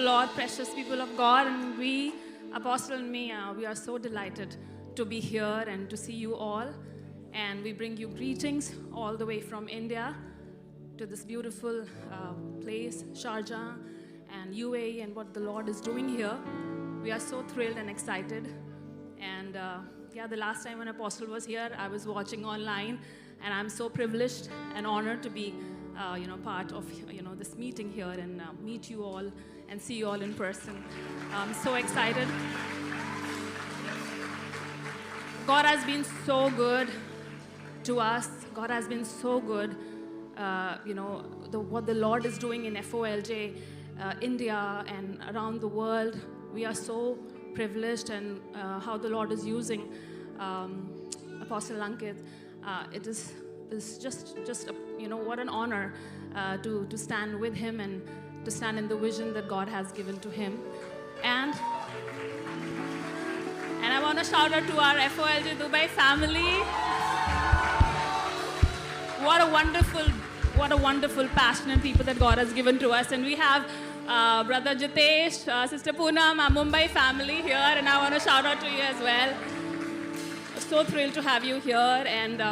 the Lord, precious people of God, and we, Apostle and me, we are so delighted to be here and to see you all. And we bring you greetings all the way from India to this beautiful place, Sharjah and UAE, and what the Lord is doing here. We are so thrilled and excited. And the last time when Apostle was here, I was watching online, and I'm so privileged and honored to be part of this meeting here and meet you all and see you all in person. I'm so excited. God has been so good to us. God has been so good. What the Lord is doing in FOLJ, India and around the world. We are so privileged, and how the Lord is using Apostle Ankit. It is just what an honor to stand with him and to stand in the vision that God has given to him. And I want to shout out to our FOLJ Dubai family. What a wonderful, passionate people that God has given to us. And we have Brother Jitesh, Sister Poonam, our Mumbai family here, and I want to shout out to you as well. So thrilled to have you here, and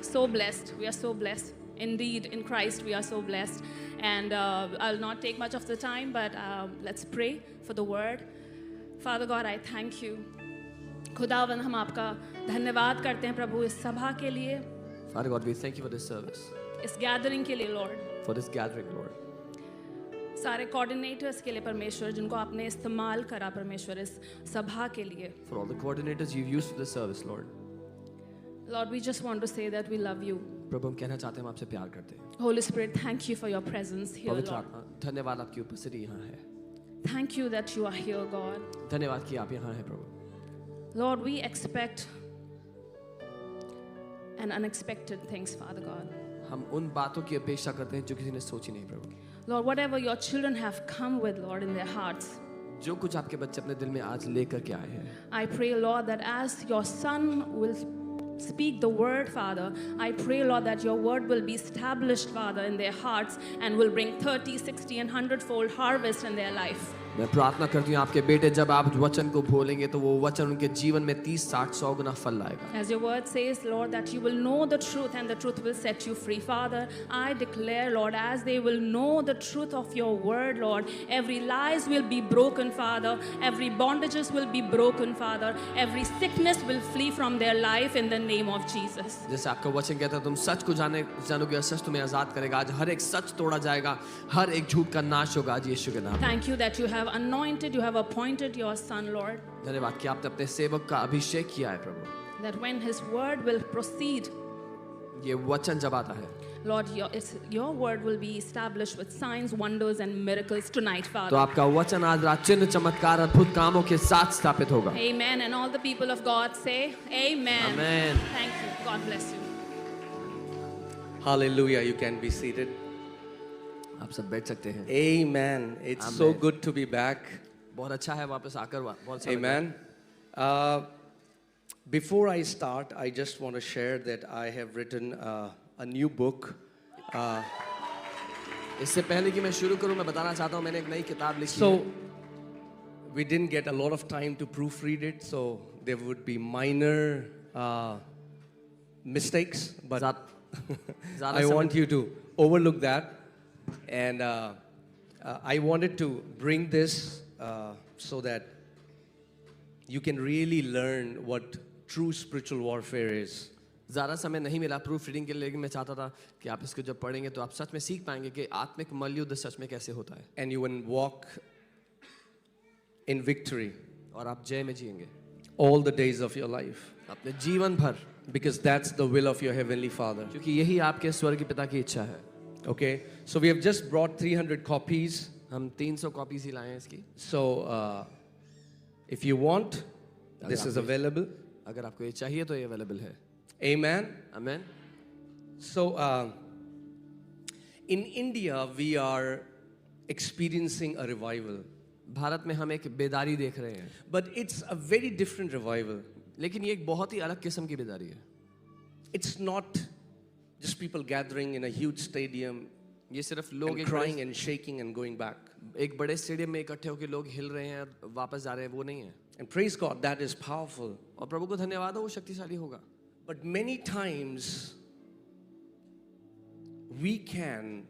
so blessed. We are so blessed. Indeed, in Christ, we are so blessed. And I'll not take much of the time, but let's pray for the word. Father God, I thank you. खुदावन हम आपका धन्यवाद करते हैं प्रभु इस सभा के लिए. Father God, we thank you for this service, इस गैदरिंग के लिए Lord. for this gathering, Lord. सारे कोऑर्डिनेटर्स के लिए परमेश्वर जिनको आपने इस्तेमाल करा परमेश्वर इस सभा के लिए. For all the coordinators you've used for this service, Lord. Lord, we just want to say that we love you. प्रभु हम कहना चाहते हैं हम आपसे प्यार करते हैं. Holy Spirit, thank you for your presence here, पवित्र Lord. आत्मा, धन्यवाद आपकी उपस्थिति यहाँ है. Thank you that you are here, God. धन्यवाद कि आप यहाँ हैं प्रभु. Lord, we expect and unexpected things, Father God. हम उन बातों की अपेक्षा करते हैं जो किसी ने सोची नहीं प्रभु. Lord, whatever your children have come with, Lord, in their hearts, जो कुछ आपके बच्चे अपने दिल में आज लेकर के आए हैं. I pray, Lord, that as your son will speak the word, Father, I pray, Lord, that your word will be established, Father, in their hearts and will bring 30, 60 and 100-fold harvest in their life. मैं प्रार्थना करती हूँ आपके बेटे जब आप वचन को बोलेंगे तो वो वचन उनके जीवन में 30, 60, 100 गुना फल लाएगा. As your word says, Lord, that you will know the truth and the truth will set you free. Father, I declare, Lord, as they will know the truth of your word, Lord, every lies will be broken, Father. Every bondages will be broken, Father. Every sickness will flee from their life in the name of Jesus. जैसे आपका वचन कहता है तुम सच को जानोगे और सच तुम्हें आजाद करेगा. आज हर एक सच तोड़ा जाएगा, हर एक झूठ का नाश होगा आज यीशु के नाम. Thank you that you have anointed, you have appointed your son, Lord. धन्यवाद कि आपने अपने सेवक का अभिषेक किया है प्रभु. That when his word will proceed, ये वचन जब आता है Lord, your word will be established with signs, wonders and miracles tonight, तो Father. आपका वचन आज रात चिन्ह चमत्कार अद्भुत कामों के साथ स्थापित होगा. Amen. And all the people of God say, Amen. Amen. Thank you. God bless you. Hallelujah. You can be seated. आप सब बैठ सकते हैं. Amen. It's so Amen. good to be back. बहुत अच्छा है वापस आकर बहुत अच्छा लगा. Amen. Before I start, I just want to share that I have written a new book. इससे पहले कि मैं शुरू करूं मैं बताना चाहता हूं मैंने एक नई किताब लिखी है. So, we didn't get a lot of time to proofread it, so there would be minor mistakes, but ज़्यादा I समय- want you to overlook that. And I wanted to bring this so that you can really learn what true spiritual warfare is. ज़्यादा समय नहीं मिला proof reading के लिए, लेकिन मैं चाहता था कि आप इसको जब पढ़ेंगे तो आप सच में सीख पाएंगे कि आत्मिक मल्लयुद्ध सच में कैसे होता है. And you will walk in victory और आप जय में जिएंगे all the days of your life. अपने जीवन भर, Because that's the will of your Heavenly Father. क्योंकि यही आपके स्वर्गीय पिता की इच्छा है. Okay? So we have just brought 300 copies. हम 300 कॉपीज ही लाए हैं इसकी. So if you want, this is available. अगर आपको ये चाहिए तो ये अवेलेबल है. Amen. Amen. So in India, we are experiencing a revival. Bharat में हम एक बेदारी देख रहे हैं, But it's a very different revival. लेकिन ये एक बहुत ही अलग किस्म की बेदारी है. It's not just people gathering in a huge stadium ये सिर्फ लोग and एक crying and shaking and going back. एक बड़े स्टेडियम में इकट्ठे होकर लोग हिल रहे हैं और वापस जा रहे हैं, वो नहीं है। And praise God, that is powerful. और प्रभु को धन्यवाद हो, वो शक्तिशाली होगा। But many times we can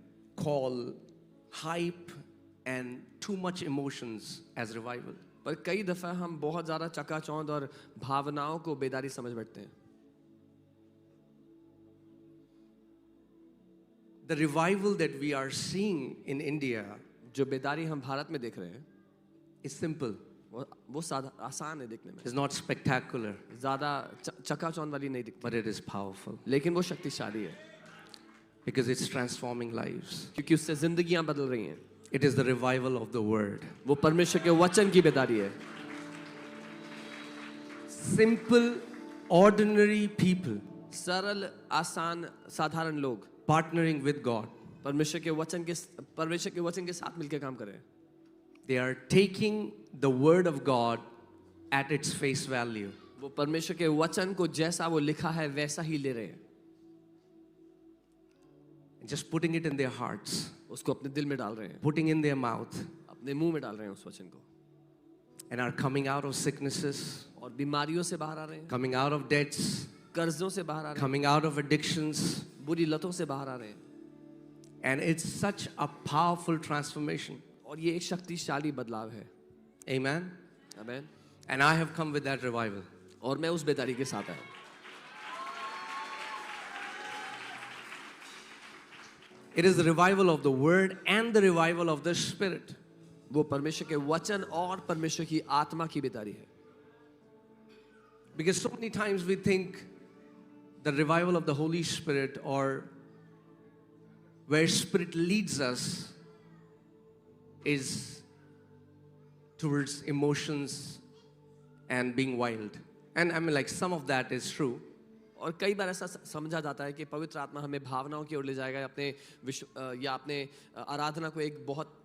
call hype and too much emotions as revival. पर कई दफा हम बहुत ज़्यादा चकाचौंध और भावनाओं को बेदारी समझ बैठते हैं। The revival that we are seeing in India जो बेदारी हम भारत में देख रहे हैं is simple. वो सादा आसान है दिखने में, It's not spectacular, ज़्यादा चकाचौंध वाली नहीं दिखती, but it is powerful लेकिन वो शक्तिशाली है because it's transforming lives. क्योंकि उससे जिंदगियां बदल रही हैं। It is the revival of the word. वो परमेश्वर के वचन की बेदारी है। Simple, ordinary people सरल, आसान, साधारण लोग partnering with God. परमेश्वर के वचन के साथ मिलकर काम करें। They are taking the word of God at its face value. वो परमेश्वर के वचन को जैसा वो लिखा है वैसा ही ले रहे हैं, And just putting it in their hearts, उसको अपने दिल में डाल रहे हैं, putting in their mouth, अपने मुंह में डाल रहे हैं उस वचन को, and are coming out of sicknesses, और बीमारियों से बाहर आ रहे हैं, coming out of debts, कर्जों से बाहर आ रहे coming out of addictions. हैं, बुरी लतों से बाहर आ रहे हैं। And it's such a powerful transformation. और ये एक शक्तिशाली बदलाव है। Amen. आमीन। And I have come with that revival. और मैं उस बेदारी के साथ आया। It is the revival of the word and the revival of the spirit. वो परमेश्वर के वचन और परमेश्वर की आत्मा की बेदारी है। Because so many times we think the revival of the Holy Spirit, or where Spirit leads us, is towards emotions and being wild. And I mean, like, some of that is true. और कई बार ऐसा समझा जाता है कि पवित्र आत्मा हमें भावनाओं की ओर ले जाएगा या अपने आराधना को एक बहुत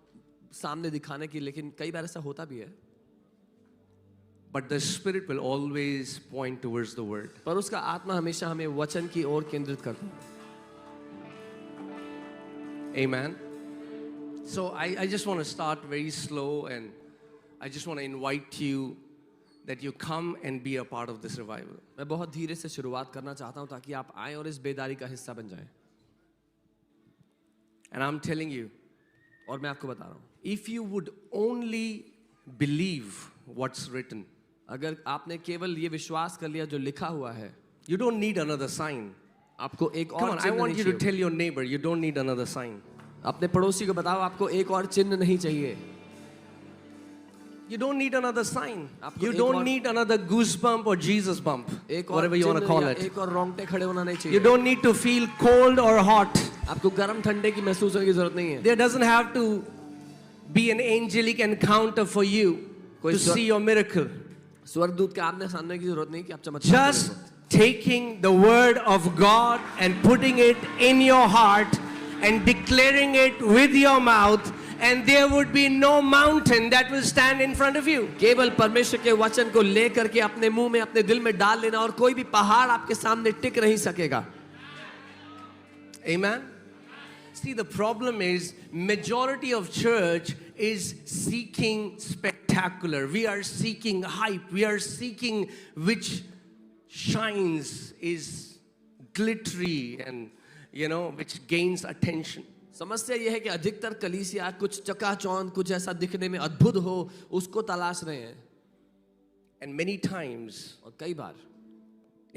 सामने दिखाने की, लेकिन कई बार ऐसा होता भी है। But the Spirit will always point towards the Word. पर उसका आत्मा हमेशा हमें वचन की ओर केंद्रित करता है। Amen. So I just want to start very slow, and I just want to invite you that you come and be a part of this revival. मैं बहुत धीरे से शुरुआत करना चाहता हूं ताकि आप आए और इस बेदारी का हिस्सा बन जाएं। And I'm telling you, और मैं आपको बता रहा हूं, if you would only believe what's written, अगर आपने केवल ये विश्वास कर लिया जो लिखा हुआ है, you don't need another sign. आपको एक Come और on, I चिन्ह want नहीं you to चाहिए। tell your neighbor, you don't need another sign. अपने पड़ोसी को बताओ आपको एक और चिन्ह नहीं चाहिए। You don't need another sign. आपको You एक don't और- need another goosebump or Jesus bump, एक और whatever you want to call चिन्ह या it. एक और रोंगटे खड़े होना नहीं You चाहिए। don't need to feel cold or hot. आपको गर्म ठंडे की महसूस होने की जरूरत नहीं है। There doesn't have to be an angelic encounter for you कोई to स्वर- see your miracle. स्वर्गदूत के आमने सामने की जरूरत नहीं कि आप चमत्कार Just करें। taking the word of God and putting it in your heart and declaring it with your mouth, and there would be no mountain that will stand in front of you. केवल परमेश्वर के वचन को लेकर के अपने मुंह में अपने दिल में डाल लेना, और कोई भी पहाड़ आपके सामने टिक नहीं सकेगा। Amen. See, the problem is majority of church is seeking spectacular. We are seeking hype. We are seeking which shines, is glittery, and which gains attention. समस्या यह है कि अधिकतर कलीसिया कुछ चकाचौंध, कुछ ऐसा दिखने में अद्भुत हो, उसको तलाश रहे हैं। And many times, और कई बार,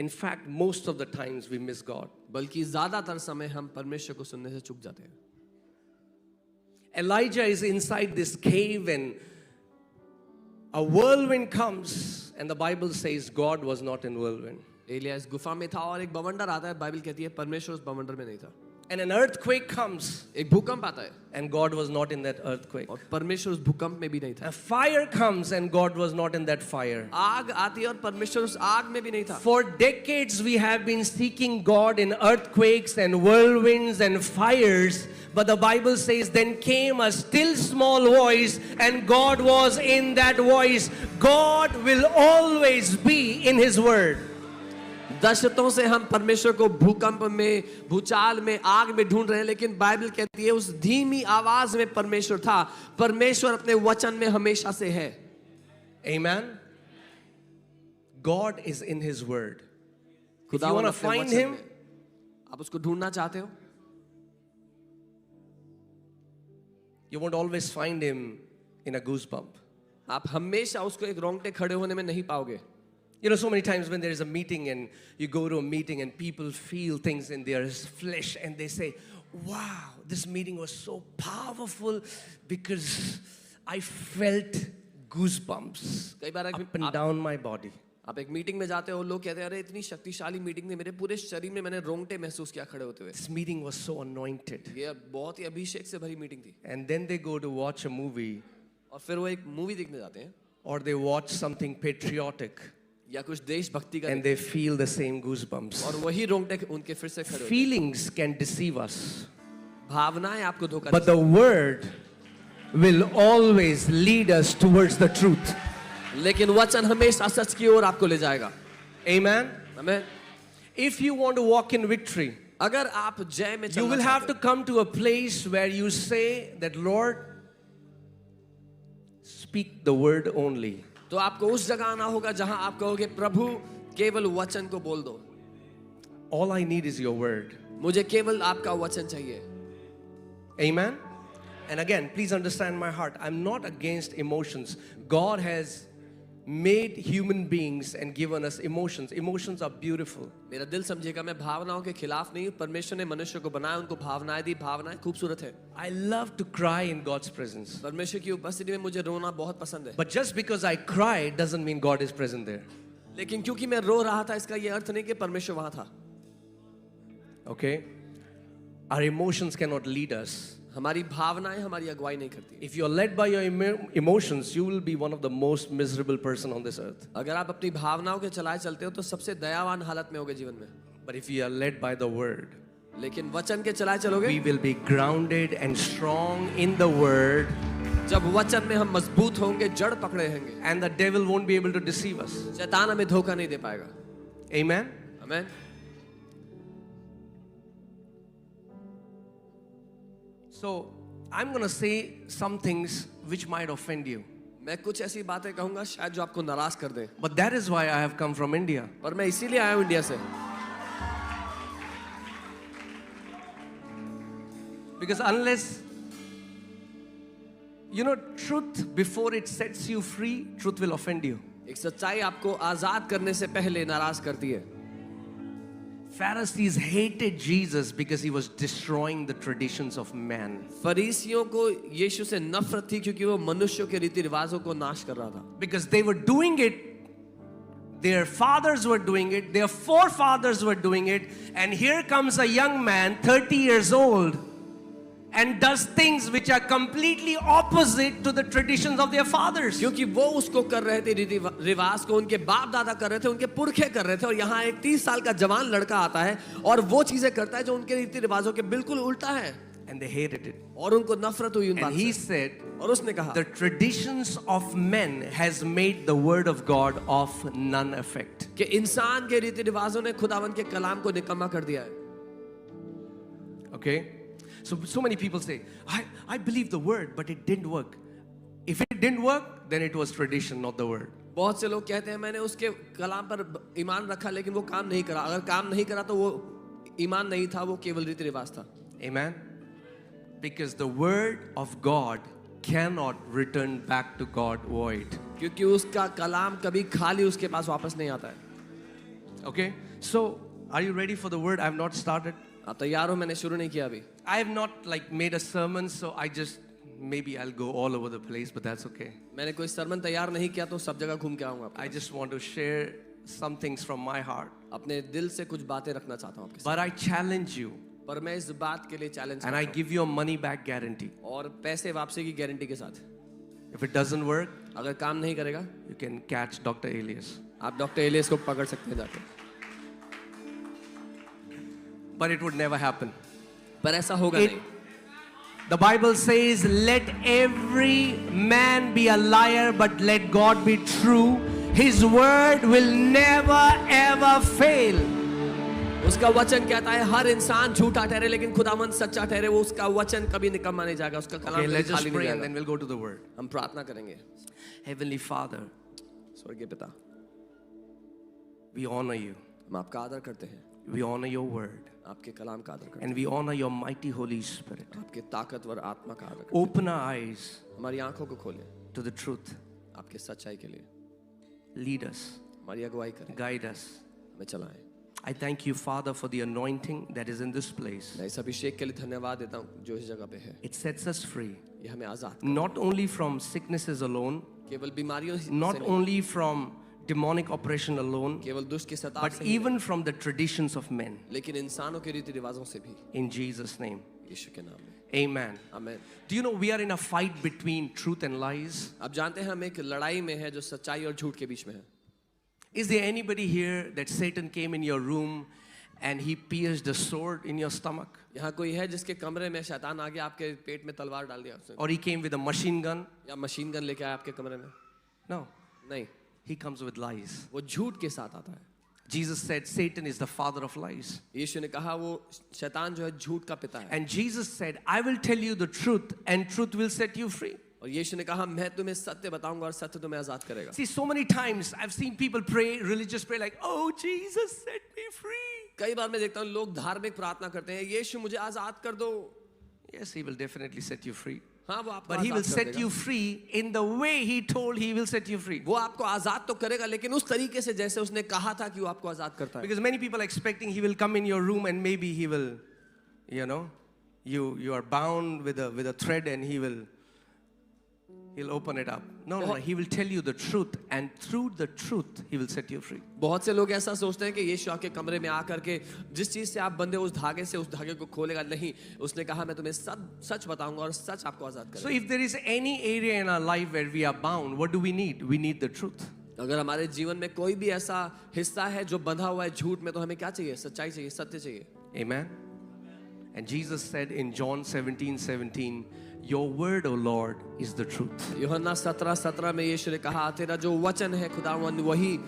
in fact, most of the times we miss God. बल्कि ज्यादातर समय हम परमेश्वर को सुनने से चूक जाते हैं। Elijah is inside this cave, and a whirlwind comes, and the Bible says God was not in whirlwind. Elia इस गुफा में था और एक बवंडर आता है, बाइबल कहती है परमेश्वर उस बवंडर में नहीं था। And an earthquake comes, एक भूकंप आता है and God was not in that earthquake. और परमेश्वर उस भूकंप में भी नहीं था। A fire comes, and God was not in that fire. आग आती है और परमेश्वर उस आग में भी नहीं था। For decades we have been seeking God in earthquakes and whirlwinds and fires, but the Bible says then came a still small voice, and God was in that voice. God will always be in His word. दशरथों से हम परमेश्वर को भूकंप में, भूचाल में, आग में ढूंढ रहे हैं, लेकिन बाइबल कहती है उस धीमी आवाज में परमेश्वर था। परमेश्वर अपने वचन में हमेशा से है। Amen. God is in His Word. If you खुदावन want to अपने find वचन Him, में, आप उसको ढूंढना चाहते हो, you won't always find Him in a goosebump. आप हमेशा उसको एक रोंगटे खड़े होने में नहीं पाओगे। You know, so many times when there is a meeting and you go to a meeting and people feel things in their flesh and they say, wow, this meeting was so powerful because I felt goosebumps कई बार up and down my body. आप एक meeting में जाते हो, लोग कहते हैं अरे इतनी शक्तिशाली मीटिंग थी, मेरे पूरे शरीर में मैंने रोंगटे महसूस किया खड़े होते हुए। This meeting was so anointed. ये बहुत ही अभिषेक से भरी मीटिंग थी। And then they go to watch a movie और फिर वो एक मूवी देखने जाते हैं or they watch something patriotic या कुछ देशभक्ति का, and they feel the same goosebumps. और वही रोंगटे उनके फिर से खड़े होते हैं। Feelings can deceive us, भावनाएं आपको धोखा but the word will always lead us towards the truth. लेकिन वचन हमेशा सच की ओर आपको ले जाएगा। Amen. आमीन। If you want to walk in victory, अगर आप जय में you चलना will have to चाहते come to a place where you say that, Lord, speak the word only. हो, तो आपको उस जगह आना होगा जहां आप कहोगे प्रभु केवल वचन को बोल दो, All I need is your word. मुझे केवल आपका वचन चाहिए। Amen. And again, please understand my heart. I'm not against emotions. God has made human beings and given us emotions. Emotions are beautiful. मेरा दिल समझेगा, मैं भावनाओं के खिलाफ नहीं हूं। परमेश्वर ने मनुष्य को बनाया, उनको भावनाएं दी, भावनाएं खूबसूरत है। I love to cry in God's presence. परमेश्वर की उपस्थिति में मुझे रोना बहुत पसंद है, But just because I cry doesn't mean God is present there. लेकिन क्योंकि मैं रो रहा था इसका ये अर्थ नहीं कि परमेश्वर वहां था। Okay? Our emotions cannot lead us. हमारी भावनाएं हमारी अगुवाई नहीं करती। If you're led by your emotions, you will be one of the most miserable person on this earth. अगर आप अपनी भावनाओं के चलाए चलते हो तो सबसे दयावान हालत में होगे जीवन में। But if you are led by the word, लेकिन वचन के चलाए चलोगे, we will be grounded and strong in the word, जब वचन में हम मजबूत होंगे, जड़ पकड़े रहेंगे, and the devil won't be able to deceive us. शैतान हमें धोखा नहीं दे पाएगा। Amen. आमीन। So I'm going to say some things which might offend you. मैं कुछ ऐसी बातें कहूंगा शायद जो आपको नाराज कर दे, But that is why I have come from India. और मैं इसीलिए आया हूं इंडिया से, Because unless, you know, truth before it sets you free, truth will offend you. एक सच्चाई आपको आजाद करने से पहले नाराज करती है। Pharisees hated Jesus because he was destroying the traditions of man. फरीसियों को यीशु से नफरत थी क्योंकि वो मनुष्यों के रीति रिवाजों को नाश कर रहा था। Because they were doing it, their fathers were doing it, their forefathers were doing it, and here comes a young man, 30 years old, and does things which are completely opposite to the traditions of their fathers. क्योंकि वो उसको कर रहे थे, रीति रिवाज को उनके बाप दादा कर रहे थे, उनके पुरखे कर रहे थे, और यहाँ एक 30 साल का जवान लड़का आता है और वो चीजें करता है जो उनके रीति रिवाजों के बिल्कुल उल्टा है, And they hated it. और उनको नफरत हुई उन And बात he से। said, और उसने कहा the traditions of men has made the word of God of none effect. कि इंसान के रीति रिवाजों ने खुदावन के कलाम को निकम्मा कर दिया है। Okay? So many people say, I believe the word, but it didn't work. If it didn't work, then it was tradition, not the word. बहुत से लोग कहते हैं मैंने उसके कलाम पर ईमान रखा लेकिन वो काम नहीं करा। अगर काम नहीं करा तो वो ईमान नहीं था, वो केवल रीति रिवाज था। Amen? Because the word of God cannot return back to God void. क्योंकि उसका कलाम कभी खाली उसके पास वापस नहीं आता है। Okay? So, are you ready for the word? I have not started. आप तैयार हो? मैंने शुरू नहीं किया अभी। I have not made a sermon, so maybe I'll go all over the place, but that's okay. मैंने कोई सरमन तैयार नहीं किया तो सब जगह घूम के आऊंगा। I just want to share some things from my heart. अपने दिल से कुछ बातें रखना चाहता हूँ आपके साथ। But I challenge you, पर मैं इस बात के लिए challenge and I give you a money back guarantee. और पैसे वापसी की गारंटी के साथ, If it doesn't work, अगर काम नहीं करेगा you can catch Dr. Elias. आप डॉक्टर एलियस को पकड़ सकते हैं जाके, But it would never happen. पर ऐसा होगा It- नहीं। The Bible says, let every man be a liar, but let God be true. His word will never ever fail. उसका वचन कहता है हर इंसान झूठा ठहरे लेकिन खुदावंद सच्चा ठहरे, वो उसका वचन कभी निकम्मा नहीं जाएगा, उसका कलाम Okay, कभी let's just खाली नहीं pray and जाएगा। then we'll go to the word. हम प्रार्थना करेंगे। Heavenly Father, स्वर्गीय पिता, we honor you. हम आपका आदर करते हैं, We honor your word. आपके कलाम का आदर करते And we honor your mighty Holy Spirit. हैं, आपके ताकतवर आत्मा का आदर करते Open our eyes हैं। हमारी आंखों को खोले to the truth. आपके सच्चाई के लिए, Lead us, हमारी अगुवाई करें, guide us. हमें चलाएं। I thank you, Father, for the anointing that is in this place. मैं इस अभिषेक के लिए धन्यवाद देता हूँ जो इस जगह पे है। It sets us free, ये हमें आजाद not only from sicknesses alone, केवल बीमारियों से not नहीं, only from demonic oppression alone, केवल दुष्ट की सताव but से नहीं, even from the traditions of men. लेकिन इंसानों के रीति रिवाजों से भी, In Jesus' name, यीशु के नाम में, amen. आमीन। Do you know we are in a fight between truth and lies? आप जानते हैं हम एक लड़ाई में है जो सच्चाई और झूठ के बीच में है। Is there anybody here that Satan came in your room and he pierced a sword in your stomach? यहाँ कोई है जिसके कमरे में शैतान आ गया, आपके पेट में तलवार डाल दिया उसने, Or he came with a machine gun? या मशीन गन लेके आया आपके कमरे में? No, नहीं, he comes with lies. वो झूठ के साथ आता है। Jesus said Satan is the father of lies. यीशु ने कहा वो शैतान जो है झूठ का पिता है, And Jesus said, I will tell you the truth and truth will set you free. और यीशु ने कहा मैं तुम्हें सत्य बताऊंगा और सत्य तुम्हें आजाद करेगा। See, so many times I've seen people pray, religious pray like, oh, Jesus set me free. कई बार मैं देखता हूँ लोग धार्मिक प्रार्थना करते हैं, यीशु मुझे आजाद कर दो। Yes, he will definitely set you free. हाँ वो आपको But he will आजाद कर set देगा। you free in the way he told he will set you free. वो आपको आजाद तो करेगा लेकिन उस तरीके से जैसे उसने कहा था कि वो आपको आजाद करता है। Because many people are expecting he will come in your room and maybe he will, you know, you are bound with a thread and he'll open it up. No, he will tell you the truth and through the truth he will set you free. बहुत से लोग ऐसा सोचते हैं कि यीशु आपके कमरे में आकर के जिस चीज से आप बंधे उस धागे से उस धागे को खोलेगा, नहीं, उसने कहा मैं तुम्हें सच बताऊंगा और सच आपको आजाद So करेगा। if there is any area in our life where we are bound, what do we need? We need the truth. अगर हमारे जीवन में कोई भी ऐसा हिस्सा है जो बंधा हुआ है झूठ में, तो हमें क्या चाहिए? सच्चाई चाहिए, सत्य चाहिए। Amen. And Jesus said in John 17:17, your word, O Lord, is the truth. यूहन्ना 17:17 में यीशु ने कहा तेरा जो वचन है खुदावंद वही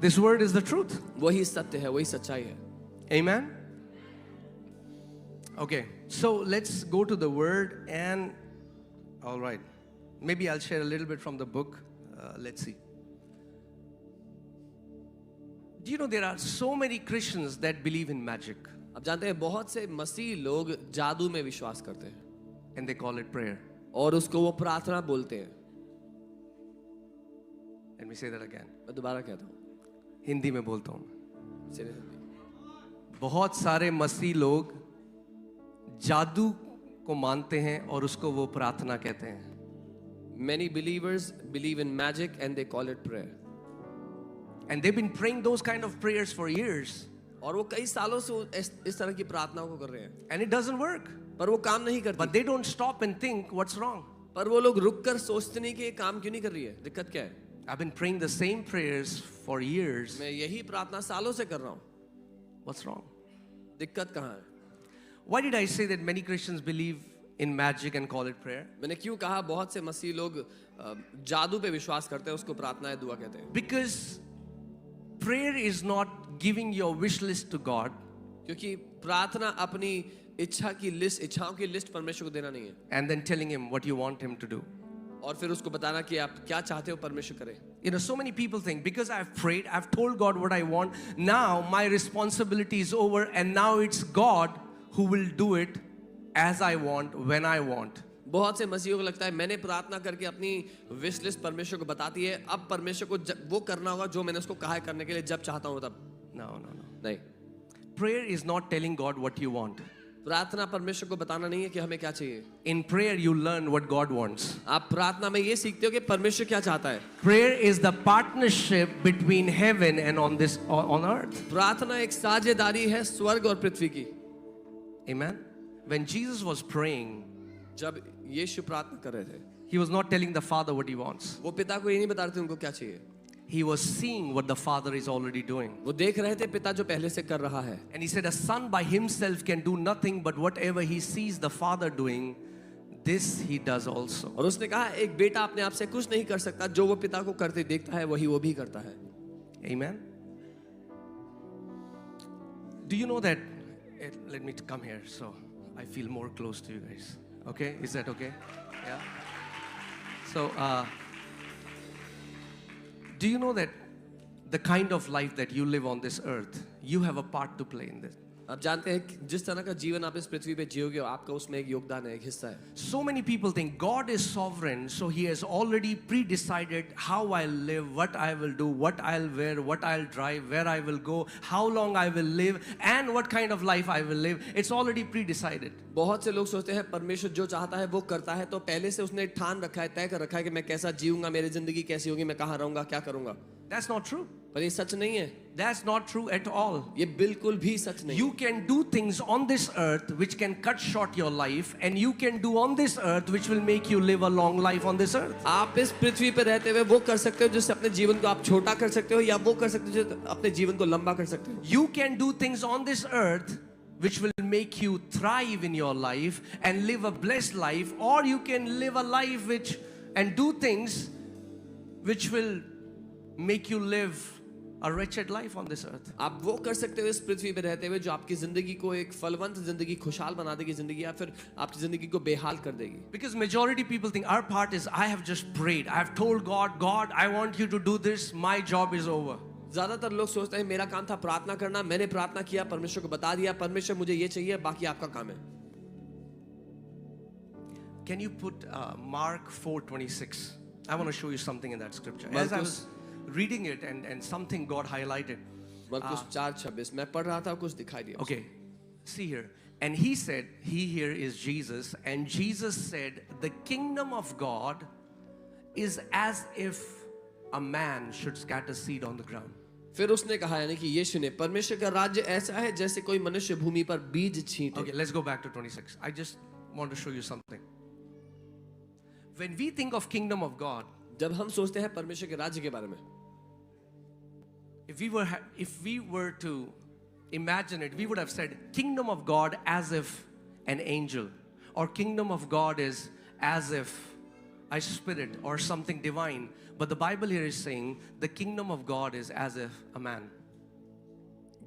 This word is the truth. वही सत्य है, वही सच्चाई है। Amen. Okay, so let's go to the word and all right. Maybe I'll share a little bit from the book. Let's see. Do you know there are so many Christians that believe in magic अब जानते हैं बहुत से मसीह लोग जादू में विश्वास करते हैं and they call it prayer. और उसको वो प्रार्थना बोलते हैं। Let me say that again. मैं दोबारा कहता हूँ, हिंदी में बोलता हूँ। सीरियस हिंदी। बहुत सारे मसीह लोग जादू को मानते हैं और उसको वो प्रार्थना कहते हैं। Many believers believe in magic and they call it prayer. And they've been praying those kind of prayers for years. और वो कई सालों से इस तरह की प्रार्थनाओं को कर रहे हैं, And it doesn't work. पर वो काम नहीं करती। But they don't stop and think what's wrong. पर वो लोग रुक कर सोचते नहीं कि ये काम क्यों नहीं कर रही है, दिक्कत क्या है? I've been praying the same prayers for years. मैं यही प्रार्थना सालों से कर रहा हूँ, What's wrong? दिक्कत कहाँ है? Why did I say that many Christians believe in magic and call it prayer? मैंने क्यों कहा बहुत से मसीह लोग जादू पे विश्वास करते हैं, उसको प्रार्थना है, दुआ कहते हैं? Because prayer is not giving your wish list to God क्योंकि प्रार्थना अपनी इच्छाओं की लिस्ट परमेश्वर को देना नहीं है and then telling him what you want him to do. और फिर उसको बताना कि आप क्या चाहते हो परमेश्वर करे। You know, so many people think because I've prayed, I've told God what I want, now my responsibility is over and now it's God who will do it as I want, when I want. बहुत से मसीहियों को लगता है मैंने प्रार्थना करके अपनी wish list परमेश्वर को बता दी है, अब परमेश्वर को वो करना होगा जो मैंने उसको कहा है करने के लिए, जब चाहता हूँ तब। No. नहीं, Prayer is not telling God what you want. प्रार्थना परमेश्वर को बताना नहीं है कि हमें क्या चाहिए। In prayer, you learn what God wants. आप प्रार्थना में ये सीखते हो कि परमेश्वर क्या चाहता है। Prayer is the partnership between heaven and on earth. प्रार्थना एक साझेदारी है स्वर्ग और पृथ्वी की। Amen. When Jesus was praying, जब यीशु प्रार्थना कर रहे थे, he was not telling the Father what he wants. वो पिता को ये नहीं बता रहे थे उनको क्या चाहिए, He was seeing what the Father is already doing. वो देख रहे थे पिता जो पहले से कर रहा है। And he said, a son by himself can do nothing, but whatever he sees the Father doing, this he does also. और उसने कहा एक बेटा अपने आप से कुछ नहीं कर सकता, जो वो पिता को करते देखता है वही वो भी करता है। Amen. Do you know that? Let me come here so I feel more close to you guys. Okay? Is that okay? Yeah? So, do you know that the kind of life that you live on this earth, you have a part to play in this? आप जानते हैं कि जिस तरह का जीवन आप इस पृथ्वी पे जियोगे आपका उसमें एक योगदान है, एक हिस्सा है. So many people think God is sovereign, so He has already pre-decided how I'll live, what I will do, what I'll wear, what I'll drive, where I will go, how long I will live, and what kind of life I will live. It's already pre-decided. बहुत से लोग सोचते हैं परमेश्वर जो चाहता है वो करता है, तो पहले से उसने ठान रखा है, तय कर रखा है कि मैं कैसा जीऊंगा, मेरी जिंदगी कैसी होगी, मैं कहाँ रहूंगा, क्या करूंगा. That's not true. पर ये सच नहीं है. That's not true at all. ये बिल्कुल भी सच नहीं. You can do things on this earth which can cut short your life, and you can do on this earth which will make you live a long life on this earth. आप इस पृथ्वी पे रहते हुए वो कर सकते हो जिससे अपने जीवन को आप छोटा कर सकते हो, या वो कर सकते हो जो अपने जीवन को लंबा कर सकते हो. You can do things on this earth which will make you thrive in your life and live a blessed life, or you can live a life and do things which will make you live a wretched life on this earth. आप वो कर सकते हो इस पृथ्वी पे रहते हुए जो आपकी जिंदगी को एक फलवंत जिंदगी, खुशहाल बना देगी जिंदगी, या फिर आपकी जिंदगी को बेहाल कर देगी. Because majority people think our part is I have just prayed, I have told God, I want you to do this, my job is over. ज्यादातर लोग सोचते हैं मेरा काम था प्रार्थना करना, मैंने प्रार्थना किया, परमेश्वर को बता दिया, परमेश्वर मुझे ये चाहिए, बाकी आपका काम है. Can you put Mark 4:26? I want to show you something in that scripture. As I was reading it and something God highlighted. मरकुस 4:26 मैं पढ़ रहा था, कुछ दिखाई दिया. Okay, see here. And he said, he here is Jesus, and Jesus said, the kingdom of God is as if a man should scatter seed on the ground. फिर उसने कहा, यानी कि यीशु ने, परमेश्वर का राज्य ऐसा है जैसे कोई मनुष्य भूमि पर बीज छींटे. Okay, let's go back to 26. I just want to show you something. When we think of kingdom of God, जब हम सोचते हैं परमेश्वर के राज्य के बारे में, if we were to imagine it, we would have said kingdom of God as if an angel, or kingdom of God is as if a spirit or something divine. But the Bible here is saying the kingdom of God is as if a man.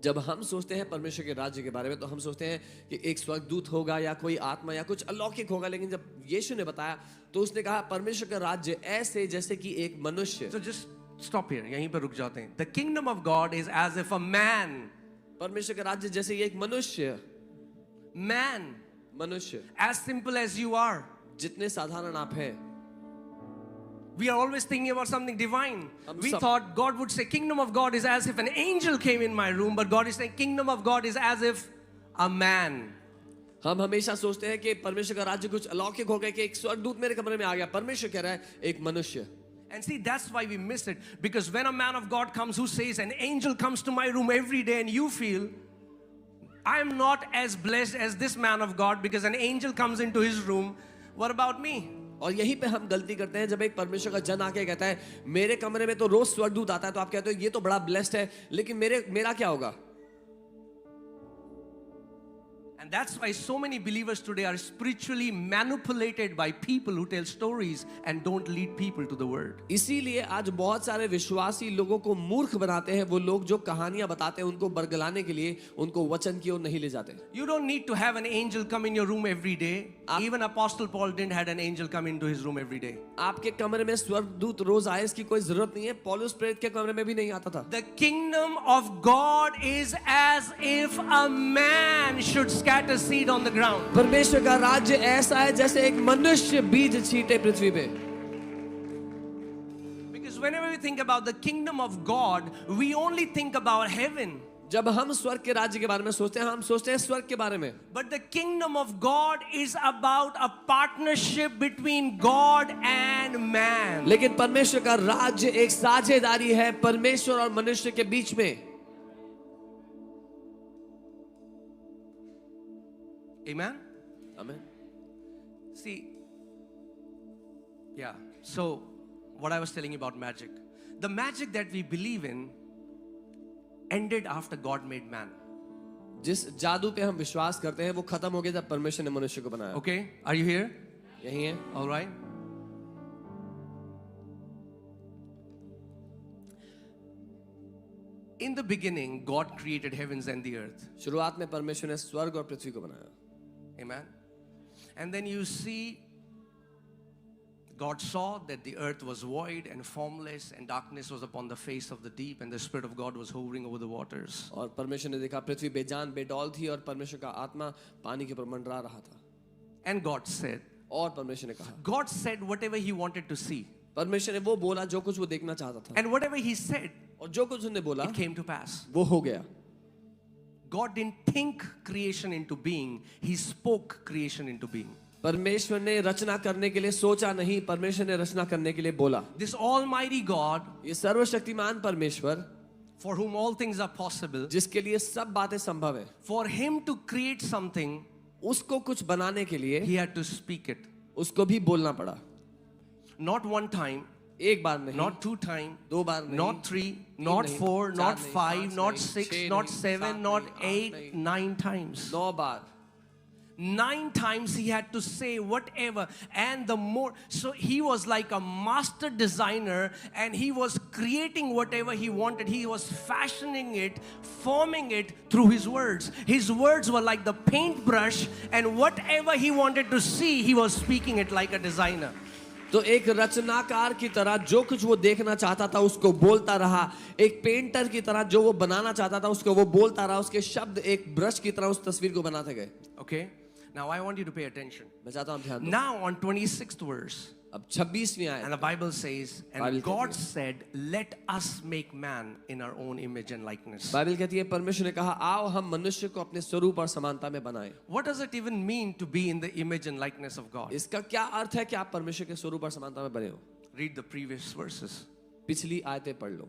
जब हम सोचते हैं परमेश्वर के राज्य के बारे में तो हम सोचते हैं कि एक स्वर्गदूत होगा या कोई आत्मा या कुछ अलौकिक होगा, लेकिन जब यीशु ने बताया तो उसने कहा परमेश्वर का राज्य ऐसे जैसे कि एक मनुष्य. So just stop here. यहीं पर रुक जाते हैं. The kingdom of God is as if a man. परमेश्वर का राज्य जैसे एक मनुष्य. Man. मनुष्य. As simple as you are. जितने साधारण आप हैं. We are always thinking about something divine. We thought God would say kingdom of God is as if an angel came in my room, but God is saying kingdom of God is as if a man. हम हमेशा सोचते हैं कि परमेश्वर का राज्य कुछ अलौकिक हो गया कि एक स्वर्गदूत मेरे कमरे में आ गया. परमेश्वर कह रहा है एक मनुष्य. And see, that's why we miss it. Because when a man of God comes who says an angel comes to my room every day, and you feel I am not as blessed as this man of God because an angel comes into his room, what about me? और यहीं पे हम गलती करते हैं. जब एक परमेश्वर का जन आके कहता है मेरे कमरे में तो रोज स्वर्गदूत आता है, तो आप कहते हो ये तो बड़ा ब्लेस्ड है, लेकिन मेरा क्या होगा? And that's why so many believers today are spiritually manipulated by people who tell stories and don't lead people to the word. इसीलिए आज बहुत सारे विश्वासी लोगों को मूर्ख बनाते हैं वो लोग जो कहानियां बताते हैं उनको बरगलाने के लिए, उनको वचन की ओर नहीं ले जाते. You don't need to have an angel come in your room every day. Even Apostle Paul didn't had an angel come into his room every day. आपके कमरे में स्वर्गदूत रोज आए इसकी कोई जरूरत नहीं है. पौलुस प्रेरित के कमरे में भी नहीं आता था. The kingdom of God is as if a man should scatter seed on the ground. परमेश्वर का राज्य ऐसा है जैसे एक मनुष्य बीज छींटे पृथ्वी पे. Because whenever we think about the kingdom of God, we only think about heaven. जब हम स्वर्ग के राज्य के बारे में सोचते हैं हम सोचते हैं स्वर्ग के बारे में. But the kingdom of God is about a partnership between God and man. लेकिन परमेश्वर का राज्य एक साझेदारी है परमेश्वर और मनुष्य के बीच में. Amen? Amen. See, yeah, so what I was telling you about magic. The magic that we believe in ended after God made man. जिस जादू पे हम विश्वास करते हैं वो खत्म हो गया जब परमेश्वर ने मनुष्य को बनाया. Okay, are you here? यही है. All right. In the beginning, God created heavens and the earth. शुरुआत में परमेश्वर ने स्वर्ग और पृथ्वी को बनाया. Amen. And then you see, God saw that the earth was void and formless, and darkness was upon the face of the deep, and the Spirit of God was hovering over the waters. और परमेश्वर ने देखा पृथ्वी बेजान बेडौल थी और परमेश्वर का आत्मा पानी के ऊपर मंडरा रहा था. And God said, और परमेश्वर ने कहा, God said whatever He wanted to see. परमेश्वर ने वो बोला जो कुछ वो देखना चाहता था. And whatever He said, और जो कुछ उसने बोला it came to pass. वो हो गया. God didn't think creation into being, He spoke creation into being. परमेश्वर ने रचना करने के लिए सोचा नहीं, परमेश्वर ने रचना करने के लिए बोला. This Almighty God, ये सर्वशक्तिमान परमेश्वर, for whom all things are possible, जिसके लिए सब बातें संभव है, for Him to create something, उसको कुछ बनाने के लिए He had to speak it. उसको भी बोलना पड़ा. Not one time, एक बार नहीं, not two times, दो बार नहीं, not three, तीन not नहीं, four, चार not नहीं, five, पांच not नहीं, six, छह not नहीं, seven, सात not नहीं, आठ 8, नहीं, 9 times. 9 bar. 9 times He had to say whatever, and the more, so He was like a master designer, and He was creating whatever He wanted. He was fashioning it, forming it through His words. His words were like the paintbrush, and whatever He wanted to see, He was speaking it like a designer. तो एक रचनाकार की तरह जो कुछ वो देखना चाहता था उसको बोलता रहा. एक पेंटर की तरह जो वो बनाना चाहता था उसको वो बोलता रहा. उसके शब्द एक ब्रश की तरह उस तस्वीर को बनाते गए. Okay? Now I want you to pay attention. मैं चाहता हूं ध्यान दो. Now on 26th verse, अब 26वीं आयत. and the Bible says, Bible and God कहती है. said, let us make man in our own image and likeness. Bible कहती है परमेश्वर ने कहा आओ हम मनुष्य को अपने स्वरूप और समानता में बनाएं. What does it even mean to be in the image and likeness of God? इसका क्या अर्थ है कि आप परमेश्वर के स्वरूप और समानता में बने हो? Read the previous verses. पिछली आयतें पढ़ लो.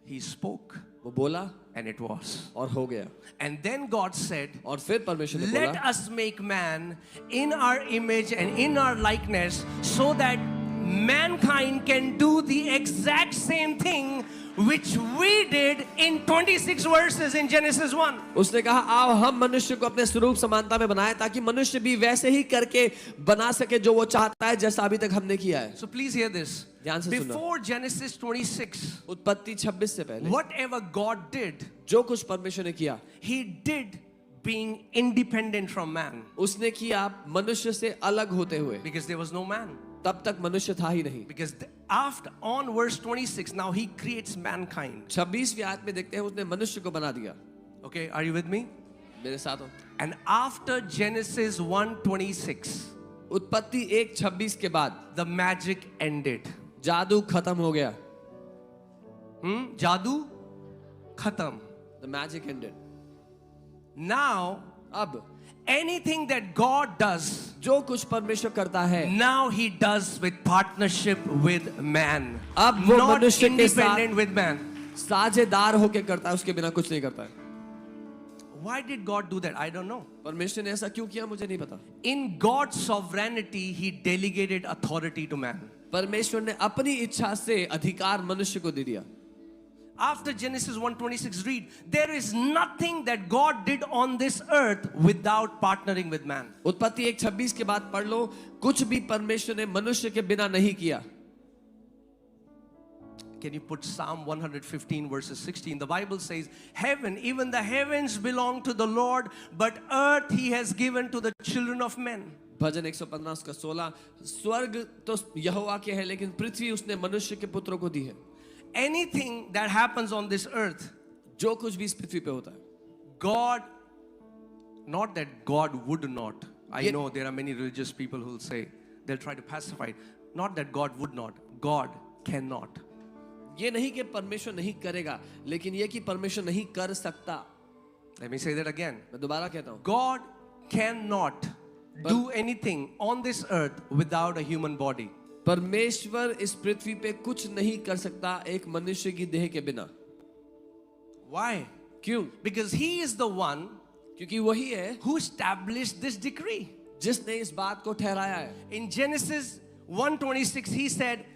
He spoke, वो बोला and it was. और हो गया. And then God said, और फिर परमेश्वर ने let बोला us make man in our image and in our likeness, so that mankind can do the exact same thing which we did in 26 verses in Genesis 1. उसने कहा आओ हम मनुष्य को अपने स्वरूप समानता में बनाएं ताकि मनुष्य भी वैसे ही करके बना सके जो वो चाहता है जैसा अभी तक हमने किया है. So please hear this. ध्यान से सुनो. Before Genesis 26, उत्पत्ति 26 से पहले whatever God did, जो कुछ परमेश्वर ने किया He did being independent from man, उसने किया मनुष्य से अलग होते हुए. because there was no man. तब तक मनुष्य था ही नहीं. Because after on verse 26, now He creates mankind. 26वीं आयत में देखते हैं उसने मनुष्य को बना दिया. Okay, are you with me? मेरे साथ हो. And after Genesis 1:26, उत्पत्ति 1:26 के बाद the magic ended. जादू खत्म हो गया. Jadoo khatam. The magic ended. Now अब anything that God does, जो कुछ परमेश्वर करता है now He does with partnership with man. अब वो Not मनुष्य के independent साथ with man. साझेदार होके करता है, उसके बिना कुछ नहीं करता है. Why did God do that? I don't know. परमेश्वर ने ऐसा क्यों किया मुझे नहीं पता. In God's sovereignty, He delegated authority to man. परमेश्वर ने अपनी इच्छा से अधिकार मनुष्य को दे दिया. After Genesis 1:26, read, there is nothing that God did on this earth without partnering with man. उत्पत्ति 1:26 के बाद पढ़ लो, कुछ भी परमेश्वर ने मनुष्य के बिना नहीं किया. Can you put Psalm 115 verses 16? The Bible says, heaven, even the heavens belong to the Lord, but earth He has given to the children of men. भजन 115 उसका 16, स्वर्ग तो यहोवा के है लेकिन पृथ्वी उसने मनुष्य के पुत्रों को दी है. Anything that happens on this earth, जो कुछ भी इस पृथ्वी पे होता है, God, not that God would not. I Ye- know there are many religious people who will say, they'll try to pacify it. Not that God would not. God cannot. ये नहीं कि परमेश्वर नहीं करेगा, लेकिन ये कि परमेश्वर नहीं कर सकता. Let me say that again. मैं दोबारा कहता हूँ, God cannot do anything on this earth without a human body. परमेश्वर इस पृथ्वी पे कुछ नहीं कर सकता एक मनुष्य की देह के बिना. Why? क्यों? Because He is the one क्योंकि वही है who established this decree. जिसने इस बात को ठहराया है. In Genesis 1:26, He said,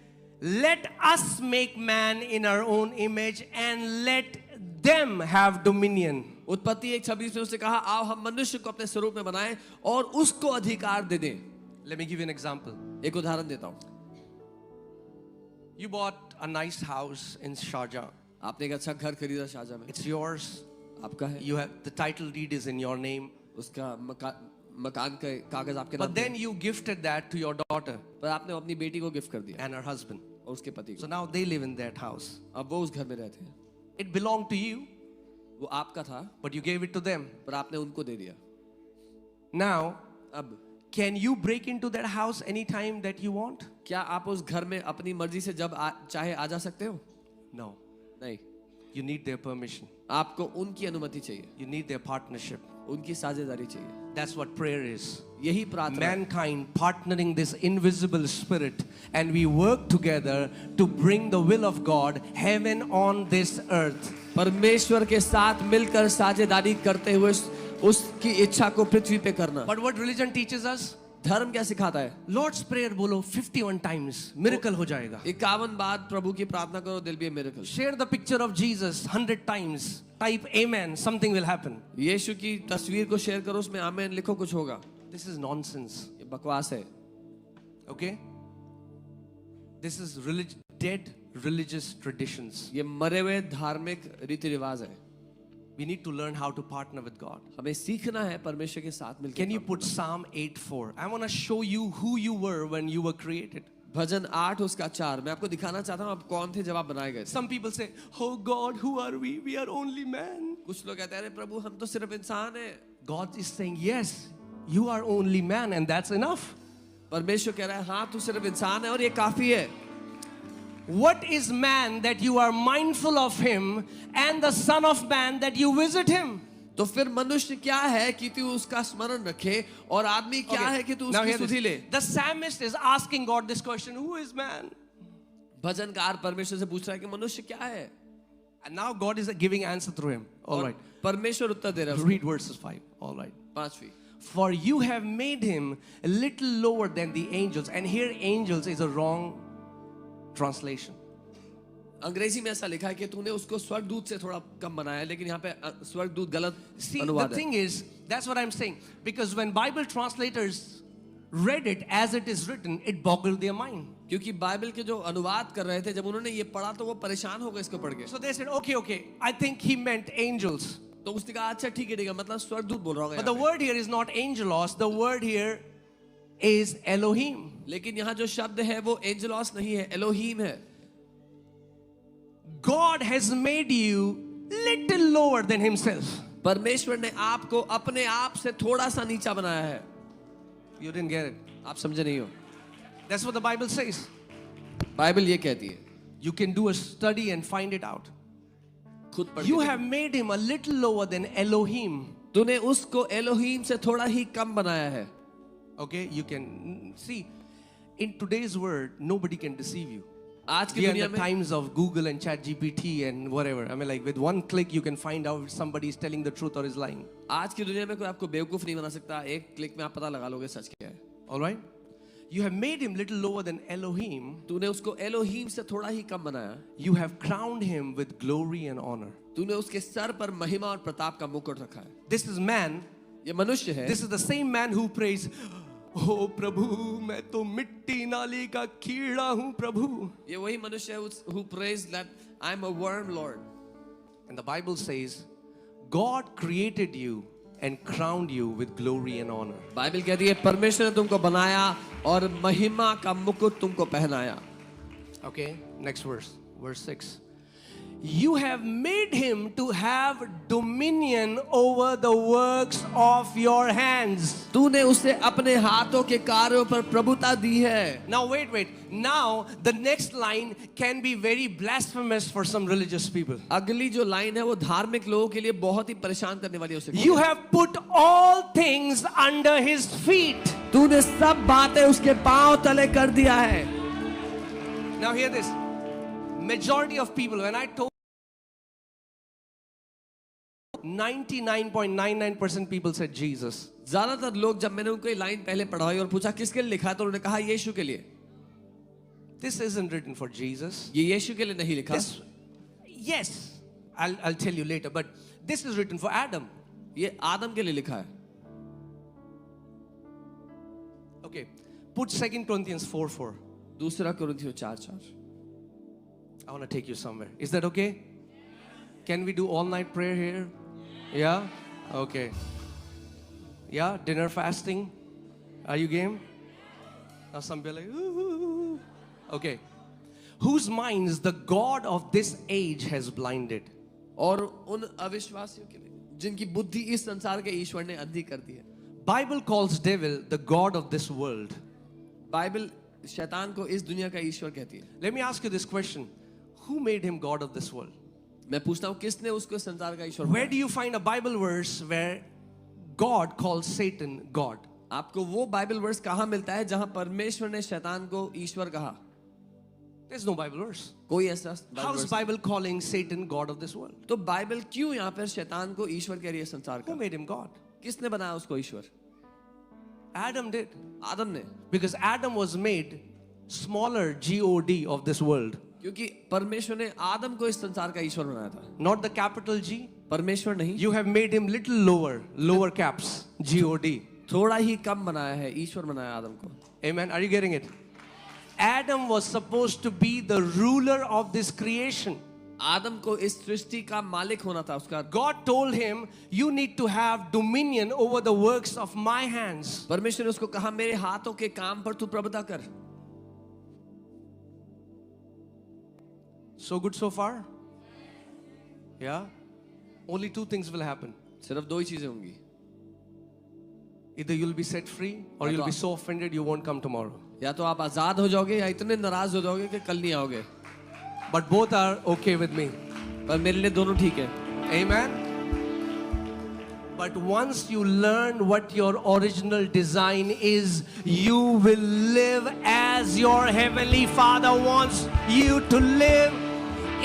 let us make man in our own image and let them have dominion. उत्पत्ति 1:26 में उसने कहा आओ हम मनुष्य को अपने स्वरूप में बनाएं और उसको अधिकार दे दें. Let me give you an example. एक उदाहरण देता हूँ. You bought a nice house in Sharjah. आपने एक अच्छा घर खरीदा शारजा में, It's yours. आपका है, You have the title deed is in your name. उसका मकान का कागज आपके नाम But पे then है, you gifted that to your daughter पर आपने अपनी बेटी को गिफ्ट कर दिया and her husband. और उसके पति So को, now they live in that house. अब वो उस घर में रहते हैं, It belonged to you, वो आपका था but you gave it to them. पर आपने उनको दे दिया. Now, अब can you break into that house anytime that you want? क्या आप उस घर में अपनी मर्जी से जब चाहे आ जा सकते हो? No. नहीं, You need their permission. आपको उनकी अनुमति चाहिए, You need their partnership. उनकी साझेदारी चाहिए. That's what prayer is. यही प्रार्थना है. Mankind partnering this invisible spirit, and we work together to bring the will of God, heaven on this earth. परमेश्वर के साथ मिलकर साझेदारी करते हुए उसकी इच्छा को पृथ्वी पे करना. But what religion teaches us? धर्म क्या सिखाता है? Lord's prayer बोलो 51 times, miracle हो जाएगा. 51 बार प्रभु की प्रार्थना करो, दिल भी miracle. Share the picture of Jesus 100 times. Type amen, something will happen. यीशु की तस्वीर को शेयर करो, उसमें आमेन लिखो, कुछ होगा. This is nonsense. ये बकवास है. Okay? This is dead religious traditions. ये मरे हुए धार्मिक रीति रिवाज है. We need to learn how to partner with God. हमें सीखना है परमेश्वर के साथ मिलकर. Can you put Psalm 8:4? I want to show you who you were when you were created. भजन 8 उसका 4. मैं आपको दिखाना चाहता हूँ आप कौन थे जब आप बनाए गए थे. Some people say, "Oh God, who are we? We are only man." कुछ लोग कहते हैं अरे प्रभु हम तो सिर्फ इंसान हैं. God is saying, "Yes, you are only man, and that's enough." परमेश्वर कह रहा है हाँ तू सिर्फ इंसान है और ये काफी है. What is man that you are mindful of him, and the Son of Man that you visit him? तो फिर मनुष्य क्या है कि तू उसका स्मरण रखे और आदमी क्या है कि तू Now उसकी hear this. स्तुति ले. The psalmist is asking God this question: Who is man? भजनकार परमेश्वर से पूछ रहा है कि मनुष्य क्या है. And now God is giving answer through him. All और right. परमेश्वर उत्तर दे रहा है. Read verses 5. All right. 5वीं. For you have made him a little lower than the angels. And here angels is a wrong translation. अंग्रेजी में ऐसा लिखा है कि तूने उसको स्वर्गदूत से थोड़ा कम बनाया है, लेकिन यहाँ पे स्वर्गदूत गलत See, the अनुवाद है. thing is, that's what I'm saying. Because when Bible translators read it as it is written, it boggled their mind. क्योंकि बाइबल के जो अनुवाद कर रहे थे जब उन्होंने ये पढ़ा तो वो परेशान हो गए इसको पढ़ के. So they said, okay, I think he meant angels. तो उसने कहा अच्छा ठीक है मतलब स्वर्गदूत बोल रहा होगा. But the word here is not angelos. The word here is Elohim. लेकिन यहाँ जो शब्द है वो एंजेलोस नहीं है, एलोहीम है. God has made you little lower than himself. परमेश्वर ने आपको अपने आप से थोड़ा सा नीचा बनाया है. You didn't get it. आप समझे नहीं हो. That's what the Bible says. Bible ये कहती है. You can do a study and find it out. खुद पढ़ You के have made him a little lower than Elohim. तूने उसको एलोहीम से थोड़ा ही कम बनाया है. Okay, you can see in today's world nobody can deceive you. आज की We are in दुनिया the में times of Google and ChatGPT and whatever. I mean, like with one click you can find out if somebody is telling the truth or is lying. आज की दुनिया में कोई आपको बेवकूफ नहीं बना सकता. एक क्लिक में आप पता लगा लोगे सच क्या है. All right? You have made him little lower than Elohim. तूने उसको एलोहीम से थोड़ा ही कम बनाया. You have crowned him with glory and honor. तूने उसके सर पर महिमा और प्रताप का मुकुट रखा है. This is man. ये मनुष्य है. This is the same man who prays, "Oh प्रभु, मैं तो मिट्टी नाली का कीड़ा हूँ प्रभु." ये वही मनुष्य है who prays that I am a worm, Lord. And the Bible says, God created you and crowned you with glory and honor. Bible कहती है परमेश्वर ने तुमको बनाया और महिमा का मुकुट तुमको पहनाया. Okay, next verse, verse 6. You have made him to have dominion over the works of your hands. तूने उसे अपने हाथों के कार्यों पर प्रभुता दी है. Now wait. Now the next line can be very blasphemous for some religious people. अगली जो लाइन है वो धार्मिक लोगों के लिए बहुत ही परेशान करने वाली हो सकती है. You have put all things under his feet. तूने सब बातें उसके पांव तले कर दिया है. Now hear this. Majority of people, when I told 99.99% people said Jesus. ज्यादातर लोग जब मैंने उनको ये लाइन पहले पढ़ाई और पूछा किसके लिए लिखा है तो उन्होंने कहा यीशु के लिए. This isn't written for Jesus. ये यीशु के लिए नहीं लिखा. Yes, I'll tell you later, but this is written for Adam. ये आदम के लिए लिखा है. Okay, put 2 Corinthians 4:4. दूसरा कुरिन्थियों 4:4. I want to take you somewhere. Is that okay? Can we do all night prayer here? Yeah? Okay. Yeah? Dinner fasting? Are you game? Now some be like, ooh. Okay. Whose minds the God of this age has blinded? और उन अविश्वासियों के लिए जिनकी बुद्धि इस संसार के ईश्वर ने अंधी कर दी है. Bible calls devil the God of this world. Bible शैतान को इस दुनिया का ईश्वर कहती है. Let me ask you this question. Who made him God of this world? मैं पूछता हूँ किसने उसको संसार का ईश्वर Where बनाया? do you find a Bible verse where God calls Satan God? आपको वो बाइबल वर्स कहाँ मिलता है जहाँ परमेश्वर ने शैतान को ईश्वर कहा? There's no Bible verse. कोई ऐसा How is Bible calling Satan God of this world? तो बाइबल क्यों यहाँ पर शैतान को ईश्वर कह रही है संसार Who का? made him God? किसने बनाया उसको ईश्वर? Adam did. आदम ने. Because Adam was made smaller God of this world. क्योंकि परमेश्वर ने आदम को इस संसार का ईश्वर बनाया था. Not the capital G. परमेश्वर नहीं. You have made him little lower caps. God. थोड़ा ही कम बनाया है, ईश्वर बनाया आदम को. Amen. Are you getting it? Adam was supposed to be the ruler of this creation. आदम को इस सृष्टि का मालिक होना था. उसका God told him, you need to have dominion over the works of my hands. परमेश्वर ने उसको कहा मेरे हाथों के काम पर तू प्रभुता कर. So good so far? Yeah? Only two things will happen. सिर्फ दो ही चीजें होंगी. Either you'll be set free or you'll be so offended you won't come tomorrow. या तो आप आजाद हो जाओगे या इतने नाराज हो जाओगे कि कल नहीं आओगे. But both are okay with me. पर मेरे लिए दोनों ठीक है. Amen? But once you learn what your original design is, you will live as your Heavenly Father wants you to live,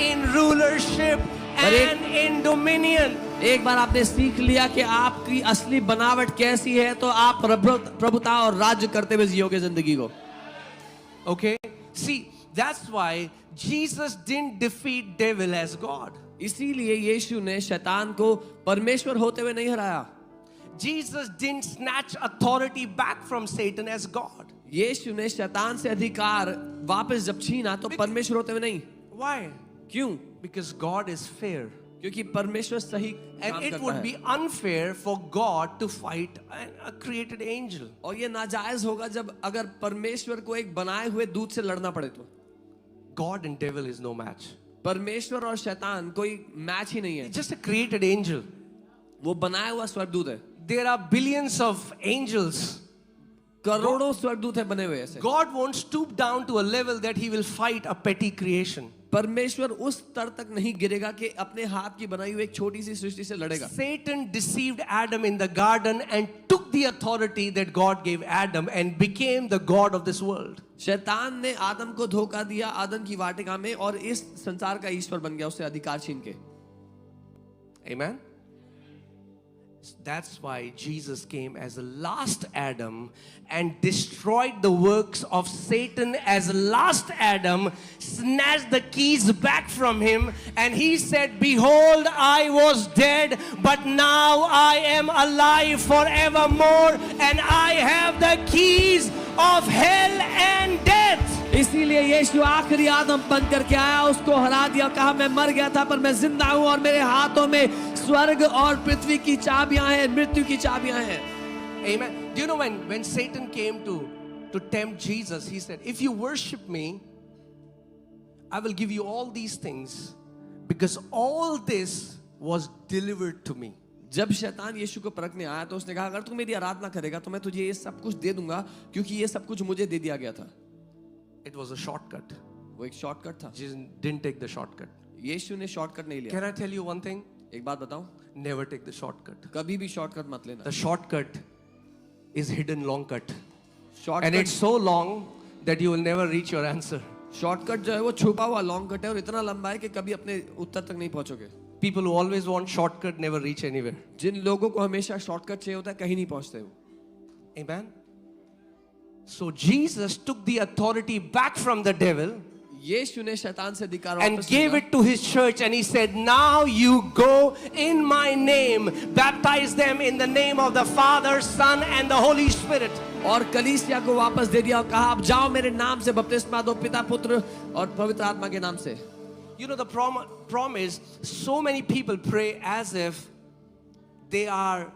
in rulership and in dominion. एक बार आपने सीख लिया कि आपकी असली बनावट कैसी है तो आप प्रभुता और राज्य करते हुए जियोगे जिंदगी को. Okay? See, that's why Jesus didn't defeat devil as God. इसीलिए यीशु ने शैतान को परमेश्वर होते हुए नहीं हराया. Jesus didn't snatch authority back from Satan as God. यीशु ने शैतान से अधिकार वापस जब छीना तो परमेश्वर होते हुए नहीं. Why? क्यों? Because God is fair. क्योंकि परमेश्वर सही And काम it करता would है. be unfair for God to fight a created angel. और ये नाजायज होगा जब अगर परमेश्वर को एक बनाए हुए दूत से लड़ना पड़े तो. God and devil is no match. परमेश्वर और शैतान कोई मैच ही नहीं है. It's just a created angel. वो बनाया हुआ स्वर्गदूत है. There are billions of angels. करोड़ों स्वर्गदूत है बने हुए ऐसे. God won't stoop down to a level that he will fight a petty creation. परमेश्वर उस स्तर तक नहीं गिरेगा कि अपने हाथ की बनाई हुई एक छोटी सी सृष्टि से लड़ेगा. Satan deceived Adam in the garden and took the authority that God gave Adam and became the God of this world. शैतान ने आदम को धोखा दिया आदम की वाटिका में और इस संसार का ईश्वर बन गया उससे अधिकार छीन के. Amen? That's why Jesus came as the last Adam and destroyed the works of Satan as last Adam, snatched the keys back from him, and he said, behold, I was dead, but now I am alive forevermore, and I have the keys of hell and death. इसीलिए यीशु आखिरी आदम बन करके आया, उसको हरा दिया, कहा मैं मर गया था पर मैं जिंदा हूं और मेरे हाथों में स्वर्ग और पृथ्वी की चाबियां हैं, मृत्यु की चाबियां हैं. Amen. Do you know when Satan came to tempt Jesus, he said, if you worship me, I will give you all these things because all this was delivered to me. जब शैतान यीशु को परखने आया तो उसने कहा अगर तू मेरी आराधना करेगा तो मैं तुझे ये सब कुछ दे दूंगा क्योंकि ये सब कुछ मुझे दे दिया गया था. It was a shortcut. वो एक शॉर्टकट था. Jesus didn't take the shortcut. यीशु ने शॉर्टकट नहीं लिया. Can I tell you one thing? एक बात बताऊं, Never take the shortcut. कभी भी शॉर्टकट मत लेना. The shortcut is hidden long cut. And shortcut it's so long that you will never reach your answer. Shortcut जो है वो छुपा हुआ लॉन्ग कट है और इतना लंबा है कि कभी अपने उत्तर तक नहीं पहुंचोगे. People who always want shortcut never reach anywhere. जिन लोगों को हमेशा शॉर्टकट चाहिए होता है कहीं नहीं पहुंचते हो. Amen. So Jesus took the authority back from the devil यीशु ने शैतान से अधिकार and वापस gave लिया it to his church, and he said, now you go in my name, baptize them in the name of the Father, Son and the Holy Spirit. और कलीसिया को वापस दे दिया और कहा आप जाओ मेरे नाम से बपतिस्मा दो, पिता पुत्र और पवित्र आत्मा के नाम से. You know, the problem is so many people pray as if they are,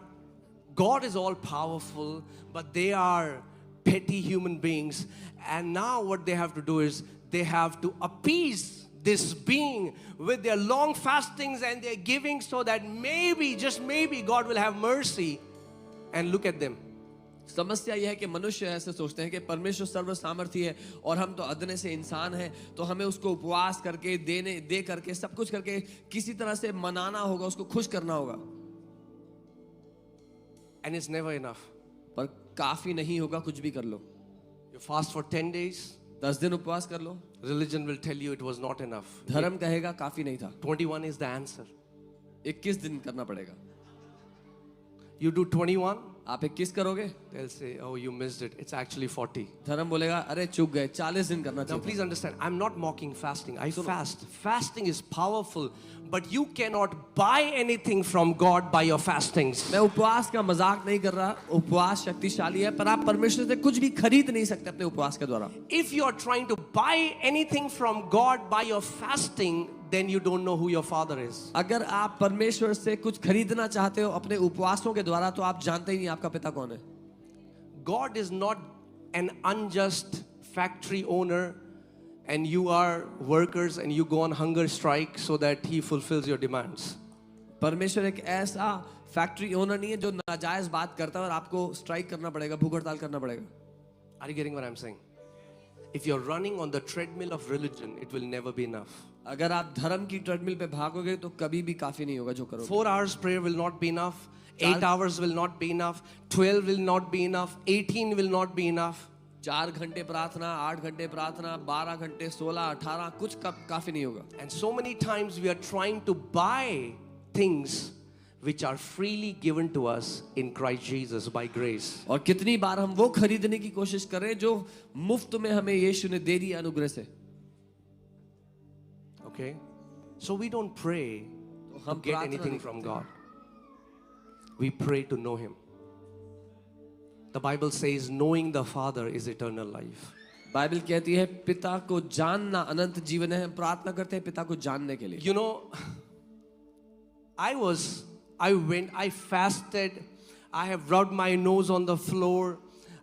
God is all powerful, but they are petty human beings. And now what they have to do is they have to appease this being with their long fastings and their giving so that maybe, just maybe, God will have mercy. And look at them. समस्या यह है कि मनुष्य ऐसे सोचते हैं कि परमेश्वर सर्व सामर्थी है और हम तो अदने से इंसान हैं, तो हमें उसको उपवास करके दे करके सब कुछ करके किसी तरह से मनाना होगा, उसको खुश करना होगा. And it's never enough. पर काफी नहीं होगा कुछ भी कर लो. You fast for 10 days. 10 दिन उपवास कर लो. Religion will tell you it was not enough. धर्म कहेगा काफी नहीं था. 21 is the answer. 21 दिन करना पड़ेगा. You do 21. आप 21 करोगे? They'll say, oh, you missed it. It's actually 40. धर्म बोलेगा अरे चूक गए, 40 दिन करना Now चाहिए. please understand, I'm not mocking fasting. I fast. Fasting is powerful, but you cannot buy anything from God by your fastings. मैं उपवास का मजाक नहीं कर रहा. उपवास शक्तिशाली है, पर आप परमेश्वर से कुछ भी खरीद नहीं सकते अपने उपवास के द्वारा. If you are trying to buy anything from God by your fasting, then you don't know who your father is. अगर आप परमेश्वर से कुछ खरीदना चाहते हो अपने उपवासों के द्वारा, तो आप जानते ही नहीं आपका पिता कौन है. God is not an unjust factory owner and you are workers and you go on hunger strike so that he fulfills your demands. परमेश्वर एक ऐसा फैक्ट्री ओनर नहीं है जो नाजायज बात करता है और आपको स्ट्राइक करना पड़ेगा, भूख हड़ताल करना पड़ेगा. Are you getting what I'm saying? If you're running on the treadmill of religion, it will never be enough. अगर आप धर्म की ट्रेडमिल पे भागोगे तो कभी भी काफी नहीं होगा जो करोगे. 4 hours prayer will not be enough. 8 hours will not be enough. 12 will not be enough. 18 will not be enough. 4 घंटे प्रार्थना, 8 घंटे प्रार्थना, 12 घंटे, 16, 18 कुछ काफी नहीं होगा. And so many times we are trying to buy things which are freely given to us in Christ Jesus by grace. और कितनी बार हम वो खरीदने की कोशिश कर रहे हैं जो मुफ्त में हमें यीशु ने दे दिया अनुग्रह से. Okay? So we don't pray to हम get प्रार्थना anything नहीं from करते. God. We pray to know Him. The Bible says knowing the Father is eternal life. Bible कहती है पिता को जानना अनंत जीवन है. हम प्रार्थना करते हैं पिता को जानने के लिए. You know, I fasted, I have rubbed my nose on the floor,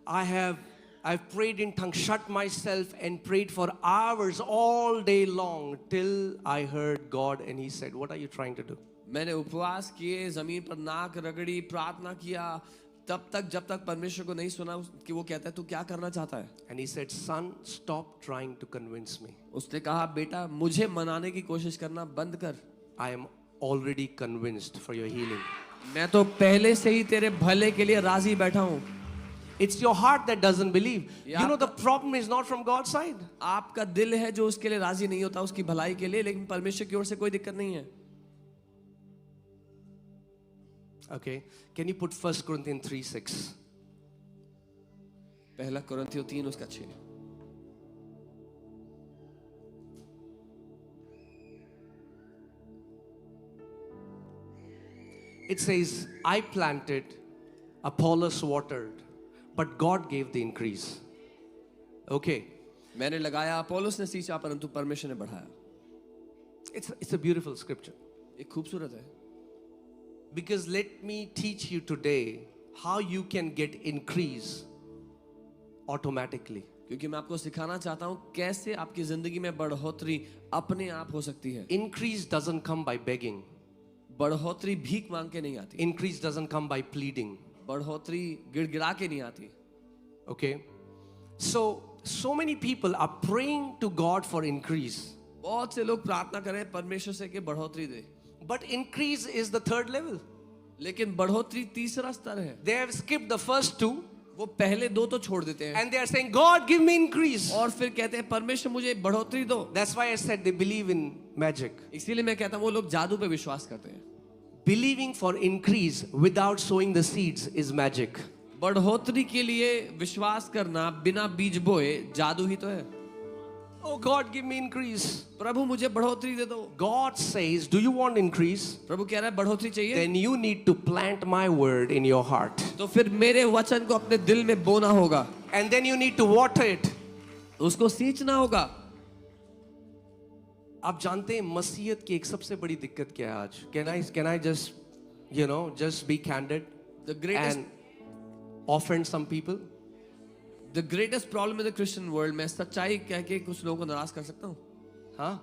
I've prayed in tongues, shut myself and prayed for hours all day long till I heard God and He said, what are you trying to do? मैंने उपवास किए, जमीन पर नाक रगड़ी, प्रार्थना किया, तब तक जब तक परमेश्वर को नहीं सुना कि वो कहता है तू क्या करना चाहता है. And He said, son, stop trying to convince me. उसने कहा बेटा मुझे मनाने की कोशिश करना बंद कर. I am already convinced for your healing. मैं तो पहले से ही तेरे भले के लिए राजी बैठा हूँ. It's your heart that doesn't believe. Yeah. You know, the problem is not from God's side. आपका दिल है जो उसके लिए राजी नहीं होता उसकी भलाई के लिए, लेकिन परमेश्वर की ओर से कोई दिक्कत नहीं है. Okay, can you put 1 Corinthians 3:6? पहला कुरिन्थियों 3 उसका 6. It says, I planted, Apollos watered, but God gave the increase. Okay, मैंने लगाया, अपोलोस ने सींचा, परंतु परमेश्वर ने बढ़ाया. it's a beautiful scripture. एक खूबसूरत है. Because let me teach you today how you can get increase automatically. क्योंकि मैं आपको सिखाना चाहता हूँ कैसे आपकी जिंदगी में बढ़ोतरी अपने आप हो सकती है. Increase doesn't come by begging. बढ़ोतरी भीख मांग के नहीं आती. Increase doesn't come by pleading. बढ़ोतरी गिड़गिड़ा के नहीं आती. Okay, so many people are praying to God for increase. बहुत से लोग प्रार्थना करें परमेश्वर से कि बढ़ोतरी दे. But increase is the third level. लेकिन बढ़ोतरी तीसरा स्तर है. They have skipped the first two. वो पहले 2 तो छोड़ देते हैं And they are saying, God, give me increase. और फिर कहते हैं परमेश्वर मुझे बढ़ोतरी दो. That's why I said they believe in magic. इसीलिए मैं कहता हूँ वो लोग जादू पे विश्वास करते हैं. Believing for increase without sowing the seeds is magic. बढ़ोतरी के लिए विश्वास करना बिना बीज बोए जादू ही तो है. Oh God, give me increase. प्रभु मुझे बढ़ोतरी दे दो. God says, do you want increase? प्रभु कह रहा है बढ़ोतरी चाहिए. Then you need to plant my word in your heart. तो फिर मेरे वचन को अपने दिल में बोना होगा. And then you need to water it. उसको सींचना होगा. आप जानते हैं मसीहत की एक सबसे बड़ी दिक्कत क्या है आज? Can I just be candid The greatest and offend some people? the greatest problem in the Christian world, मैं सच्चाई कह के कुछ लोगों को नाराज कर सकता हूँ. हाँ,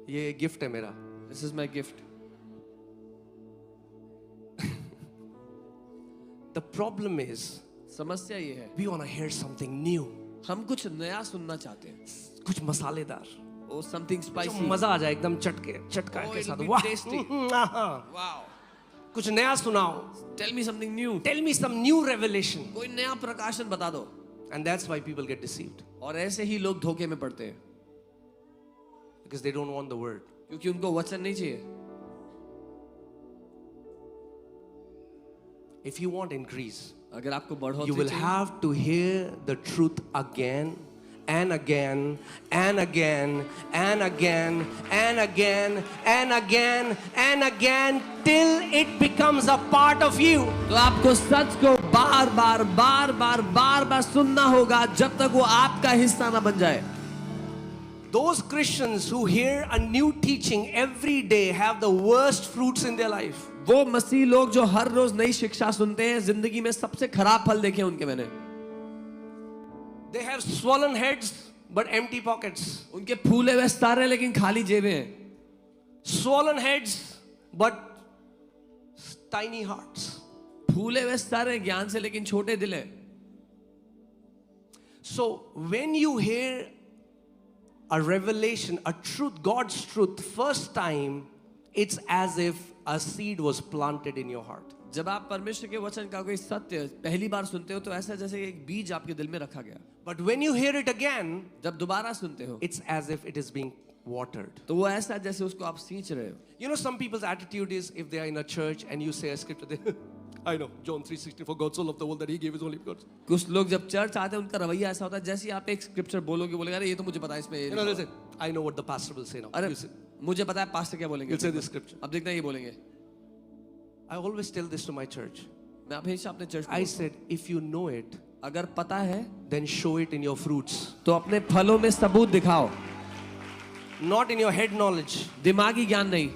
ये गिफ्ट है मेरा. This is my gift. The problem is समस्या ये है, we want to hear something new, हम कुछ नया सुनना चाहते हैं. कुछ मसालेदार, Oh, something जो spicy. मजा आ जाए एकदम चटका Oh, के it'll साथ. be वाह, tasty. हाँ. Wow. कुछ नया सुनाओ. Tell me something new. Tell me some new revelation. कोई नया प्रकाशन बता दो. And that's why people get deceived, और ऐसे ही लोग धोखे में पड़ते हैं, because they don't want the word. क्योंकि उनको वचन नहीं चाहिए. If you want increase, अगर आपको you बढ़ोतरी will चाहिए, have to hear the truth again and again and again and again and again and again and again till it becomes a part of you. तो आपको सच को बार बार सुनना होगा जब तक वो आपका हिस्सा ना बन जाए. Those Christians who hear a new teaching every day have the worst fruits in their life. वो मसीह लोग जो हर रोज नई शिक्षा सुनते हैं, जिंदगी में सबसे खराब फल देखे उनके मैंने. They have swollen heads but empty pockets. उनके फूले हुए सर हैं लेकिन खाली जेबें हैं. Swollen heads but tiny hearts. फूले हुए सर हैं ज्ञान से लेकिन छोटे दिल हैं. So when you hear a revelation, a truth, God's truth, first time, it's as if a seed was planted in your heart. जब आप परमेश्वर के वचन का कोई सत्य पहली बार सुनते हो तो ऐसा जैसे एक बीज आपके दिल में रखा गया. But when you hear it again, जब दोबारा सुनते हो it's as if it is being watered. तो वो ऐसा जैसे उसको आप सींच रहे हो. You know, some people's attitude is if they are in a church and you say a scripture, they, I know, John 3:16, for God so loved the world that he gave his only begotten. कुछ लोग जब church आते हैं उनका रवैया ऐसा होता है जैसे ही आप एक स्क्रिप्चर बोलोगे अरे ये तो मुझे पता है इसमें ये You know, they say, I know what the pastor will say now. अरे You say, मुझे पता है पास्टर क्या बोलेंगे. He'll say this scripture. अब देखना ये बोलेंगे. I always tell this to my church. मैं हमेशा अपने church I said, if you know it, अगर पता है then show it in your fruits, तो अपने फलों में सबूत दिखाओ, not in your head knowledge. दिमागी ज्ञान नहीं.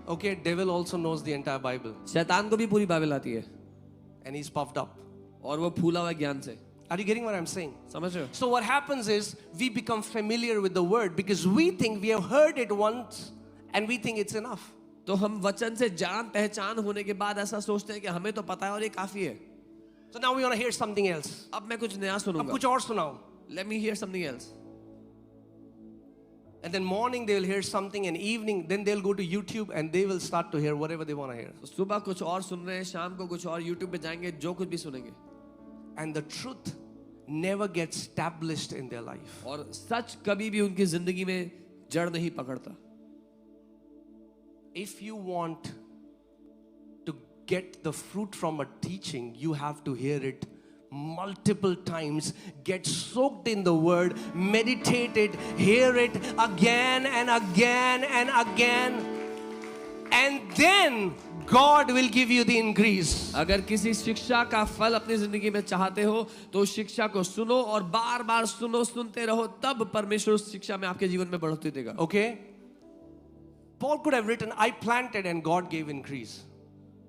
Okay, devil also knows the entire Bible शैतान को भी पूरी बाइबल आती है and he's puffed up. और वो फूला हुआ ज्ञान से. Are you getting what I'm saying? समझ रहे हो? So what happens is we become familiar with the word because we think we have heard it once and we think it's enough. तो हम वचन से जान पहचान होने के बाद ऐसा सोचते हैं कि हमें तो पता है और ये काफी है. So now we want to hear something else. अब मैं कुछ नया अब सुनूंगा. कुछ और सुनाओ. Let me hear something else. And then morning they will hear something and evening then they'll go to YouTube and they will start to hear whatever they want to hear. तो सुबह कुछ और सुन रहे हैं, शाम को कुछ और YouTube पे जाएंगे, जो कुछ भी सुनेंगे. And the truth never gets established in their life. और सच कभी भी उनकी जिंदगी में जड़ नहीं पकड़ता. If you want to get the fruit from a teaching, you have to hear it multiple times, get soaked in the word, meditate it, hear it again and again and again, and then God will give you the increase. अगर किसी शिक्षा का फल अपनी जिंदगी में चाहते हो तो उस शिक्षा को सुनो और बार बार सुनो, सुनते रहो, तब परमेश्वर उस शिक्षा में आपके जीवन में बढ़ोतरी देगा. Okay? Paul could have written, I planted and God gave increase.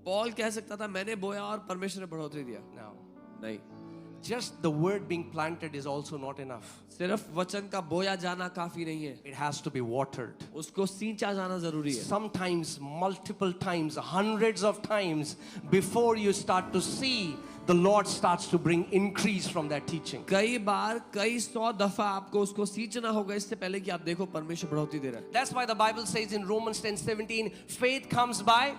Paul कह सकता था मैंने बोया और परमेश्वर ने बढ़ोतरी दिया. No. नहीं, Just the word being planted is also not enough. सिर्फ वचन का बोया जाना काफी नहीं है, It has to be watered. उसको सींचा जाना जरूरी है. Sometimes, multiple times, hundreds of times before you start to see, the Lord starts to bring increase from that teaching. कई बार कई सौ दफा आपको उसको सींचना होगा इससे पहले कि आप देखो परमेश्वर बढ़ोतरी दे रहा है. That's why the Bible says in Romans 10:17, faith comes by.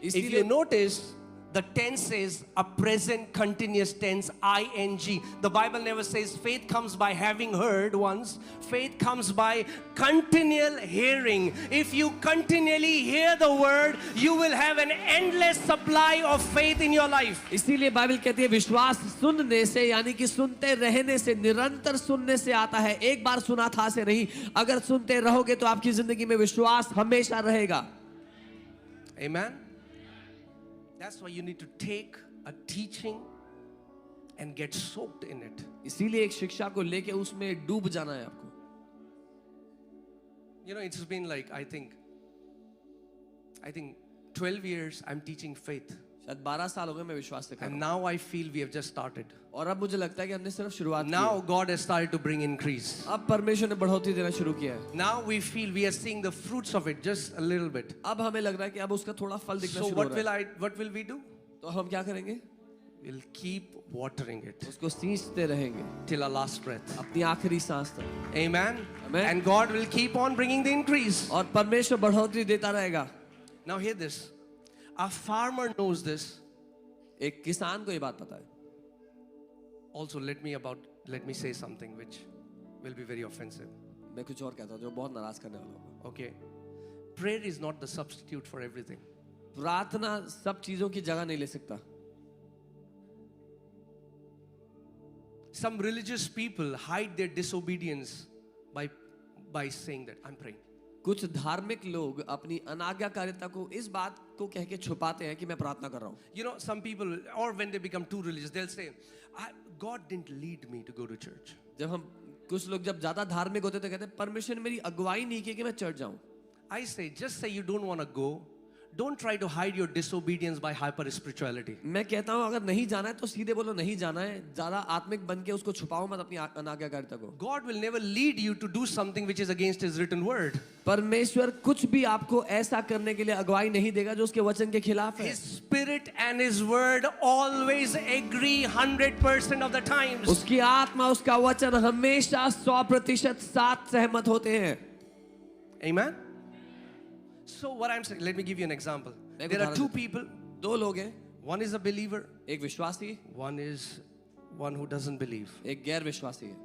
If you इसीलिए notice, the tense is a present continuous tense, ing. The Bible never says faith comes by having heard once. Faith comes by continual hearing. If you continually hear the word, you will have an endless supply of faith in your life. इसीलिए Bible कहती है विश्वास सुनने से, यानी कि सुनते रहने से, निरंतर सुनने से आता है. एक बार सुना था से नहीं. अगर सुनते रहोगे तो आपकी जिंदगी में विश्वास हमेशा रहेगा. Amen. That's why you need to take a teaching and get soaked in it. इसीलिए एक शिक्षा को लेके उसमें डूब जाना है आपको. You know, it's been like, I think 12 years I'm teaching faith. शायद 12 साल हो गए मैं विश्वास सिखा रहा And हूं। now I feel we have just started. और अब मुझे लगता है कि हमने सिर्फ शुरुआत की Now है। God has started to bring increase. अब परमेश्वर ने बढ़ोतरी देना शुरू किया है। Now we feel we are seeing the fruits of it just a little bit. अब हमें लग रहा है कि अब उसका थोड़ा फल दिखना So शुरू हो रहा है। what will we do? तो हम क्या करेंगे? We'll keep watering it उसको सींचते रहेंगे till our last breath. अपनी आखिरी सांस तक। Amen. Amen. And God will keep on bringing the increase. और परमेश्वर बढ़ोतरी देता रहेगा। Now hear this. A farmer knows this. एक किसान को ये बात पता है। Also, let me say something which will be very offensive. मैं कुछ और कहता हूँ जो बहुत नाराज करने वाला होगा। Okay. Prayer is not the substitute for everything. प्रार्थना सब चीजों की जगह नहीं ले सकता। Some religious people hide their disobedience by saying that I'm praying. कुछ धार्मिक लोग अपनी अनाज्ञाकारिता को इस बात को कह के छुपाते हैं कि मैं प्रार्थना कर रहा हूँ। You know, some people, or when they become too religious, they'll say, God didn't lead me to go to church. जब हम कुछ लोग जब ज्यादा धार्मिक होते तो कहते हैं परमेश्वर ने मेरी अगुवाई नहीं की कि मैं चर्च जाऊं। I say, just say you don't want to go. Don't try to hide your disobedience by hyper spirituality. मैं कहता हूँ अगर नहीं जाना है तो सीधे बोलो नहीं जाना है, ज्यादा आत्मिक बन के उसको छुपाओ मत अपनी अनाज्ञाकारिता को। God will never lead you to do something which is against His written word. परमेश्वर कुछ भी आपको ऐसा करने के लिए अगुवाई नहीं देगा जो उसके वचन के खिलाफ है। His spirit and His word always agree 100% of the times. उसकी आत्मा उसका वचन हमेशा 100% साथ सहमत होते हैं। Amen. So what I'm saying, let me give you an example. There are two people. दो लोग हैं, One is a believer. एक विश्वासी, One is one who doesn't believe. एक गैर विश्वासी है।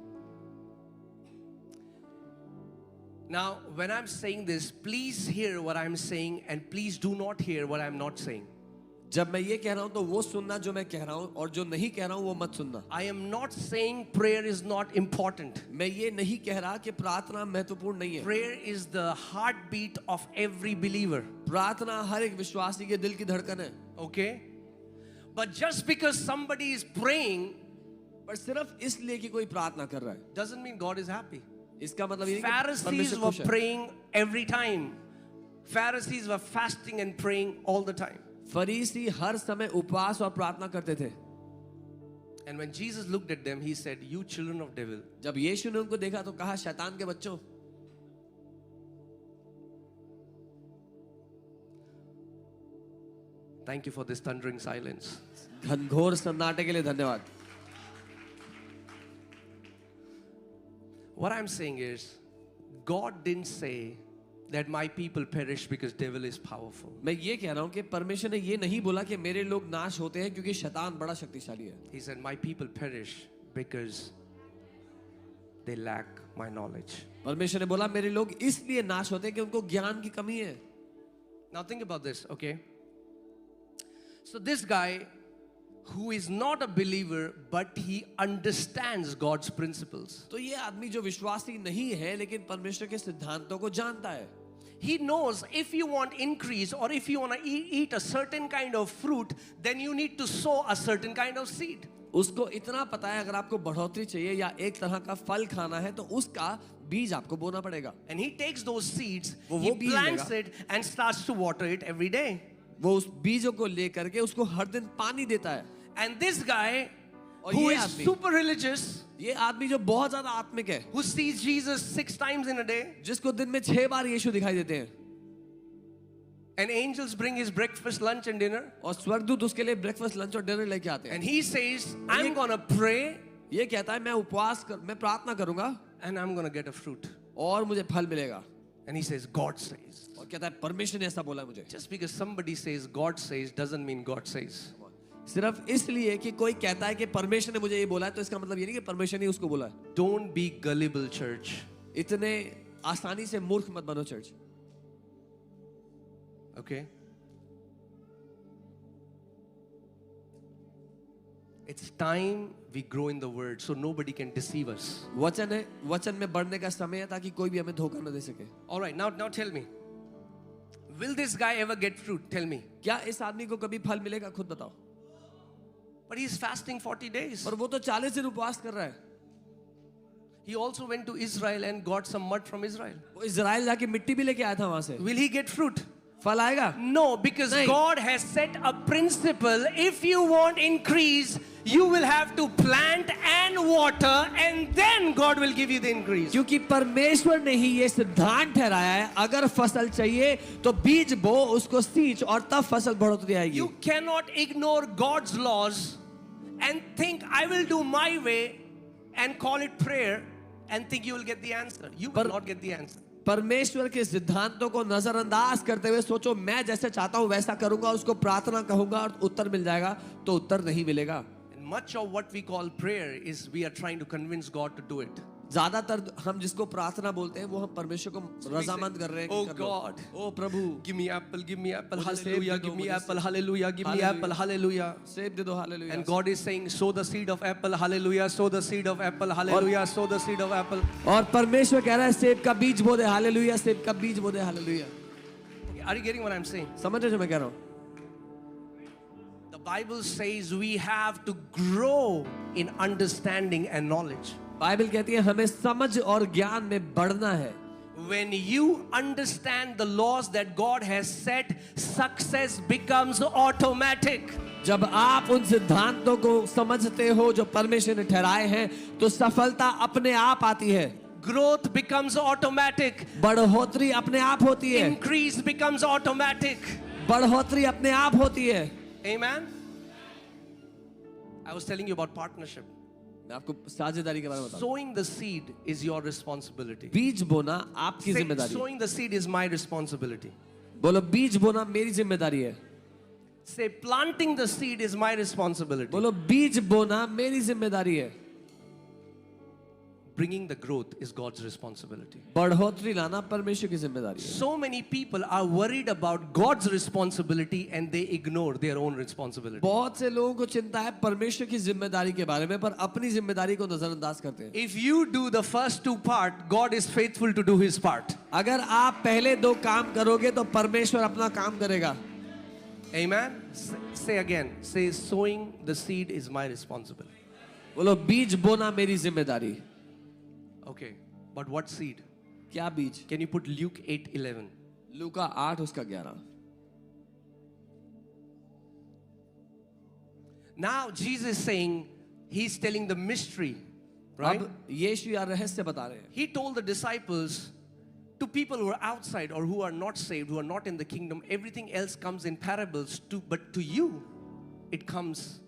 Now, when I'm saying this, please hear what I'm saying and please do not hear what I'm not saying. जब मैं ये कह रहा हूँ तो वो सुनना जो मैं कह रहा हूँ और जो नहीं कह रहा हूँ वो मत सुनना। I am not saying prayer is not important. मैं ये नहीं कह रहा कि प्रार्थना महत्वपूर्ण नहीं है। Prayer is the heartbeat of every believer. प्रार्थना हर एक विश्वासी के दिल की धड़कन है। Okay? But just because somebody is praying पर सिर्फ इसलिए कि कोई प्रार्थना कर रहा है doesn't mean God is happy. इसका मतलब ये नहीं कि Pharisees परमेश्वर were खुश है। praying every time. Pharisees were fasting and praying all the time. फरीसी हर समय उपवास और प्रार्थना करते थे। And when Jesus looked at them, He said, "You children of devil, जब यीशु ने उनको देखा तो कहा शैतान के बच्चों। thank you for this thundering silence." घनघोर सन्नाटे के लिए धन्यवाद। What I'm saying is, God didn't say that my people perish because devil is powerful. मैं ये कह रहा हूँ कि परमेश्वर ने ये नहीं बोला कि मेरे लोग नाश होते हैं क्योंकि शैतान बड़ा शक्तिशाली है। He said, my people perish because they lack my knowledge. परमेश्वर ने बोला मेरे लोग इसलिए नाश होते हैं कि उनको ज्ञान की कमी है। Now think about this, okay? So this guy who is not a believer but he understands God's principles. तो ये आदमी जो विश्वासी नहीं है लेकिन परमेश्वर के सिद्धांतों को जानता है। He knows if you want increase or if you want to eat a certain kind of fruit, then you need to sow a certain kind of seed. उसको इतना पता है अगर आपको बढ़ोतरी चाहिए या एक तरह का फल खाना है तो उसका बीज आपको बोना पड़ेगा। And he takes those seeds, वो he बीज plants लेगा। it and starts to water it every day. वो उस बीजों को लेकर के उसको हर दिन पानी देता है। And this guy और who ये is आदमी- super religious, ये आदमी जो बहुत ज्यादा आत्मिक है, who sees Jesus 6 times in a day, जिसको दिन में 6 बार यीशु दिखाई देते हैं and angels bring his breakfast, lunch and dinner, और स्वर्गदूत उसके लिए ब्रेकफास्ट लंच और डिनर लेके आते and हैं। he says, I'm gonna pray ये कहता है मैं प्रार्थना करूंगा and I'm gonna get a fruit. और मुझे फल मिलेगा। And he says, God says. और कहता है परमेश्वर ने ऐसा बोला है मुझे। Just because somebody says God says doesn't mean God says. सिर्फ इसलिए कि कोई कहता है कि परमेश्वर ने मुझे ये बोला है तो इसका मतलब ये नहीं कि परमेश्वर ने उसको बोला है। Don't be gullible, church. इतने आसानी से मूर्ख मत बनो church. Okay? It's time we grow in the word so nobody can deceive us. वचन है, वचन में बढ़ने का समय है ताकि कोई भी हमें धोखा न दे सके। All right, now tell me. Will this guy ever get fruit? Tell me. क्या इस आदमी को कभी फल मिलेगा? खुद बताओ। But he's fasting 40 days. और वो तो 40 दिन उपवास कर रहा है। He also went to Israel and got some mud from Israel. वो इजराइल जाके मिट्टी भी लेके आया था वहां से। Will he get fruit? फल आएगा? No, because नहीं। God has set a principle. If you want increase, you will have to plant and water, and then God will give you the increase. क्योंकि परमेश्वर ने ही ये सिद्धांत ठहराया है, अगर फसल चाहिए तो बीज बो, उसको सींच और तब फसल बढ़ोतरी आएगी। You cannot ignore God's laws and think I will do my way and call it prayer and think you will get the answer. You will not get the answer. परमेश्वर के सिद्धांतों को नजरअंदाज करते हुए सोचो मैं जैसे चाहता हूं वैसा करूंगा, उसको प्रार्थना कहूंगा और उत्तर मिल जाएगा, तो उत्तर नहीं मिलेगा। And much of what we call prayer is we are trying to convince God to do it. ज्यादातर हम जिसको प्रार्थना बोलते हैं वो हम परमेश्वर को रजामंद कर रहे हैं। Oh God, ओ प्रभु, give me apple, मुझे सेब hallelujah, दे दो, give me मुझे apple, सेब। hallelujah, give me Hallelujah। apple, hallelujah. सेब दे दो, hallelujah. And God is saying, sow the seed of apple, hallelujah, sow the seed of apple, hallelujah, sow the seed of apple. और परमेश्वर कह रहा है सेब का बीज बो दे, हालेलुया, सेब का बीज बो दे, hallelujah. Are you getting what I'm saying? समझ रहे जो मैं कह रहा हूँ? The Bible says we have to grow in understanding and knowledge. Bible कहती है हमें समझ और ज्ञान में बढ़ना है। When you understand the laws that God has set, success becomes automatic. जब आप उन सिद्धांतों को समझते हो जो परमेश्वर ने ठहराए हैं, तो सफलता अपने आप आती है। Growth becomes automatic. बढ़ोतरी अपने आप होती है। Increase becomes automatic. बढ़ोतरी अपने आप होती है। Amen. I was telling you about partnership. मैं आपको साझेदारी के बारे में बताऊं। Sowing the seed is your responsibility. बीज बोना आपकी Say, जिम्मेदारी है। sowing the seed is my responsibility. बोलो बीज बोना मेरी जिम्मेदारी है। Say, planting the seed is my responsibility. बोलो बीज बोना मेरी जिम्मेदारी है। Bringing the growth is God's responsibility. बढ़ोतरी लाना परमेश्वर की जिम्मेदारी है। So many people are worried about God's responsibility and they ignore their own responsibility. बहुत से लोगों को चिंता है परमेश्वर की जिम्मेदारी के बारे में, पर अपनी जिम्मेदारी को नजरअंदाज करते हैं। If you do the first two part, God is faithful to do his part. अगर आप पहले दो काम करोगे तो परमेश्वर अपना काम करेगा। Amen. Say again. Say, sowing the seed is my responsibility. बोलो बीज बोना मेरी जिम्मेदारी। Okay. But what seed? क्या बीज? Can you put Luke 8:11? लूका 8 उसका 11। Now Jesus is saying, he's telling the mystery, right? अब यीशु यह रहस्य बता रहे हैं। He told the disciples, to people who are outside or who are not saved, who are not in the kingdom, everything else comes in parables, but to you, it comes,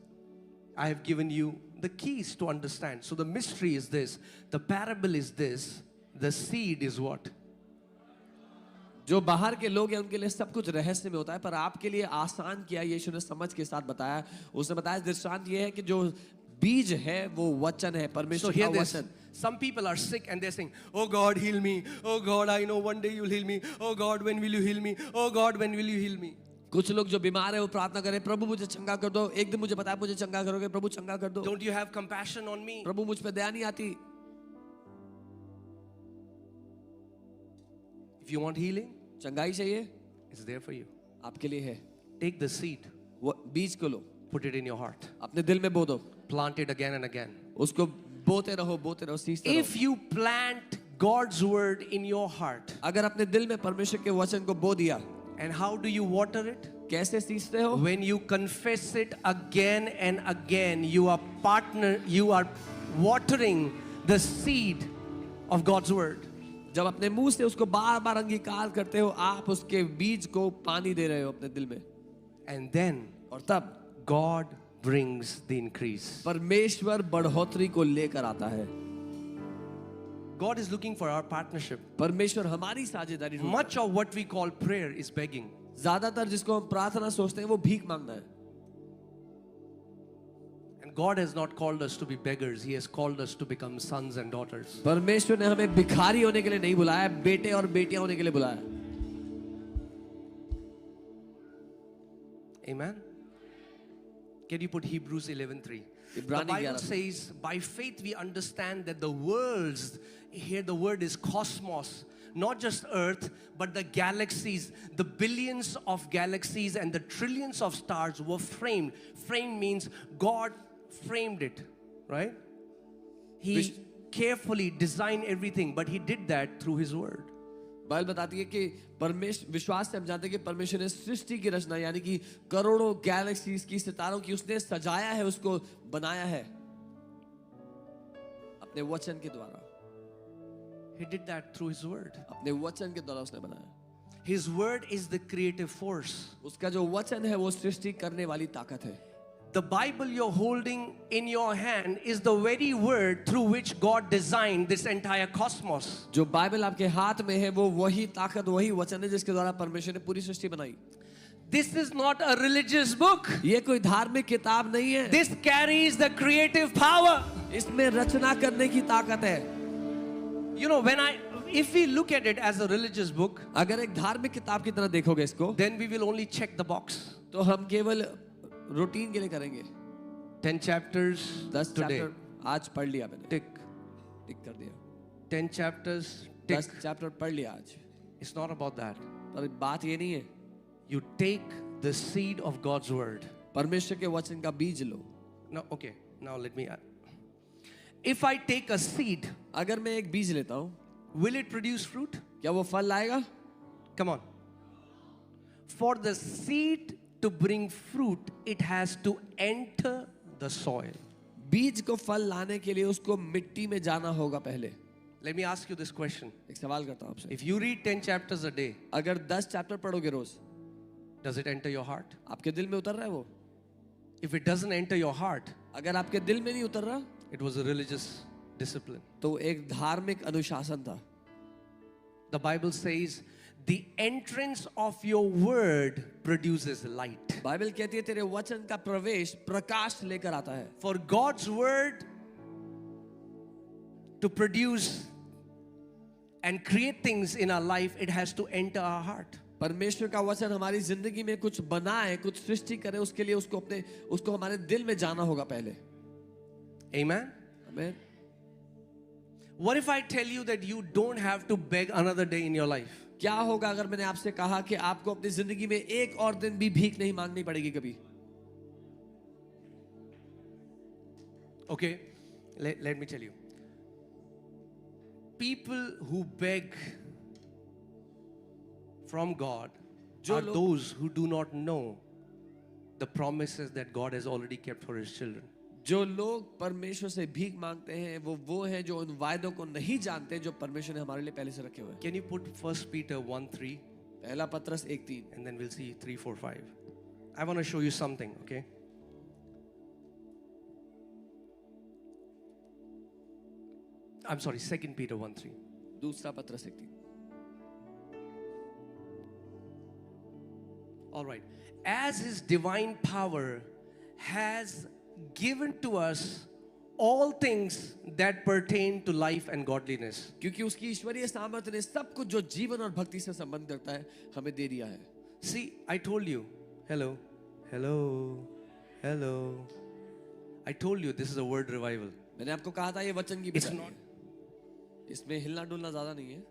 I have given you the keys to understand. So the mystery is this, the parable is this, the seed is what? जो बाहर के लोग हैं उनके लिए सब कुछ रहस्य में होता है, पर आपके लिए आसान किया यीशु ने समझ के साथ बताया। उसने बताया दृष्टांत ये है कि जो बीज है वो वचन है, परमेश्वर का वचन। Some people are sick and they're saying, oh God, heal me. Oh God, I know one day you'll heal me. Oh God, when will you heal me? Oh God, when will you heal me? कुछ लोग जो बीमार है वो प्रार्थना करें, प्रभु मुझे चंगा कर दो। एक दिन मुझे बताया मुझे चंगा करोगे, प्रभु चंगा कर दो। Don't you have compassion on me? प्रभु मुझ पे दया नहीं आती। If you want healing, चंगाई चाहिए, it's there for you. आपके लिए है। Take the seed, वो बीज को लो, put it in your heart. अपने दिल में बो दो, Plant it again and again. उसको बोते रहो, सींचते रहो। If you plant God's word in your heart, अगर अपने दिल में परमेश्वर के वचन को बो दिया, and how do you water it? कैसे सींचते हो? When you confess it again and again, you are watering the seed of God's word. जब अपने मुंह से उसको बार बार अंगीकार करते हो, आप उसके बीज को पानी दे रहे हो अपने दिल में। And then और तब God brings the increase. परमेश्वर बढ़ोतरी को लेकर आता है। God is looking for our partnership. परमेश्वर हमारी साझेदारी ढूंढता है। Much of what we call prayer is begging. ज्यादातर जिसको हम प्रार्थना सोचते हैं वो भीख मांगना है। And God has not called us to be beggars. He has called us to become sons and daughters. परमेश्वर ने हमें भिखारी होने के लिए नहीं बुलाया, बेटे और बेटियां होने के लिए बुलाया। Amen. Can you put Hebrews 11:3? The इब्रानी Bible 11 says, by faith we understand that the worlds, here the word is cosmos, not just earth, but the galaxies, the billions of galaxies and the trillions of stars were framed. Framed means God framed it, right? He carefully design everything, but He did that through His word. Bible बताती है कि परमेश्वर, विश्वास से हम जानते हैं कि परमेश्वर ने सृष्टि की रचना यानी कि करोड़ों गैलेक्सीज की, सितारों की उसने सजाया है, उसको बनाया है अपने वचन के द्वारा. He did that through His word. अपने वचन के द्वारा उसने बनाया. His word is the creative force. उसका जो वचन है वो सृष्टि करने वाली ताकत है. The Bible you're holding in your hand is the very word through which God designed this entire cosmos. जो बाइबल आपके हाथ में है वो वही ताकत, वही वचन है जिसके द्वारा परमेश्वर ने पूरी सृष्टि बनाई. This is not a religious book. ये कोई धार्मिक किताब नहीं है. This carries the creative power. इसमें रचना करने की ताकत है. You know, if we look at it as a religious book, अगर एक धार्मिक किताब की तरह देखोगे इसको, then we will only check the box. तो हम केवल रूटीन के लिए करेंगे. 10 chapters 10 today. चैप्टर आज पढ़ लिया मैंने, Tick. टिक कर दिया. 10 chapters. Tick. 10 चैप्टर पढ़ लिया आज. It's not about that. पर बात ये नहीं है. You take the seed of God's word. परमेश्वर के वचन का बीज लो. Now, okay. Now let me add. If I take a seed, अगर मैं एक बीज लेता हूँ, will it produce fruit? क्या वो फल लाएगा? Come on. For the seed to bring fruit, it has to enter the soil. बीज को फल लाने के लिए उसको मिट्टी में जाना होगा पहले. Let me ask you this question. एक सवाल करता हूँ आपसे. If you read 10 chapters a day, अगर 10 चैप्टर पढ़ोगे रोज, does it enter your heart? आपके दिल में उतर रहा है वो? If it doesn't enter your heart, अगर आपके दिल में नहीं उतर रहा, it was a religious discipline. तो एक धार्मिक अनुशासन था. The Bible says, the entrance of your word produces light. Bible कहती है तेरे वचन का प्रवेश प्रकाश लेकर आता है. For God's word to produce and create things in our life, it has to enter our heart. परमेश्वर का वचन हमारी जिंदगी में कुछ बनाए, कुछ सृष्टि करे, उसके लिए उसको हमारे दिल में जाना होगा पहले. Amen? आमीन. What if I tell you that you don't have to beg another day in your life? क्या होगा अगर मैंने आपसे कहा कि आपको अपनी जिंदगी में एक और दिन भी भीख नहीं मांगनी पड़ेगी कभी? Okay, let me tell you. People who beg from God are those who do not know the promises that God has already kept for His children. जो लोग परमेश्वर से भीख मांगते हैं वो हैं जो उन वायदों को नहीं जानते जो परमेश्वर ने हमारे लिए पहले से रखे हुए हैं. Can you put 1 Peter 1:3? पहला पत्रस 1:3. And then we'll see 3, 4, 5. I want to show you something, okay? I'm sorry, 2 Peter 1:3. दूसरा पत्रस 1:3. All right. As His divine power has given to us all things that pertain to life and godliness. क्योंकि उसकी ईश्वरीय सामर्थ्य ने सब कुछ जो जीवन और भक्ति से संबंध रखता है हमें दे दिया है. See, I told you. Hello. I told you this is a word revival. मैंने आपको कहा था ये वचन की It's बिसाई not. है. इसमें हिलना डुलना ज्यादा नहीं है,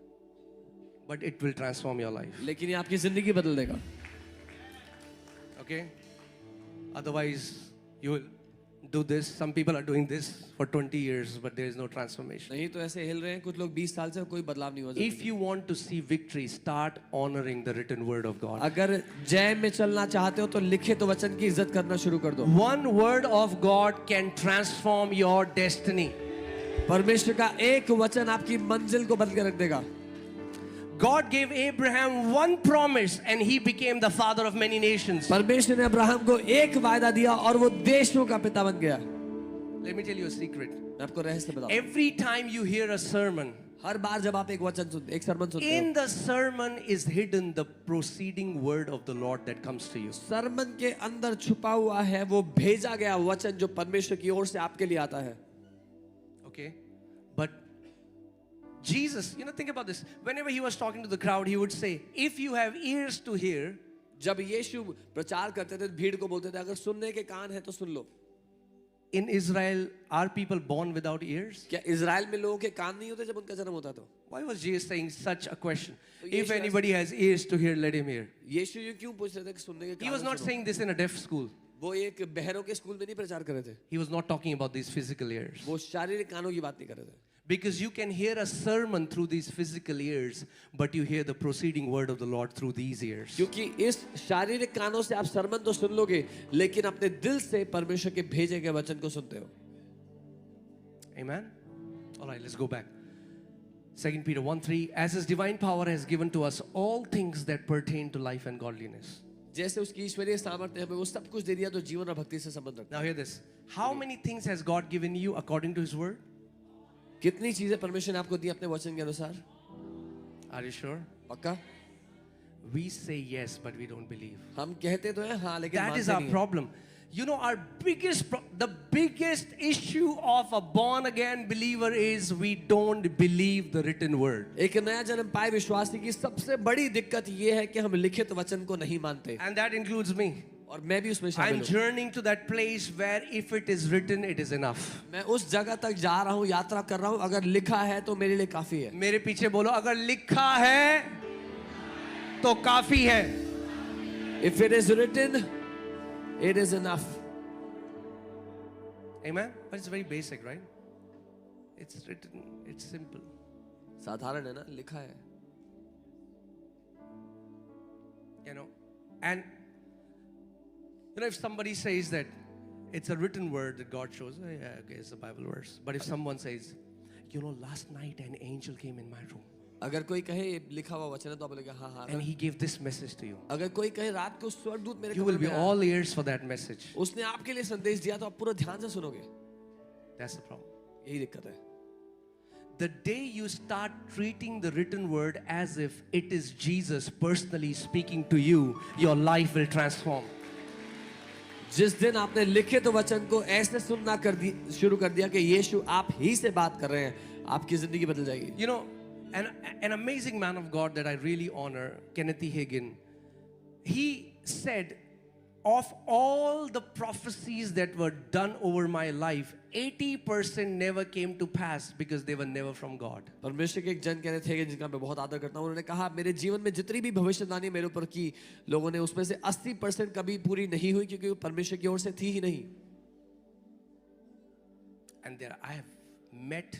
But it will transform your life. लेकिन ये आपकी जिंदगी बदल देगा. Okay? Otherwise, you will do this. Some people are doing this for 20 years, but there is no transformation. नहीं तो ऐसे हिल रहे हैं कुछ लोग 20 साल से, कोई बदलाव नहीं हुआ. If you want to see victory, start honoring the written word of God. अगर जय में चलना चाहते हो तो लिखित वचन की इज्जत करना शुरू कर दो. One word of God can transform your destiny. परमेश्वर का एक वचन आपकी मंजिल को बदल के रख देगा. God gave Abraham one promise and he became the father of many nations. परमेश्वर ने अब्राहम को एक वायदा दिया और वो देशों का पिता बन गया. Let me tell you a secret. मैं आपको रहस्य बताऊं. Every time you hear a sermon, हर बार जब आप एक वचन सुनते, एक सरमन सुनते in हो, the sermon is hidden the proceeding word of the Lord that comes to you. Sarman के अंदर छुपा हुआ है वो भेजा गया वचन जो परमेश्वर की ओर से आपके लिए आता है. Okay? But Jesus, think about this. Whenever he was talking to the crowd, he would say, if you have ears to hear, जब यीशु प्रचार करते थे भीड़ को बोलते थे अगर सुनने के कान है तो सुन लो. in Israel, are people born without ears? क्या इजराइल में लोगों के कान नहीं होते जब उनका जन्म होता तो? Why was Jesus saying such a question? तो If Yeshu anybody has ears to hear, let him hear. यीशु ये क्यों पूछ रहे थे कि सुनने के He कान was not सुनो? saying this in a deaf school. वो एक बहरों के स्कूल में नहीं प्रचार कर रहे थे. He was not talking about these physical ears. वो शारीरिक कानों की बात नहीं कर रहे थे. Because you can hear a sermon through these physical ears, but you hear the proceeding word of the Lord through these ears. क्योंकि इस शारीरिक कानों से आप सरमन तो सुन लोगे, लेकिन अपने दिल से परमेश्वर के भेजे गए वचन को सुनते हो. Amen? All right, let's go back. 2 Peter 1:3, as His divine power has given to us all things that pertain to life and godliness. जैसे उसकी ईश्वरीय सामर्थ्य हमें वो सब कुछ दे दिया तो जीवन और भक्ति से संबंध रखता Now hear this. How many things has God given you according to His word? है. कितनी चीजें परमेश्वर ने आपको दी अपने वचन के अनुसार? Are you sure? पक्का? We say yes, but we don't believe. हम कहते तो हैं हाँ, लेकिन That is मानते our नहीं हैं. problem. You know, the biggest issue of a born again believer is we don't believe the written word. एक नया जन्म पाए विश्वासी की सबसे बड़ी दिक्कत ये है कि हम लिखित वचन को नहीं मानते. And that includes me. और मैं भी उसमें I'm शामिल हूँ. journeying to that place where if it is written, it is enough. मैं उस जगह तक जा रहा हूँ, यात्रा कर रहा हूँ. अगर लिखा है तो मेरे लिए काफी है. मेरे पीछे बोलो, अगर लिखा है तो काफी है. If it is written, it is enough. Amen? But it's very basic, right? It's written, it's simple. साधारण है ना, लिखा है. You know, and you know, if somebody says that it's a written word that God shows, oh, yeah, okay, it's a Bible verse. But if someone says, you know, last night an angel came in my room अगर कोई कहे ये लिखा हुआ वचन है तो आप बोलेंगे हाँ हाँ. and he gave this message to you, अगर कोई कहे रात को स्वर्गदूत मेरे you will कमरे be में आया, all ears for that message. उसने आपके लिए संदेश दिया तो आप पूरा ध्यान से सुनोगे. That's the problem. यही दिक्कत है. The day you start treating the written word as if it is Jesus personally speaking to you, your life will transform. जिस दिन आपने लिखित वचन को ऐसे सुनना शुरू कर दिया कि यीशु आप ही से बात कर रहे हैं, आपकी जिंदगी बदल जाएगी. You know, an amazing man of God that I really honor, Kenneth E. Hagin, he said, of all the prophecies that were done over my life, 80% never came to pass because they were never from God. परमेश्वर के एक जन कहने थे जिनका मैं बहुत आदर करता हूँ, उन्होंने कहा मेरे जीवन में जितनी भी भविष्यवाणी मेरे ऊपर की लोगों ने उसमें से 80% कभी पूरी नहीं हुई क्योंकि वो परमेश्वर की ओर से थी ही नहीं. And there I have met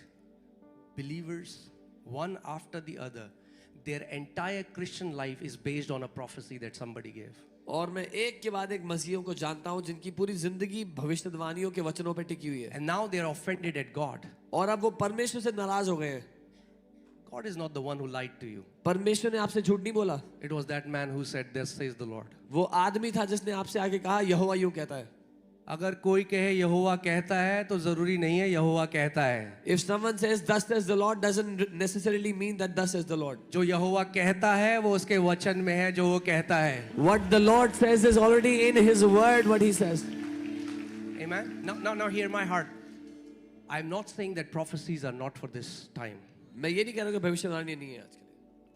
believers one after the other. Their entire Christian life is based on a prophecy that somebody gave. और मैं एक के बाद एक मसीहियों को जानता हूँ जिनकी पूरी जिंदगी भविष्यवाणियों के वचनों पे टिकी हुई है. And now they are offended at God. और अब वो परमेश्वर से नाराज हो गए हैं. God is not the one who lied to you. परमेश्वर ने आपसे झूठ नहीं बोला. It was that man who said, "Thus says the Lord." वो आदमी था जिसने आपसे आगे कहा यहोवा यूं कहता है. अगर कोई कहे यहोवा कहता है तो जरूरी नहीं है यहोवा कहता है. If someone says thus says the Lord doesn't necessarily mean that thus says the Lord. जो यहोवा कहता है वो उसके वचन में है जो वो कहता है. What the Lord says is already in His word. What He says. Amen. Now hear my heart. I'm not saying that prophecies are not for this time. मैं ये नहीं कह रहा कि भविष्यवाणी नहीं है आज के लिए.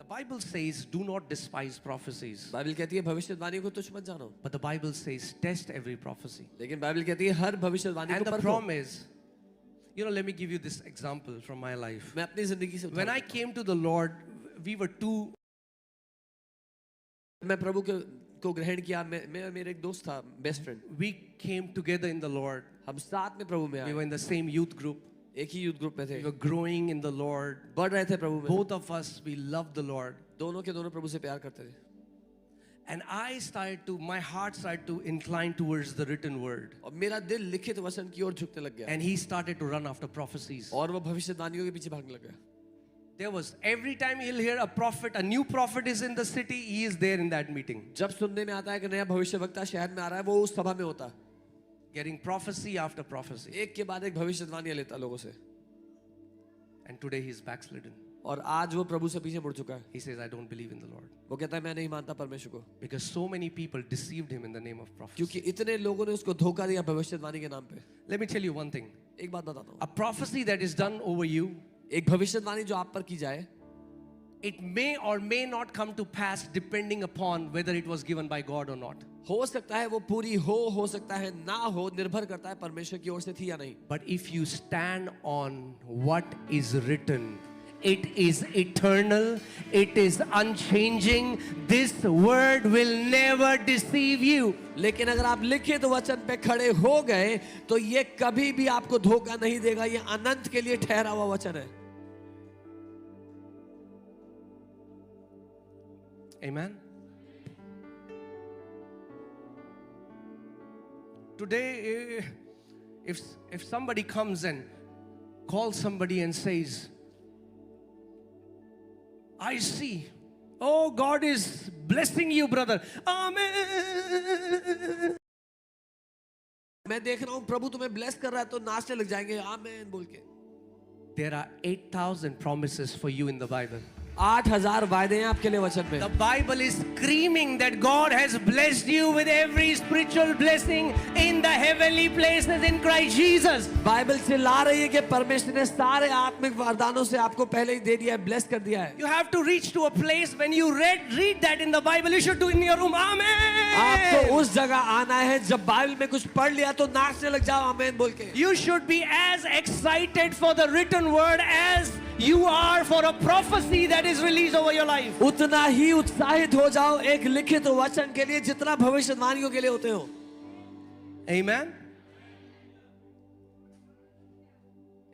The Bible says, "Do not despise prophecies." Bible कहती है भविष्यवाणी को तुच्छ मत जानो. But the Bible says, "Test every prophecy." लेकिन बाइबल कहती है हर भविष्यवाणी And को the परखो. problem is, you know, let me give you this example from my life. मैं अपनी जिंदगी से When I came to the Lord, we were two. मैं प्रभु को ग्रहण किया. मैं और मेरे एक दोस्त था, best friend. We came together in the Lord. हम साथ में प्रभु में We आए. were in the same youth group. एक ही यूथ ग्रुप में थे. We were growing in the Lord. बढ़ रहे थे प्रभु में. Both of us, we loved the Lord. दोनों के दोनों प्रभु से प्यार करते थे. And my heart started to incline towards the written word. और मेरा दिल लिखित वचन की ओर झुकने लग गया. And he started to run after prophecies. और वो भविष्यवाणियों के पीछे भागने लग गया. There was, every time he'll hear a new prophet is in the city, he is there in that meeting. जब सुनने में आता है कि नया भविष्यवक्ता शहर में आ रहा है, वो उस सभा में होता है. Getting prophecy after prophecy. एक के बाद एक भविष्यवाणी लेता लोगों से. And today he's backslidden. और आज वो प्रभु से पीछे मुड़ चुका है. He says, "I don't believe in the Lord." वो कहता है मैं नहीं मानता परमेश्वर को. Because so many people deceived him in the name of prophecy. क्योंकि इतने लोगों ने उसको धोखा दिया भविष्यवाणी के नाम पे. Let me tell you one thing. एक बात बताता हूँ. A prophecy that is done over you, एक भविष्यवाणी जो आप पर की जाए, it may or may not come to pass depending upon whether it was given by God or not. हो सकता है वो पूरी हो सकता है ना हो, निर्भर करता है परमेश्वर की ओर से थी या नहीं. But if you stand on what is written, it is eternal, it is unchanging, this word will never deceive you. लेकिन अगर आप लिखित वचन पे खड़े हो गए तो ये कभी भी आपको धोखा नहीं देगा. ये अनंत के लिए ठहरा हुआ वचन है. Amen. Today, if somebody comes and calls somebody and says, I see, oh, God is blessing you, brother. Amen. मैं देख रहा हूँ प्रभु तुम्हें ब्लेस कर रहा है, तो नाचने लग जाएंगे आमीन बोल के। There are 8,000 promises for you in the Bible. 8,000 वायदे हैं आपके लिए वचन में। The Bible is screaming that God has blessed you with every spiritual blessing in the heavenly places in Christ Jesus. Bible चिल्ला रही है कि परमेश्वर ने सारे आत्मिक वरदानों से आपको पहले ही दे दिया है, ब्लेस कर दिया है। You have to reach to a place when you read that in the Bible, you should do in your room. Amen. आपको उस जगह आना है जब बाइबल में कुछ पढ़ लिया तो नाचने लग जाओ आमीन बोल के। You should be as excited for the written word as you are for a prophecy that is released over your life. उतना ही उत्साहित हो जाओ एक लिखित वचन के लिए जितना भविष्यवाणियों के लिए होते हो। Amen.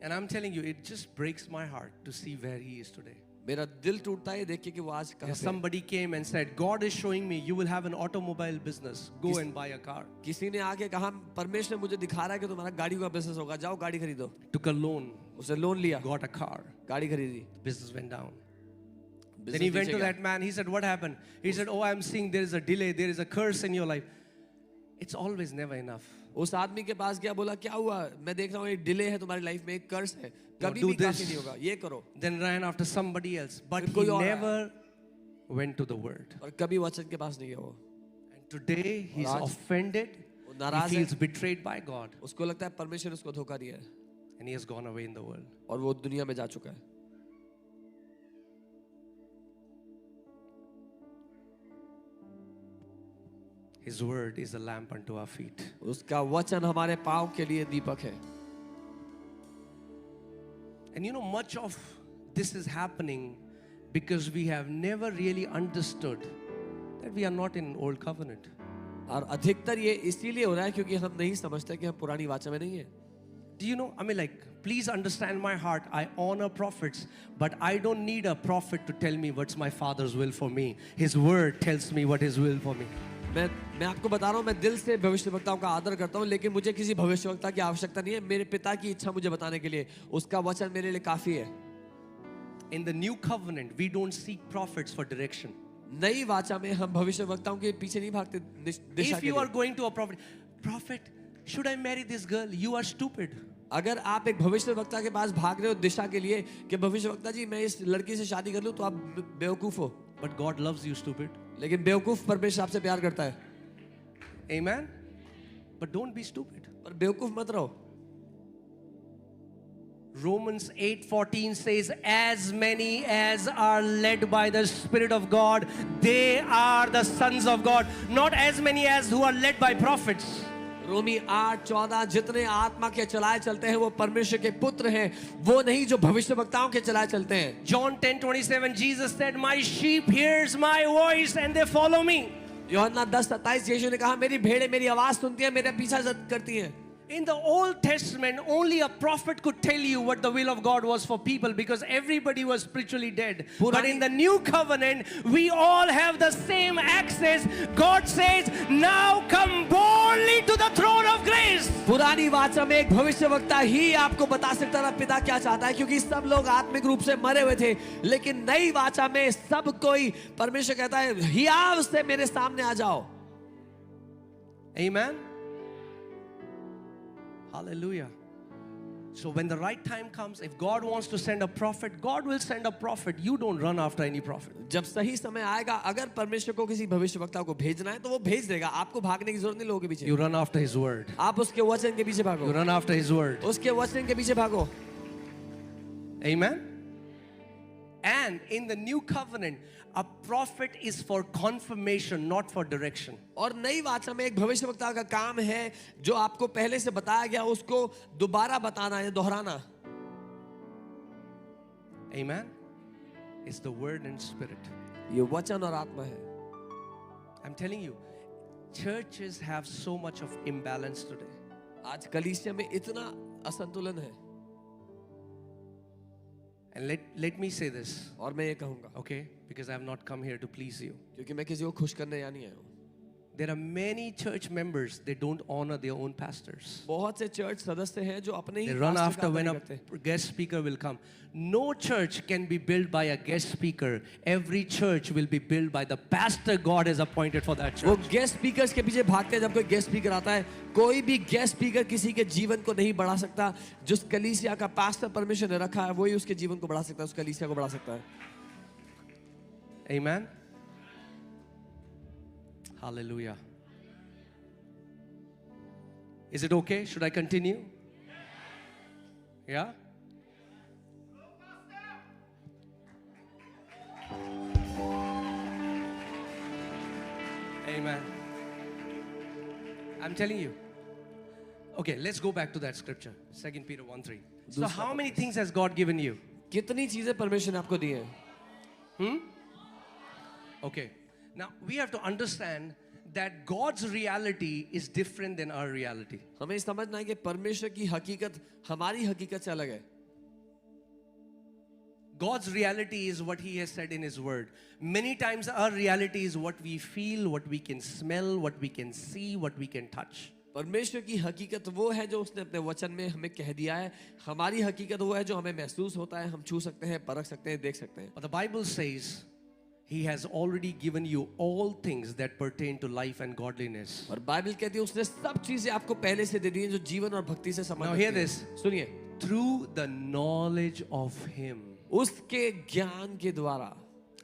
And I'm telling you, it just breaks my heart to see where he is today. मेरा दिल टूटता है देख के कि वो आज कहाँ पे है। Somebody came and said, God is showing me you will have an automobile business. Go and buy a car. किसी ने आके कहा परमेश्वर मुझे दिखा रहा है कि तुम्हारा गाड़ी का बिजनेस होगा, जाओ गाड़ी खरीदो। Took a loan, उसे लोन लिया, got a car. गाड़ी खरीदी, Business went down. Then Business he went नीचे to गया। that man. He said, what happened? He said, oh, I'm seeing there is a delay. There is a curse in your life. It's always never enough. उस आदमी के पास गया, बोला क्या हुआ? मैं देख रहा हूँ एक डिले है तुम्हारी लाइफ में, एक कर्ज है, कभी do भी काफी this. नहीं होगा, ये करो। Then ran after somebody else. But फिर he कोई और never went to the word. और कभी वचन के पास नहीं गया वो। And today he's आज offended. वो He नाराज feels है, betrayed by God. उसको लगता है परमेश्वर ने उसको धोखा दिया है And he has gone away in the world. और वो दुनिया में जा चुका है। His word is a lamp unto our feet. उसका वचन हमारे पाँव के लिए दीपक है। And you know, much of this is happening because we have never really understood that we are not in old covenant. और अधिकतर ये इसीलिए हो रहा है क्योंकि हम नहीं समझते कि हम पुरानी वाचा में नहीं है। Do you know, I mean, like, please understand my heart. I honor prophets, but I don't need a prophet to tell me what's my Father's will for me. His word tells me what His will for me. मैं आपको बता रहा हूँ, मैं दिल से भविष्यवक्ताओं का आदर करता हूँ, लेकिन मुझे किसी भविष्यवक्ता की आवश्यकता नहीं है। मेरे पिता की इच्छा मुझे बताने के लिए उसका वचन मेरे लिए काफी है। In the new covenant, we don't seek prophets for direction. नई वाचा में हम भविष्यवक्ताओं के पीछे नहीं भागते दिशा If के you are लिए। going to a prophet, should I marry this girl? You are stupid. अगर आप एक भविष्यवक्ता के पास भाग रहे हो दिशा के लिए कि भविष्यवक्ता जी मैं इस लड़की से शादी कर लूं, तो आप बेवकूफ हो। But God loves you, stupid. लेकिन बेवकूफ परमेश्वर आपसे प्यार करता है। Amen? But don't be stupid. पर बेवकूफ मत रहो। Romans 8:14 says, as many as are led by the Spirit of God, they are the sons of God. Not as many as who are led by prophets. रोमी 8:14 जितने आत्मा के चलाए चलते हैं वो परमेश्वर के पुत्र हैं, वो नहीं जो भविष्यवक्ताओं के चलाए चलते हैं। John 10:27, Jesus said, my sheep hears my voice and they follow me. यूहन्ना 10:27 यीशु ने कहा मेरी भेड़ें मेरी आवाज सुनती हैं, मेरा पीछा करती हैं। In the Old Testament, only a prophet could tell you what the will of God was for people because everybody was spiritually dead. But in the New Covenant, we all have the same access. God says, now come boldly to the throne of grace. पुरानी वाचा में एक भविष्यवक्ता ही आपको बता सकता था पिता क्या चाहता है, क्योंकि सब लोग आत्मिक रूप से मरे हुए थे। लेकिन नई वाचा में सब कोई परमेश्वर कहता है हियाव से मेरे सामने आ जाओ। Amen. Hallelujah. So when the right time comes, if God wants to send a prophet, God will send a prophet. You don't run after any prophet. जब सही समय आएगा, अगर परमेश्वर को किसी भविष्यवक्ता को भेजना है तो वो भेज देगा, आपको भागने की जरूरत नहीं लोगों के पीछे। You run after His word. आप उसके वचन के पीछे भागो। You run after His word. उसके वचन के पीछे भागो। Amen. And in the new covenant, a prophet is for confirmation, not for direction. और नई वाचा में एक भविष्यवक्ता का काम है जो आपको पहले से बताया गया उसको दोबारा बताना है, दोहराना। Amen. It's the word and spirit. ये वचन और आत्मा है। I'm telling you, churches have so much of imbalance today. आज कलीसिया में इतना असंतुलन है। And let me say this, और मैं ये कहूँगा, okay? Because I have not come here to please you. क्योंकि मैं किसी को खुश करने यहाँ नहीं आया हूँ. There are many church members, they don't honor their own pastors. बहुत से चर्च सदस्य हैं जो अपने They he run pastor after का when आदर a करते हैं. guest speaker will come. No church can be built by a guest speaker. Every church will be built by the pastor God has appointed for that वो church. Guest speakers के पीछे भागते हैं. जब कोई गेस्ट स्पीकर आता है, कोई भी गेस्ट स्पीकर किसी के जीवन को नहीं बढ़ा सकता. जिस कलीसिया का पास्टर परमेश्वर ने रखा है, वही उसके जीवन को बढ़ा सकता है, उस कलीसिया को बढ़ा सकता है. Amen. Hallelujah. Is it okay? Should I continue? Yeah? Amen. I'm telling you. Okay, let's go back to that scripture. 2 Peter 1:3. So how many things has God given you? कितनी चीजें परमेश्वर ने आपको दी हैं? Okay. Now we have to understand that God's reality is different than our reality. हमें समझना है कि परमेश्वर की हकीकत हमारी हकीकत से अलग है. God's reality is what He has said in His Word. Many times our reality is what we feel, what we can smell, what we can see, what we can touch. परमेश्वर की हकीकत वो है जो उसने अपने वचन में हमें कह दिया है. हमारी हकीकत वो है जो हमें महसूस होता है, हम छू सकते हैं, परख सकते हैं, देख सकते हैं. But the Bible says He has already given you all things that pertain to life and godliness. और बाइबल कहती है उसने सब चीजें आपको पहले से दे दी हैं जो जीवन और भक्ति से Now संबंधित hear हैं. this. सुनिए, Through the knowledge of Him. उसके ज्ञान के द्वारा.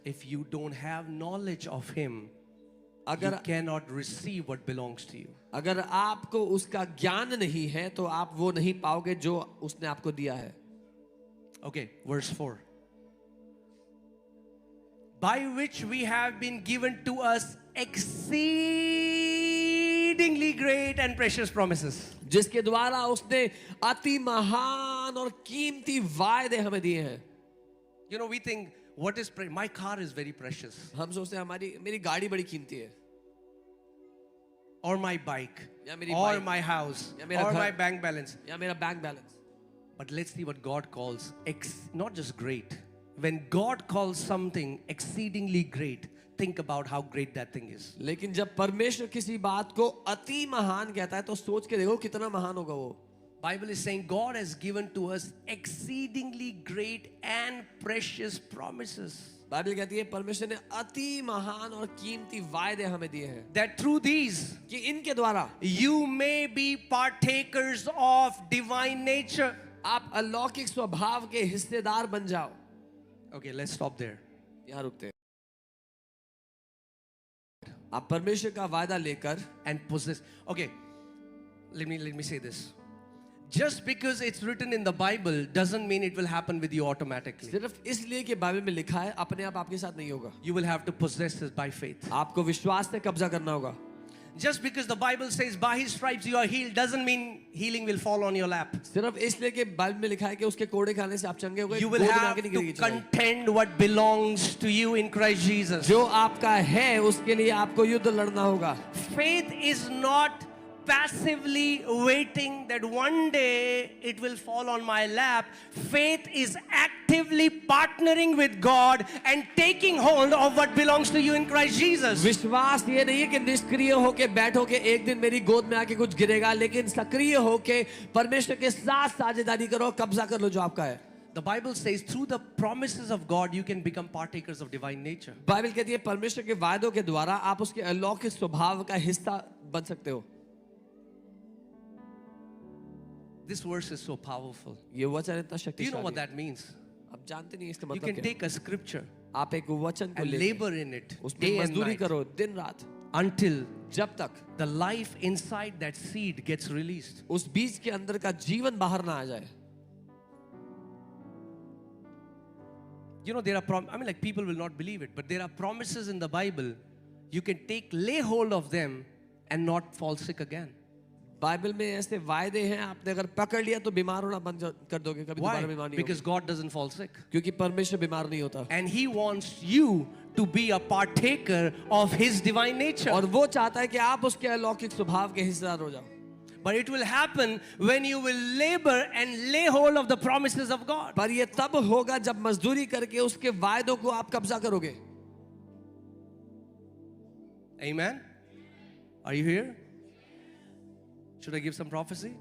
If you don't have knowledge of Him, you अगर cannot receive what belongs to you. अगर आपको उसका ज्ञान नहीं है तो आप वो नहीं पाओगे जो उसने आपको दिया है. Okay, verse 4. By which we have been given to us exceedingly great and precious promises. जिसके द्वारा उसने अति महान और कीमती वायदे हमें दिए हैं. You know, we think, what is my car is very precious. हम सोचते हैं मेरी गाड़ी बड़ी कीमती है, Or my bike. या मेरी Or बाइक, my house. या मेरा Or घर, my bank balance. या मेरा bank balance. But let's see what God calls not just great. When God calls something exceedingly great, think about how great that thing is. लेकिन जब परमेश्वर किसी बात को अति महान कहता है तो सोच के देखो कितना महान होगा वो. Bible is saying God has given to us exceedingly great and precious promises. Bible कहती है परमेश्वर ने अति महान और कीमती वायदे हमें दिए हैं. That through these कि इनके द्वारा you may be partakers of divine nature. आप अलौकिक स्वभाव के हिस्सेदार बन जाओ. Okay, let's stop there. यहाँ रुकते हैं. आप परमेश्वर का वायदा लेकर And possess. Okay, let me say this. Just because it's written in the Bible doesn't mean it will happen with you automatically. सिर्फ इसलिए कि बाइबल में लिखा है अपने आप आपके साथ नहीं होगा. You will have to possess this by faith. आपको विश्वास से कब्जा करना होगा. Just because the Bible says by His stripes you are healed doesn't mean healing will fall on your lap. सिर्फ इसलिए कि बाइबल में लिखा है कि उसके कोड़े खाने से आप चंगे हो गए. You will गोद में have आके नहीं to गिरेगी चढ़ाई. contend what belongs to you in Christ Jesus. जो आपका है उसके लिए आपको युद्ध लड़ना होगा. Faith is not passively waiting that one day it will fall on my lap. Faith is actively partnering with God and taking hold of what belongs to you in Christ Jesus. विश्वास ये नहीं है कि निष्क्रिय होके बैठो के एक दिन मेरी गोद में आके कुछ गिरेगा, लेकिन सक्रिय होके परमेश्वर के साथ साझेदारी करो, कब्जा कर लो जो आपका है. The Bible says through the promises of God you can become partakers of divine nature. Bible कहती है परमेश्वर के वायदों के द्वारा आप उसके अलौकिक स्वभाव का हिस्सा बन सकते हो. This verse is so powerful. ये वचन इतना Do you know what शक्तिशाली है. that means? आप जानते नहीं इसका You मतलब can क्या. take a scripture आप एक वचन को and लेके labor in it उसमें day and मजदूरी night करो दिन रात until जब तक the life inside that seed gets released. उस बीज के अंदर का जीवन बाहर ना आ जाए. You know, there are like people will not believe it, but there are promises in the Bible. You can lay hold of them and not fall sick again. Bible में ऐसे वायदे हैं, आपने अगर पकड़ लिया तो बीमार होना बंद कर दोगे, कभी दोबारा बीमार Why? नहीं Because होगे. God doesn't fall sick. क्योंकि परमेश्वर बीमार नहीं होता. And He wants you to be a partaker of His divine nature. और वो चाहता है कि आप उसके अलौकिक स्वभाव के हिस्सेदार हो जाओ. But it will happen when you will labor and lay hold of the promises of God. पर ये तब होगा जब मजदूरी करके उसके वायदों को आप कब्जा करोगे. Amen? Are you here? Should I give some prophecy?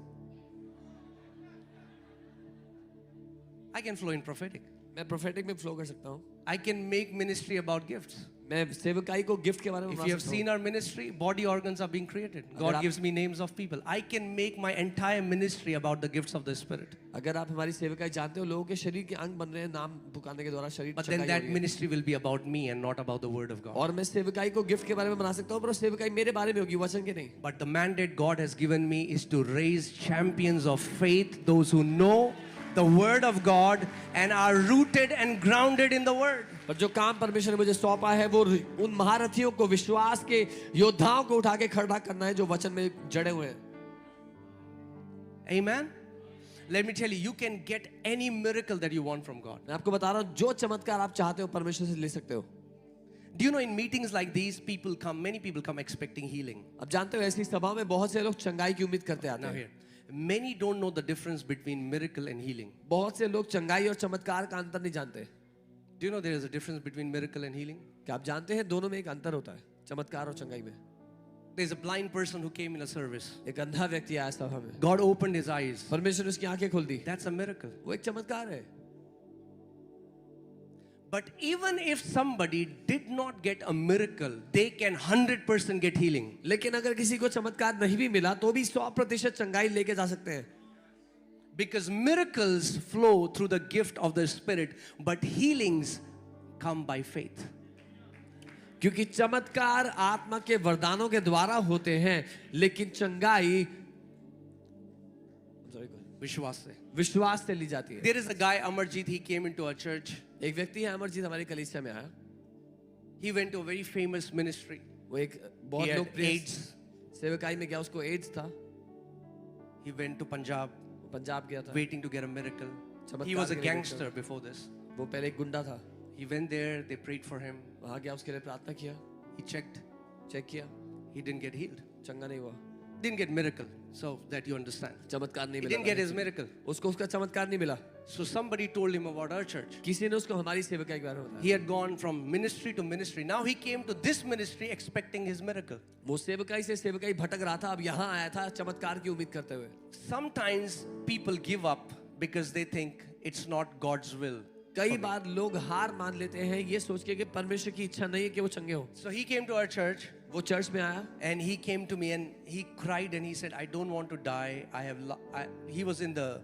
I can flow in prophetic. मैं प्रोफेटिक में फ्लो कर सकता हूँ. I can make ministry about gifts. मैं सेवकाई को गिफ्ट के बारे में If बता you have सकता seen our ministry, body organs are being created. God आप- gives me names of people. I can make my entire ministry about the gifts of the Spirit. हूँ. अगर आप हमारी सेवकाई जानते हो, लोगों के शरीर के अंग बन रहे हैं नाम पुकारने के द्वारा शरीर But चंगाई then हो that रही है. ministry will be about me and not about the Word of God. और मैं सेवकाई को गिफ्ट के बारे में बना सकता हूँ, पर सेवकाई मेरे बारे में होगी, वचन के नहीं. But the mandate God has given me is to raise champions of faith, those who know the Word of God and are rooted and grounded in the Word. पर जो काम परमेश्वर ने मुझे सौंपा है वो उन महारथियों को, विश्वास के योद्धाओं को उठा के खड़ा करना है जो वचन में जड़े हुए हैं. Amen? Let me tell you, you can get any miracle that you want from God. मैं आपको बता रहा हूँ, जो चमत्कार आप चाहते हो परमेश्वर से ले सकते हो. Do you know in meetings like these, many people come expecting healing. अब जानते हो ऐसी सभा में बहुत से लोग चंगाई की उम्मीद करते आते Now हैं. here, many don't know the difference between miracle and healing. बहुत से लोग चंगाई और चमत्कार का अंतर नहीं जानते. Do you know there is a difference between miracle and healing? क्या आप जानते हैं दोनों में एक अंतर होता है, चमत्कार और चंगाई में. There's a blind person who came in a service. एक अंधा व्यक्ति आया सभा में, God opened his eyes. परमेश्वर ने उसकी आंखें खोल दी. That's a miracle. वो एक चमत्कार है. But even if somebody did not get a miracle, they can 100% get healing. लेकिन अगर किसी को चमत्कार नहीं भी मिला तो भी 100% चंगाई लेके जा सकते हैं. Because miracles flow through the gift of the Spirit, but healings come by faith. क्योंकि चमत्कार आत्मा के वरदानों के द्वारा होते हैं, लेकिन चंगाई विश्वास से. विश्वास से ली जाती है. There is a guy, Amarjit, he came into our church. एक व्यक्ति है अमरजीत, हमारी कलीसिया में आया. He went to a very famous ministry. वो एक बहुत He had लोकप्रिय AIDS. सेवकाई में गया, उसको एड्स था. He went to Punjab, वो पंजाब गया था. waiting to get a miracle. चमत्कार He was a के लिए gangster before this. वो पहले एक गुंडा था. He went there, they prayed for him. वहां गया, उसके लिए प्रार्थना किया, He checked, चेक किया, he didn't get healed. चंगा नहीं हुआ. Didn't get miracle, so that you understand. चमत्कार नहीं He मिला. didn't get his miracle. उसको उसका चमत्कार नहीं मिला. So somebody told him about our church. किसी ने उसको हमारी सेवकाई के बारे में बताया. He had gone from ministry to ministry. Now he came to this ministry expecting his miracle. वो सेवकाई से सेवकाई भटक रहा था, अब यहाँ आया था चमत्कार की उम्मीद करते हुए. Sometimes people give up because they think it's not God's will. कई बार लोग हार मान लेते हैं ये सोच के कि परमेश्वर की इच्छा नहीं है कि वो चंगे हो. So he came to our church वो चर्च में आया and he came to me and he cried and he said, I don't want to die. He was in the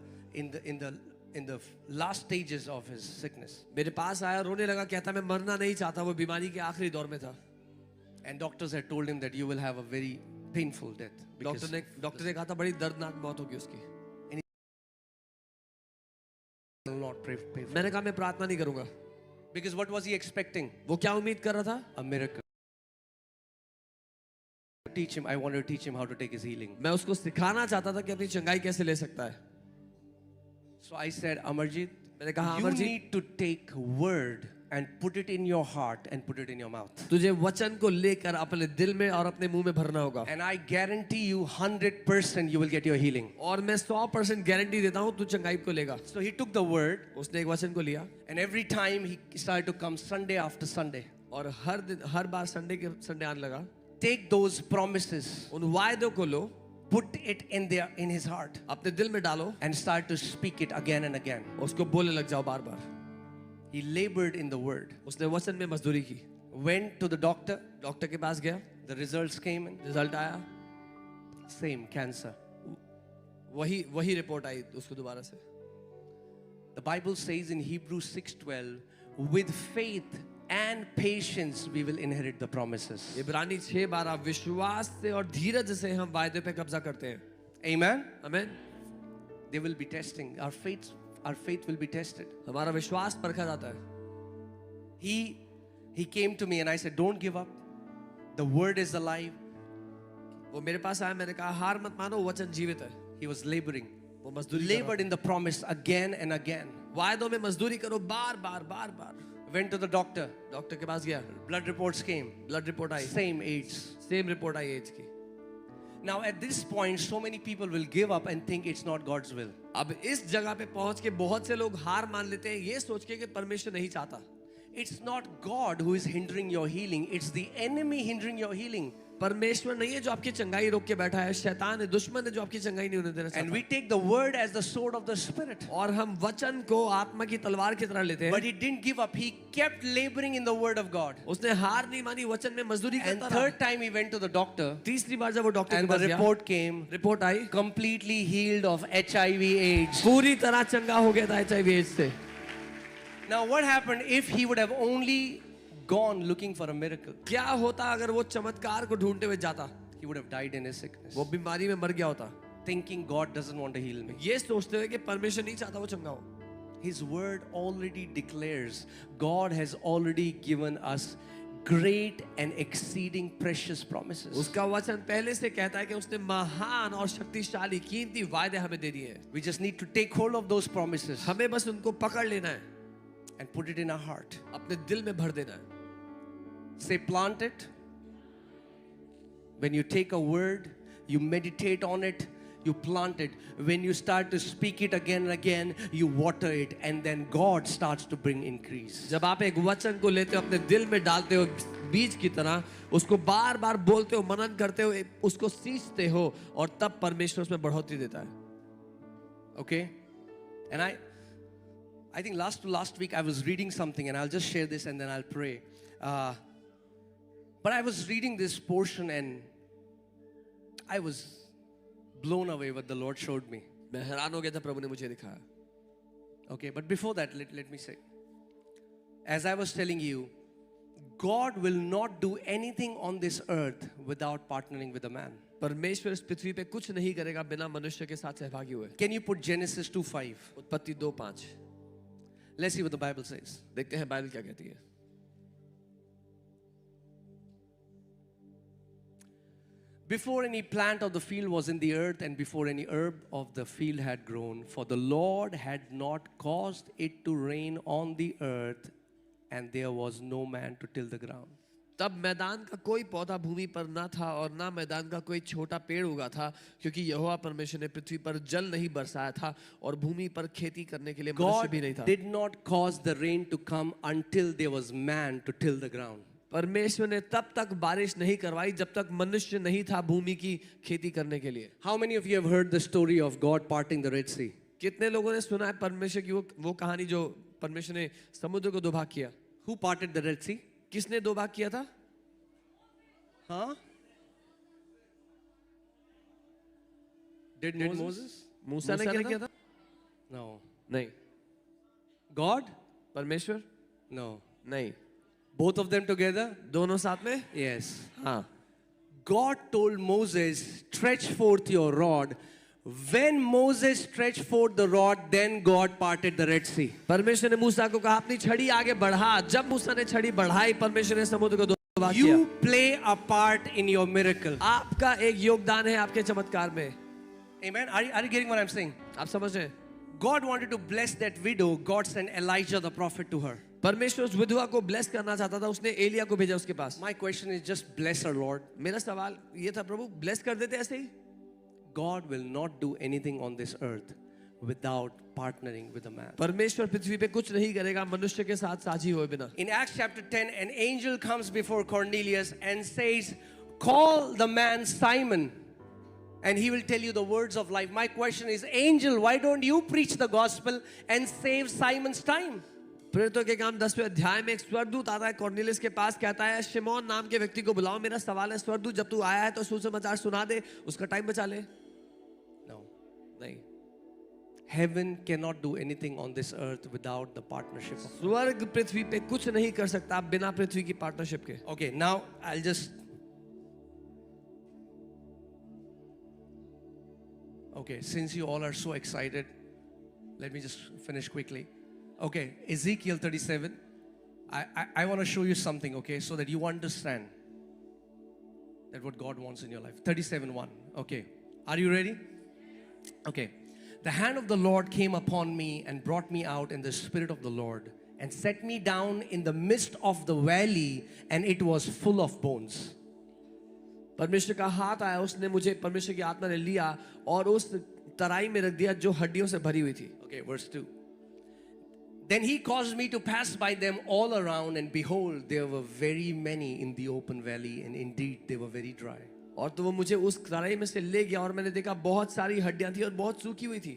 last stages of his sickness. मेरे पास आया, रोने लगा, कहता मैं मरना नहीं चाहता. वो बीमारी के आखिरी दौर में था. And doctors had told him that you will have a very painful death. Doctor ने कहा था बड़ी दर्दनाक मौत होगी उसकी. Will not pray for. मैंने कहा मैं प्रार्थना नहीं करूंगा. Because what was he expecting? वो क्या उम्मीद कर रहा था? A miracle. Teach him. I wanted to teach him how to take his healing. मैं उसको सिखाना चाहता था कि अपनी चंगाई कैसे ले सकता है. So I said, Amarjit, मैंने कहा you Amarjeet, need to take word and put it in your heart and put it in your mouth. तुझे वचन को लेकर अपने दिल में और अपने मुंह में भरना होगा. And I guarantee you 100% you will get your healing. और मैं 100% गारंटी देता हूँ तू चंगाई को लेगा. So he took the word उसने एक वचन को लिया and every time he started to come Sunday after Sunday. और हर बार संडे आने लगा. Take those promises, उन वायदों को लो, put it in his heart अपने दिल में डालो, and start to speak it again and again. उसको बोलने लग जाओ बार बार. He labored in the word. उसने वचन में मजदूरी की. Went to the doctor. Doctor के पास गया, The results came in. Result आया, Same cancer. वही रिपोर्ट आई उसको दोबारा से. The Bible says in Hebrews 6:12, with faith and patience we will inherit the promises. इब्रानी 6:12 विश्वास से और धीरज से हम वायदे पे कब्जा करते हैं. Amen. आमीन. They will be testing. Our faith will be tested. हमारा विश्वास परखा जाता है. He came to me and I said, don't give up. The word is alive. वो मेरे पास आया, मैंने कहा हार मत मानो, वचन जीवित है. He was laboring. वो मजदूरी कर Labored in the promise again and again. रहा. वायदों में मजदूरी करो बार बार. Went to the doctor. Doctor के पास गया, Blood reports came. Blood report आई, Same AIDS. सेम रिपोर्ट आई एज की. Now, at this point, so many people will give up and think it's not God's will. अब इस जगह पे पहुंच के बहुत से लोग हार मान लेते हैं ये सोच के कि परमेश्वर नहीं चाहता. It's not God who is hindering your healing, it's the enemy hindering your healing. परमेश्वर नहीं है जो आपकी चंगाई रोक के बैठा है, शैतान है, दुश्मन है जो आपकी चंगाई नहीं होने देना And चाहता. we take the word as the sword of the Spirit. और हम वचन को आत्मा की तलवार की तरह लेते But हैं. he didn't give up, he kept laboring in the word of God. उसने हार नहीं मानी, वचन में मजदूरी And करता third रहा. time he went to the doctor, तीसरी बार जब वो डॉक्टर के and the पास गया, report came report I completely healed of HIV/AIDS. पूरी तरह चंगा हो गया था HIV एड्स से. Now, what happened if he would have only gone looking for a miracle? क्या होता अगर वो चमत्कार को ढूंढते हुए जाता? He would have died in his sickness, वो बीमारी में मर गया होता, thinking God doesn't want to heal me. ये सोचते हुए कि परमेश्वर नहीं चाहता वो चंगा हो. His word already declares, God has already given us great and exceeding precious promises. उसका वचन पहले से कहता है कि उसने महान और शक्तिशाली कीमती वायदे हमें दे दिए हैं. We just need to take hold of those promises हमें बस उनको पकड़ लेना है, and put it in our heart. अपने दिल में भर देना है. Say, plant it. When you take a word, you meditate on it, you plant it. When you start to speak it again and again, you water it, and then God starts to bring increase. जब आप एक वचन को लेते हो, अपने दिल में डालते हो बीज की तरह, उसको बार बार बोलते हो, मनन करते हो, उसको सींचते हो, और तब परमेश्वर उसमें बढ़ोतरी देता है. Okay? And I think last week I was reading something, and I'll just share this and then I'll pray. But I was reading this portion and I was blown away what the Lord showed me. मैं हैरान हो गया था, प्रभु ने मुझे दिखाया. Okay, but before that, let me say, as I was telling you, God will not do anything on this earth without partnering with a man. परमेश्वर इस पृथ्वी पे कुछ नहीं करेगा बिना मनुष्य के साथ सहभागी हुए. Can you put Genesis 2:5? उत्पत्ति 2:5. Let's see what the Bible says. देखते हैं बाइबल क्या कहती है. Before any plant of the field was in the earth, and before any herb of the field had grown, for the Lord had not caused it to rain on the earth, and there was no man to till the ground. तब मैदान का कोई पौधा भूमि पर ना था और ना मैदान का कोई छोटा पेड़ उगा था, क्योंकि यहोवा परमेश्वर ने पृथ्वी पर जल नहीं बरसाया था और भूमि पर खेती करने के लिए मनुष्य God भी नहीं था. did not cause the rain to come until there was man to till the ground. परमेश्वर ने तब तक बारिश नहीं करवाई जब तक मनुष्य नहीं था भूमि की खेती करने के लिए. How many of you have heard the story of God parting the Red Sea? कितने लोगों ने सुना है परमेश्वर की वो कहानी जो परमेश्वर ने समुद्र को दो भाग किया? Who parted the Red Sea? किसने दो भाग किया था? Huh? Did Moses? मूसा ने क्या किया था? No. नहीं. God? परमेश्वर? No. नहीं. Both of them together? दोनों साथ में? Yes. हाँ. God told Moses, stretch forth your rod. When Moses stretched forth the rod, then God parted the Red Sea. परमेश्वर ने मूसा को कहा अपनी छड़ी आगे बढ़ा. जब मूसा ने छड़ी बढ़ाई, परमेश्वर ने समुद्र को दो भाग किया. You play a part in your miracle. आपका एक योगदान है आपके चमत्कार में. Amen. Are you getting what I'm saying? आप समझ रहे हैं? God wanted to bless that widow. God sent Elijah the prophet to her. परमेश्वर उस विधवा को ब्लेस करना चाहता था, उसने एलिया को भेजा उसके पास. My question is just bless her, Lord. मेरा सवाल ये था, प्रभु ब्लेस कर देते ऐसे ही? God will not do anything on this earth without partnering with a man. परमेश्वर पृथ्वी पे कुछ नहीं करेगा मनुष्य के साथ साझी हुए बिना. In Acts chapter 10, an angel comes before Cornelius and says, call the man Simon and he will tell you the words of life. My question is, angel, why don't you preach the gospel and save Simon's time? प्रेरितों के काम 10वें अध्याय में एक स्वर्गदूत आता है कॉर्नेलियस के पास, कहता है शिमोन नाम के व्यक्ति को बुलाओ. मेरा सवाल है, स्वर्गदूत जब तू आया है तो सुसमाचार सुना दे, उसका टाइम बचा ले. No. नहीं. Heaven cannot do anything on this earth without the partnership of. स्वर्ग पृथ्वी पे कुछ नहीं कर सकता बिना पृथ्वी की पार्टनरशिप के. Okay, now I'll just. Okay, since you all are so excited, let me just finish quickly. Okay, Ezekiel 37. I want to show you something, okay, so that you understand that what God wants in your life. 37:1. Okay, are you ready? Okay. The hand of the Lord came upon me and brought me out in the spirit of the Lord and set me down in the midst of the valley, and it was full of bones. परमेश्वर का हाथ आया, उसने मुझे, परमेश्वर की आत्मा ने लिया और उस तराई में रख दिया जो हड्डियों से भरी हुई थी. Okay, verse 2. Then he caused me to pass by them all around, and behold, there were very many in the open valley, and indeed they were very dry. और तो वो मुझे उस तराई में से ले गया और मैंने देखा बहुत सारी हड्डियां थी और बहुत सूखी हुई थी.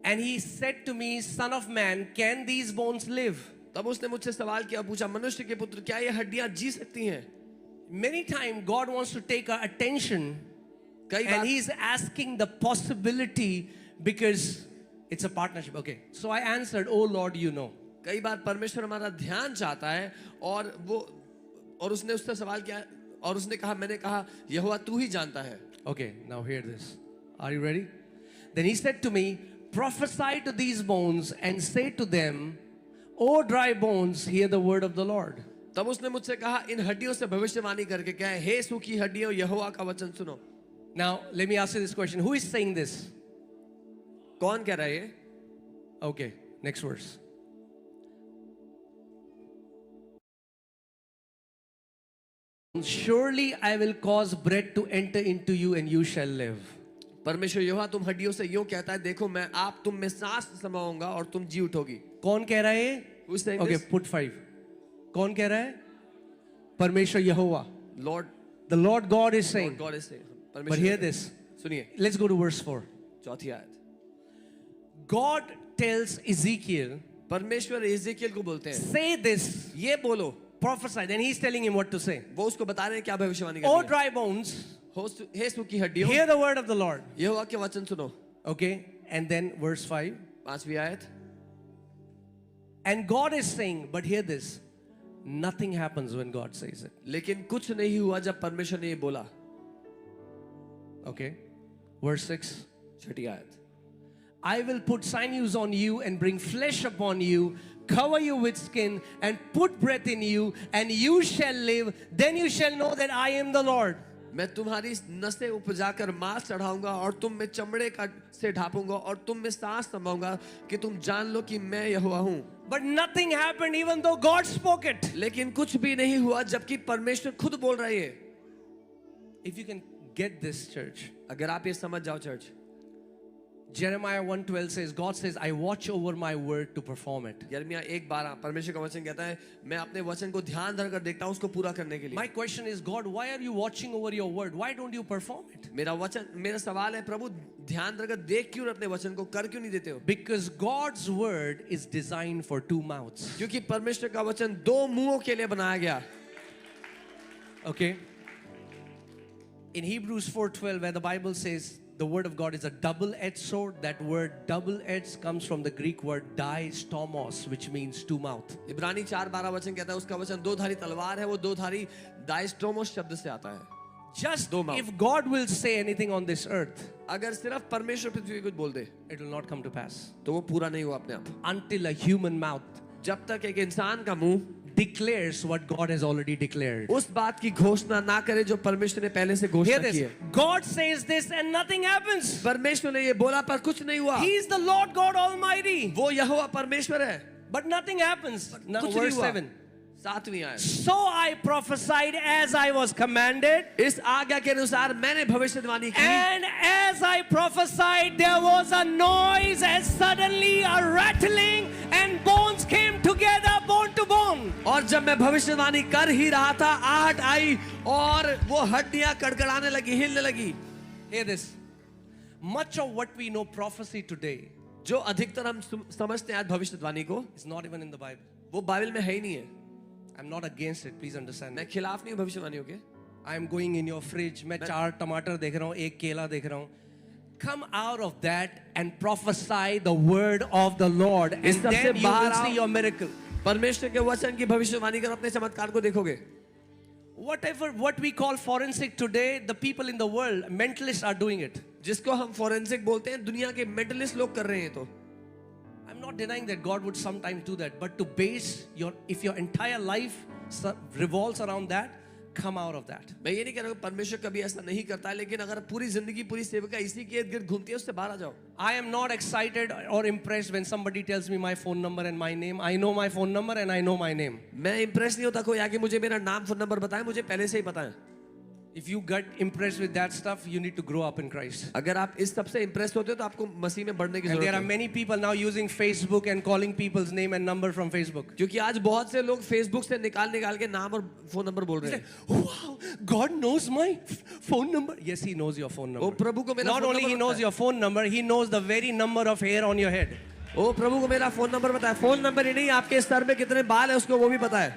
And he said to me, Son of man, can these bones live? तब उसने मुझसे सवाल किया, पूछा, मनुष्य के पुत्र, क्या ये हड्डियां जी सकती हैं? Many times God wants to take our attention, कई बार and he's asking the possibility because it's a partnership. Okay, so I answered, oh Lord, you know. कई बार परमेश्वर हमारा ध्यान चाहता है और उसने उससे सवाल किया और उसने कहा, मैंने कहा, यहोवा तू ही जानता है. Okay, now hear this. Are you ready? Then he said to me, prophesy to these bones and say to them, O dry bones, hear the word of the Lord. तब उसने मुझसे कहा, इन हड्डियों से भविष्यवाणी करके क्या है, हे सूखी हड्डियों, यहोवा का वचन सुनो. Now, let me ask you this question. Who is saying this? कौन कह रहा है ये? Okay, next verse. Surely I will cause breath to enter into you and you shall live. परमेश्वर यहोवा तुम हड्डियों से यूं कहता है, देखो मैं आप तुम में सांस समाऊंगा और तुम जी उठोगी. कौन कह रहा है? Who's saying Okay, this? put 5. कौन कह रहा है? परमेश्वर यहोवा. Lord, The Lord God is saying. God is saying. But hear this. सुनिए, Let's go to verse 4. चौथी आयत. God tells Ezekiel, परमेश्वर एजेकियल को बोलते हैं, say this, ये बोलो. prophesy. Then he's telling him what to say. वो उसको बता रहे हैं क्या भविष्यवाणी O करनी है. dry bones, हे सूखी हड्डियों, hear the word of the Lord. यहोवा के वचन सुनो. Okay, and then verse 5. पांचवी आयत. And God is saying, but hear this, nothing happens when God says it. लेकिन कुछ नहीं हुआ जब परमेश्वर ने ये बोला. Okay, verse 6. छठी आयत. I will put sinews on you and bring flesh upon you, cover you with skin and put breath in you, and you shall live. Then you shall know that I am the Lord. मैं तुम्हारी नसें उपजाकर मांस चढ़ाऊंगा और तुम में चमड़े का से ढापूंगा और तुम में सांस समाऊंगा कि तुम जान लो कि मैं यहोवा हूं. But nothing happened even though God spoke it. लेकिन कुछ भी नहीं हुआ जबकि परमेश्वर खुद बोल रही है. If you can get this, church. अगर आप ये समझ जाओ church. Jeremiah 1:12 says, God says, I watch over my word to perform it. यिर्मयाह 1:12 परमेश्वर का वचन कहता है, मैं अपने वचन को ध्यान धरकर देखता हूं उसको पूरा करने के लिए. My question is, God, why are you watching over your word? Why don't you perform it? मेरा सवाल है, प्रभु ध्यान धरकर देख क्यों अपने वचन को कर क्यों नहीं देते हो? Because God's word is designed for 2 mouths. क्योंकि परमेश्वर का वचन 2 मुंहों के लिए बनाया गया. Okay. In Hebrews 4:12, where the Bible says the word of God is a double-edged sword, that word double-edged comes from the Greek word daistomos, which means 2 mouth. इब्रानी 4:12 वचन कहता है उसका वचन 2 धारी तलवार है, वो 2 धारी दाइस्टोमोस शब्द से आता है. Just 2 mouth. if God will say anything on this earth, अगर सिर्फ परमेश्वर पृथ्वी कुछ बोल दे it will not come to pass तो वो पूरा नहीं हुआ अपने आप. until a human mouth जब तक एक इंसान का मुंह declares what God has already declared. उस बात की घोषणा ना करे जो परमेश्वर ने पहले से Hear घोषणा this. की है. God says this and nothing happens. परमेश्वर ने ये बोला पर कुछ नहीं हुआ. He is the Lord God Almighty. वो यहोवा परमेश्वर है. But nothing happens. Now, कुछ नहीं verse हुआ. 7. 7वीं आयत. So I prophesied as I was commanded. इस आज्ञा के अनुसार मैंने भविष्यवाणी की. And as I prophesied, there was a noise and suddenly a rattling and bones came together, bone to bone. और जब मैं भविष्यवाणी कर ही रहा था, आहट आई और वो हड्डियां कड़कड़ाने लगी, हिलने लगी. Hear this. Much of what we know prophecy today जो अधिकतर हम समझते हैं आज भविष्यवाणी को, is not even in the Bible. वो बाइबल में है ही नहीं है. I'm not against it. Please understand. मैं खिलाफ नहीं हूं भविष्यवाणियों के. I am going in your fridge. मैं 4 टमाटर देख रहा हूँ, 1 केला देख रहा हूँ. Come out of that and prophesy the word of the Lord, and इस सब से then you will बाहर आओ. see your miracle. परमेश्वर के वचन की भविष्यवाणी कर अपने चमत्कार को देखोगे. Whatever what we call forensic today, the people in the world, mentalists are doing it. जिसको हम फोरेंसिक बोलते हैं, दुनिया के मेंटलिस्ट लोग कर रहे हैं. तो I'm not denying that God would sometimes do that, but to base if your entire life revolves around that, come out of that. मैं ये नहीं कह रहा हूँ परमेश्वर कभी ऐसा नहीं करता है, लेकिन अगर पूरी जिंदगी पूरी सेवका इसी के इर्द गिर्द घूमती है, उससे बाहर आ जाओ. I am not excited or impressed when somebody tells me my phone number and my name. I know my phone number and I know my name. मैं इंप्रेस नहीं होता कोई आके मुझे मेरा नाम फोन नंबर बताए, मुझे पहले से ही पता है. If you got impressed with that stuff, you need to grow up in Christ. अगर आप इस सब से इम्प्रेस होते हो तो आपको मसीह में बढ़ने की And there जरूरत are है। many people now using Facebook and calling people's name and number from Facebook. क्योंकि आज बहुत से लोग फेसबुक से निकाल के नाम और फोन नंबर बोल रहे हैं। Wow, God knows my phone number. Yes, He knows your phone O number. प्रभु को मेरा Not phone only He number knows पता your phone number, He knows the very number of hair on your head. है। ओ प्रभु को मेरा phone number पता है। Phone number ही नहीं, आपके सर में कितने बाल है उसको वो भी पता है।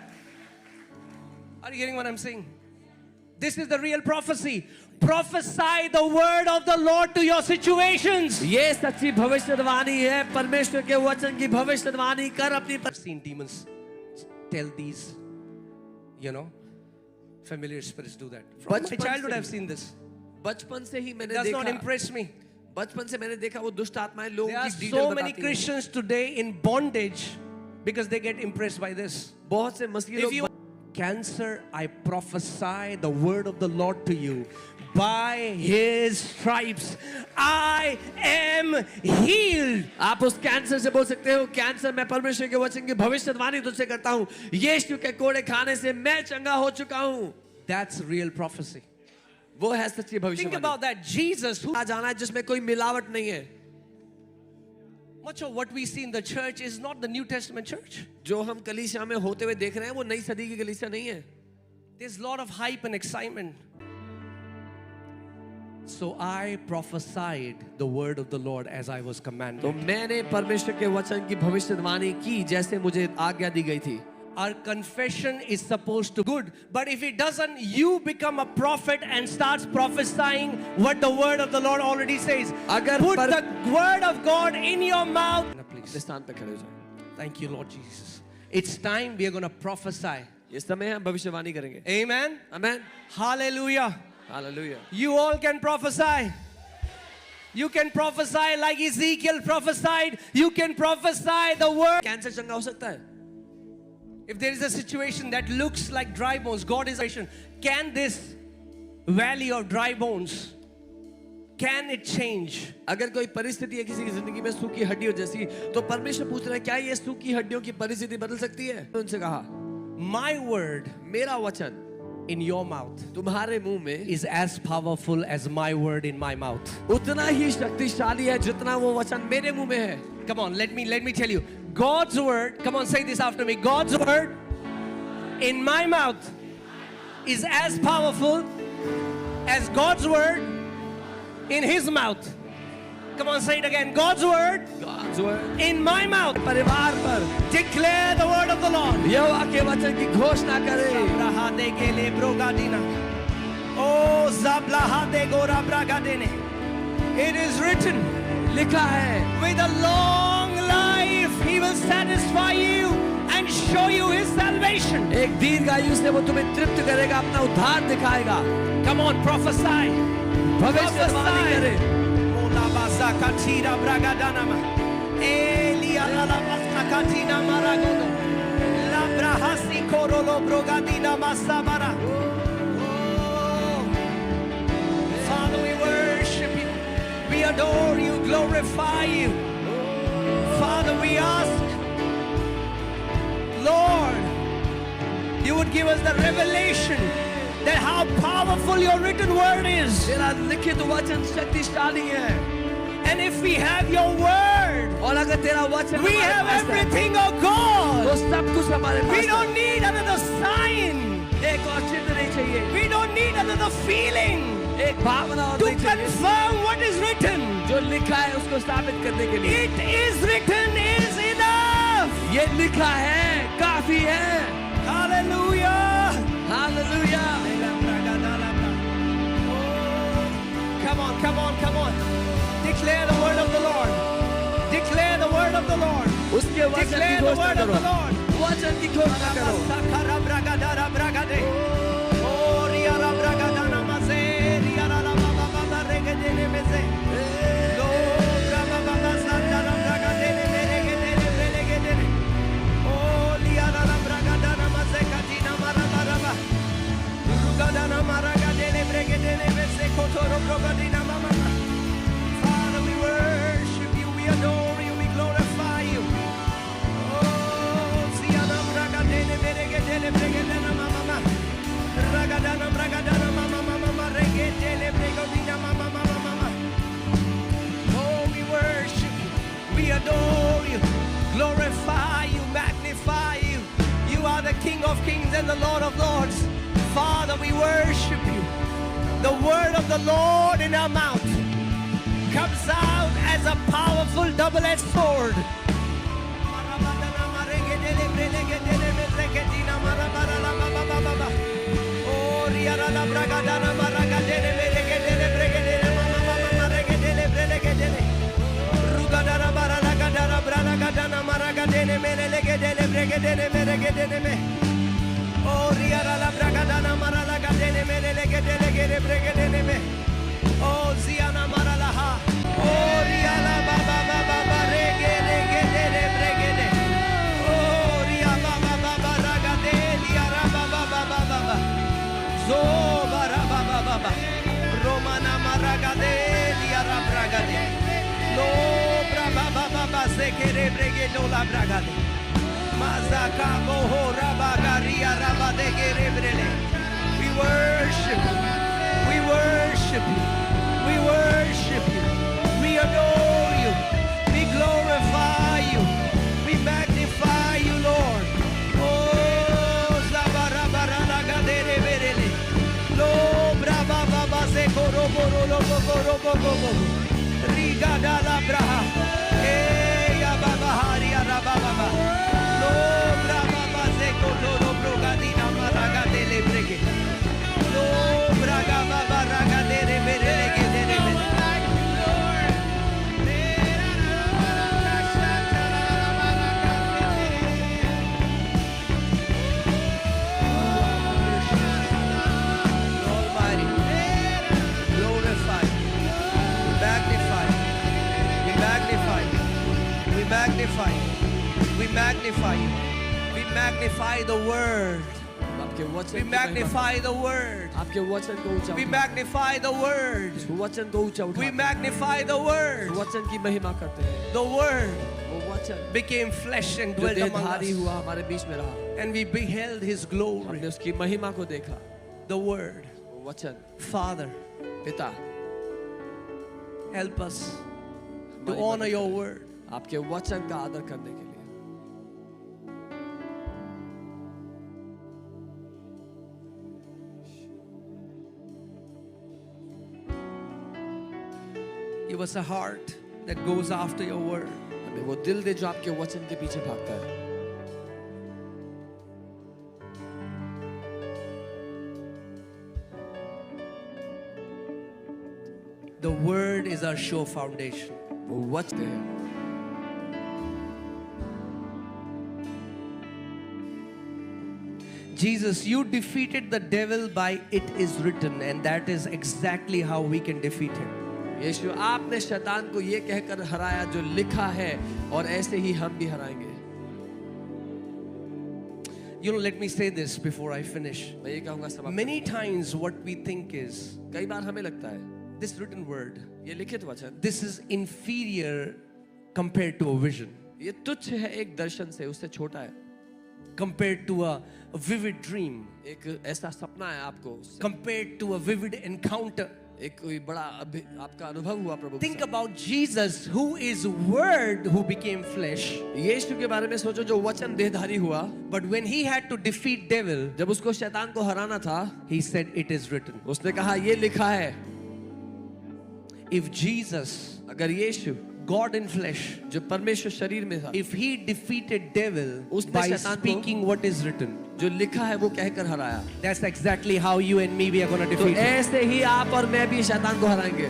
Are you getting what I'm saying? This is the real prophecy. Prophesy the word of the Lord to your situations. ये सच्ची भविष्यवाणी है, परमेश्वर के वचन की भविष्यवाणी कर अपनी I've seen demons tell these, familiar spirits do that. From my बचपन childhood, से I've ही। seen this. बचपन से ही मैंने Does not देखा, impress me. बचपन से मैंने देखा वो दुष्ट आत्माएं लोगों There are की so डिटेल many बताती हैं। Christians today in bondage because they get impressed by this. बहुत से मसीही If you लोग cancer, I prophesy the word of the Lord to you. By His stripes, I am healed. आप उस cancer से बोल सकते हो, कैंसर मैं परमेश्वर के वचन की भविष्यवाणी तुझसे करता हूँ, यीशु के कोड़े खाने से मैं चंगा हो चुका हूँ। That's real prophecy. वो है सच्ची Think भविष्यवाणी। about that. Jesus, who जाना है जिसमें कोई मिलावट नहीं है। much of what we see in the church is not the New Testament church. जो हम कलीसिया में होते हुए देख रहे हैं वो नई सदी की कलीसिया नहीं है। There's a lot of hype and excitement. So I prophesied the word of the Lord as I was तो commanded. मैंने परमेश्वर के वचन की भविष्यवाणी की जैसे मुझे आज्ञा दी गई थी। Our confession is supposed to be good, but if it doesn't, you become a prophet and starts prophesying what the word of the Lord already says. अगर Put the word of God in your mouth. Please. स्थान पे खड़े हो जाओ। Thank you, Lord Jesus. It's time we are going to prophesy. इस समय हम भविष्यवाणी करेंगे। Amen. Amen. Hallelujah. Hallelujah. You all can prophesy. You can prophesy like Ezekiel prophesied. You can prophesy the word. Cancer चंगा हो सकता है? If there is a situation that looks like dry bones, God is saying, can this valley of dry bones, can it change? अगर कोई परिस्थिति है किसी की जिंदगी में सूखी हड्डियों जैसी, तो परमेश्वर पूछ रहा है क्या ये सूखी हड्डियों की परिस्थिति बदल सकती है? उनसे कहा, My word मेरा वचन in your mouth तुम्हारे मुंह में is as powerful as my word in my mouth. उतना ही शक्तिशाली है जितना वो वचन मेरे मुंह में है। Come on, let me tell you. God's word, come on, say this after me. God's word in my mouth is as powerful as God's word in His mouth. Come on, say it again. God's word God's word in my mouth. परिवार पर Declare the word of the Lord. यहोवा के वचन की घोषणा करे। Oh, Zablahade Gora Bragadene. It is written, लिखा है with a long life He will satisfy you and show you His salvation. एक दीर्घायु से वो तुम्हें तृप्त करेगा, अपना उद्धार दिखाएगा। Come on, prophesy. भविष्यवाणी करे। Mola basa katira bragadanama. Elia la basa katina maragodo. La brahasi korolo brogadina masabara. Oh, Father, we worship You. We adore You, glorify You. Father, we ask, Lord, You would give us the revelation that how powerful Your written word is. तेरा लिखित वचन शक्तिशाली है। And if we have Your word, और अगर तेरा वचन we हमारे have पास है, everything, oh तो God. सब कुछ हमारे पास We है। don't need another sign. एक और चिन्ह नहीं चाहिए, We don't need another feeling एक भावना और to नहीं चाहिए। confirm what is written. जो लिखा है उसको साबित करने के लिए It is written is enough. ये लिखा है, काफी है। Hallelujah. Hallelujah. Come on. Declare the word of the Lord. Declare the word of the Lord. उसके वचन की Declare the घोषणा word of करो। the Lord. वचन की घोषणा करो। Sakara bragadara bragade. Oh, riara bragadana maze, riara la baba baba regedene meze. Lo braba baba sandara bragadene meregedene meregedene. Oh, liara la bragadana maze katina marabaraba. Rugadana maragadene bregedene meze kotoro brogadina mama. Father, we worship You, we adore You, we glorify You. Oh, siana bragadene meregedene bregedene mama. King of Kings and the Lord of Lords. Father, we worship you. The word of the Lord in our mouth comes out as a powerful double-edged sword. Oh, riara la bragadana marala gadene mele legedele gere bregedene me. Oh, ziana marala ha. Oh, riala baba baba baba regede gedele bregede. Oh, ria baba baba ragadeli ara baba baba baba. Zo bara baba baba. Romana maragadeli ara bragade. No bra baba baba sekere bregedo la bragade. Mazaka moho rabagaria rabadegere brele. We worship you. We worship you. We worship you. We adore you. We glorify you. We magnify you, Lord. Oh, zabarabaranagadere berele. Lo braba baba se koroboro lobo korobo. Rigada la braha. Hey, ya baba haria rababa. Lo braba base kotoro brogadina maraga dele brege. Lo braga baba raga dele berege dele berege. Almighty, glorify, magnify, we magnify, we magnify. We magnify you. We magnify the word. आपके वचन We की महिमा- magnify the word. आपके वचन को ऊंचा We उठाओ। magnify the word. वचन को ऊंचा We उठाओ। magnify the word. वचन की महिमा करते हैं। The word वो वचन became flesh and जो dwelt among देहधारी us. हुआ हमारे बीच में रहा। And we beheld his हमने glory. उसकी महिमा को देखा। The word. वो वचन Father, पिता help us to हमारी honor मदद your करें। word. आपके वचन का आदर करने के लिए। Give us a heart that goes after your word. हमें वो दिल दे जो आपके वचन के पीछे भागता है। The word is our sure foundation. वो वचन है। Jesus, you defeated the devil by it is written, and that is exactly how we can defeat him. यीशु आपने शैतान को ये कहकर हराया जो लिखा है और ऐसे ही हम भी हराएंगे। You know, let me say this before I finish. मैं ये कहूँगा समाप्त Many times what we think is करने। कई बार हमें लगता है this written word, ये लिखित वचन this is inferior compared to a vision, ये तुच्छ है एक दर्शन से, उससे छोटा है। compared to a vivid dream, एक ऐसा सपना है आपको उससे, compared to a vivid encounter. एक कोई बड़ा आपका अनुभव हुआ प्रभु के Think साथ। about Jesus, who is word who became flesh. यीशु के बारे में सोचो जो वचन देहधारी हुआ, But when he had to defeat devil, जब उसको शैतान को हराना था, he said it is written. उसने कहा ये लिखा है। If Jesus, अगर यीशु God in flesh, जो परमेश्वर शरीर में था, if he defeated devil उसने by शैतान को- speaking what is written, जो लिखा है वो कहकर हराया, that's exactly how you and me we are going to तो defeat him. ऐसे ही आप और मैं भी शैतान को हराएंगे।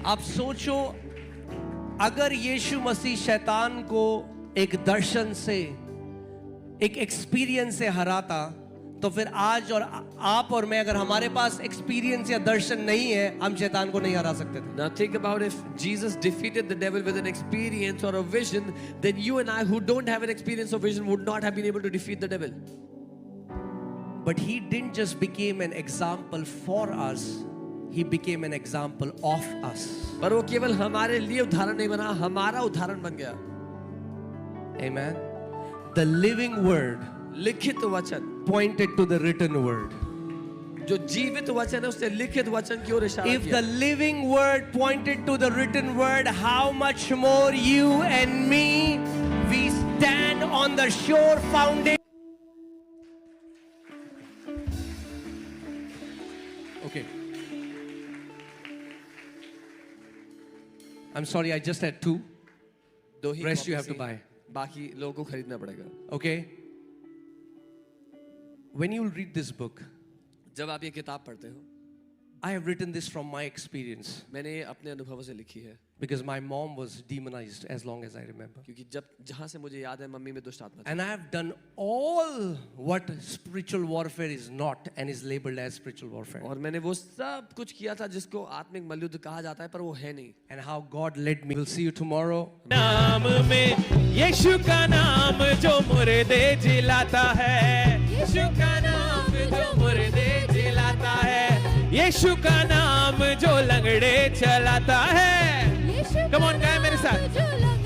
आप सोचो, अगर यीशु मसीह शैतान को एक दर्शन से, एक एक्सपीरियंस से हराता, तो फिर आज और आप और मैं, अगर हमारे पास एक्सपीरियंस या दर्शन नहीं है, हम शैतान को नहीं हरा सकते थे. Now think about if Jesus defeated the devil with an experience or a vision, then you and I who don't have an experience or vision would not have been able to defeat the devil. But he didn't just became an example for us, he became an example of us. पर वो केवल हमारे लिए उदाहरण नहीं बना, हमारा उदाहरण बन गया। Amen. The living word लिखित वचन pointed to the written word. जो जीवित वचन है उससे लिखित वचन की ओर इशारा If किया। the living word pointed to the written word, how much more you and me, we stand the sure foundation. Okay. I'm sorry, I just had 2. दो ही Rest you have copies to he, buy. बाकी लोगों को खरीदना पड़ेगा. Okay? When you read this book, जब आप ये किताब पढ़ते हो, I have written this from my experience मैंने ये अपने अनुभवों से लिखी है, because my mom was demonized as long as I remember. क्योंकि जहाँ से मुझे याद है मम्मी में दुष्ट आत्मा थी. And I have done all what spiritual warfare is not and is labeled as spiritual warfare. और मैंने वो सब कुछ किया था जिसको आत्मिक मल्लयुद्ध कहा जाता है, पर वो है नहीं. And how God led me. We'll see you tomorrow. नाम में यीशु का नाम जो मुर्दे जिलाता है, यीशु का नाम जो मुर्दे जिलाता है, यीशु का नाम जो लंगड़े चलाता है. कम ऑन गाए मेरे साथ.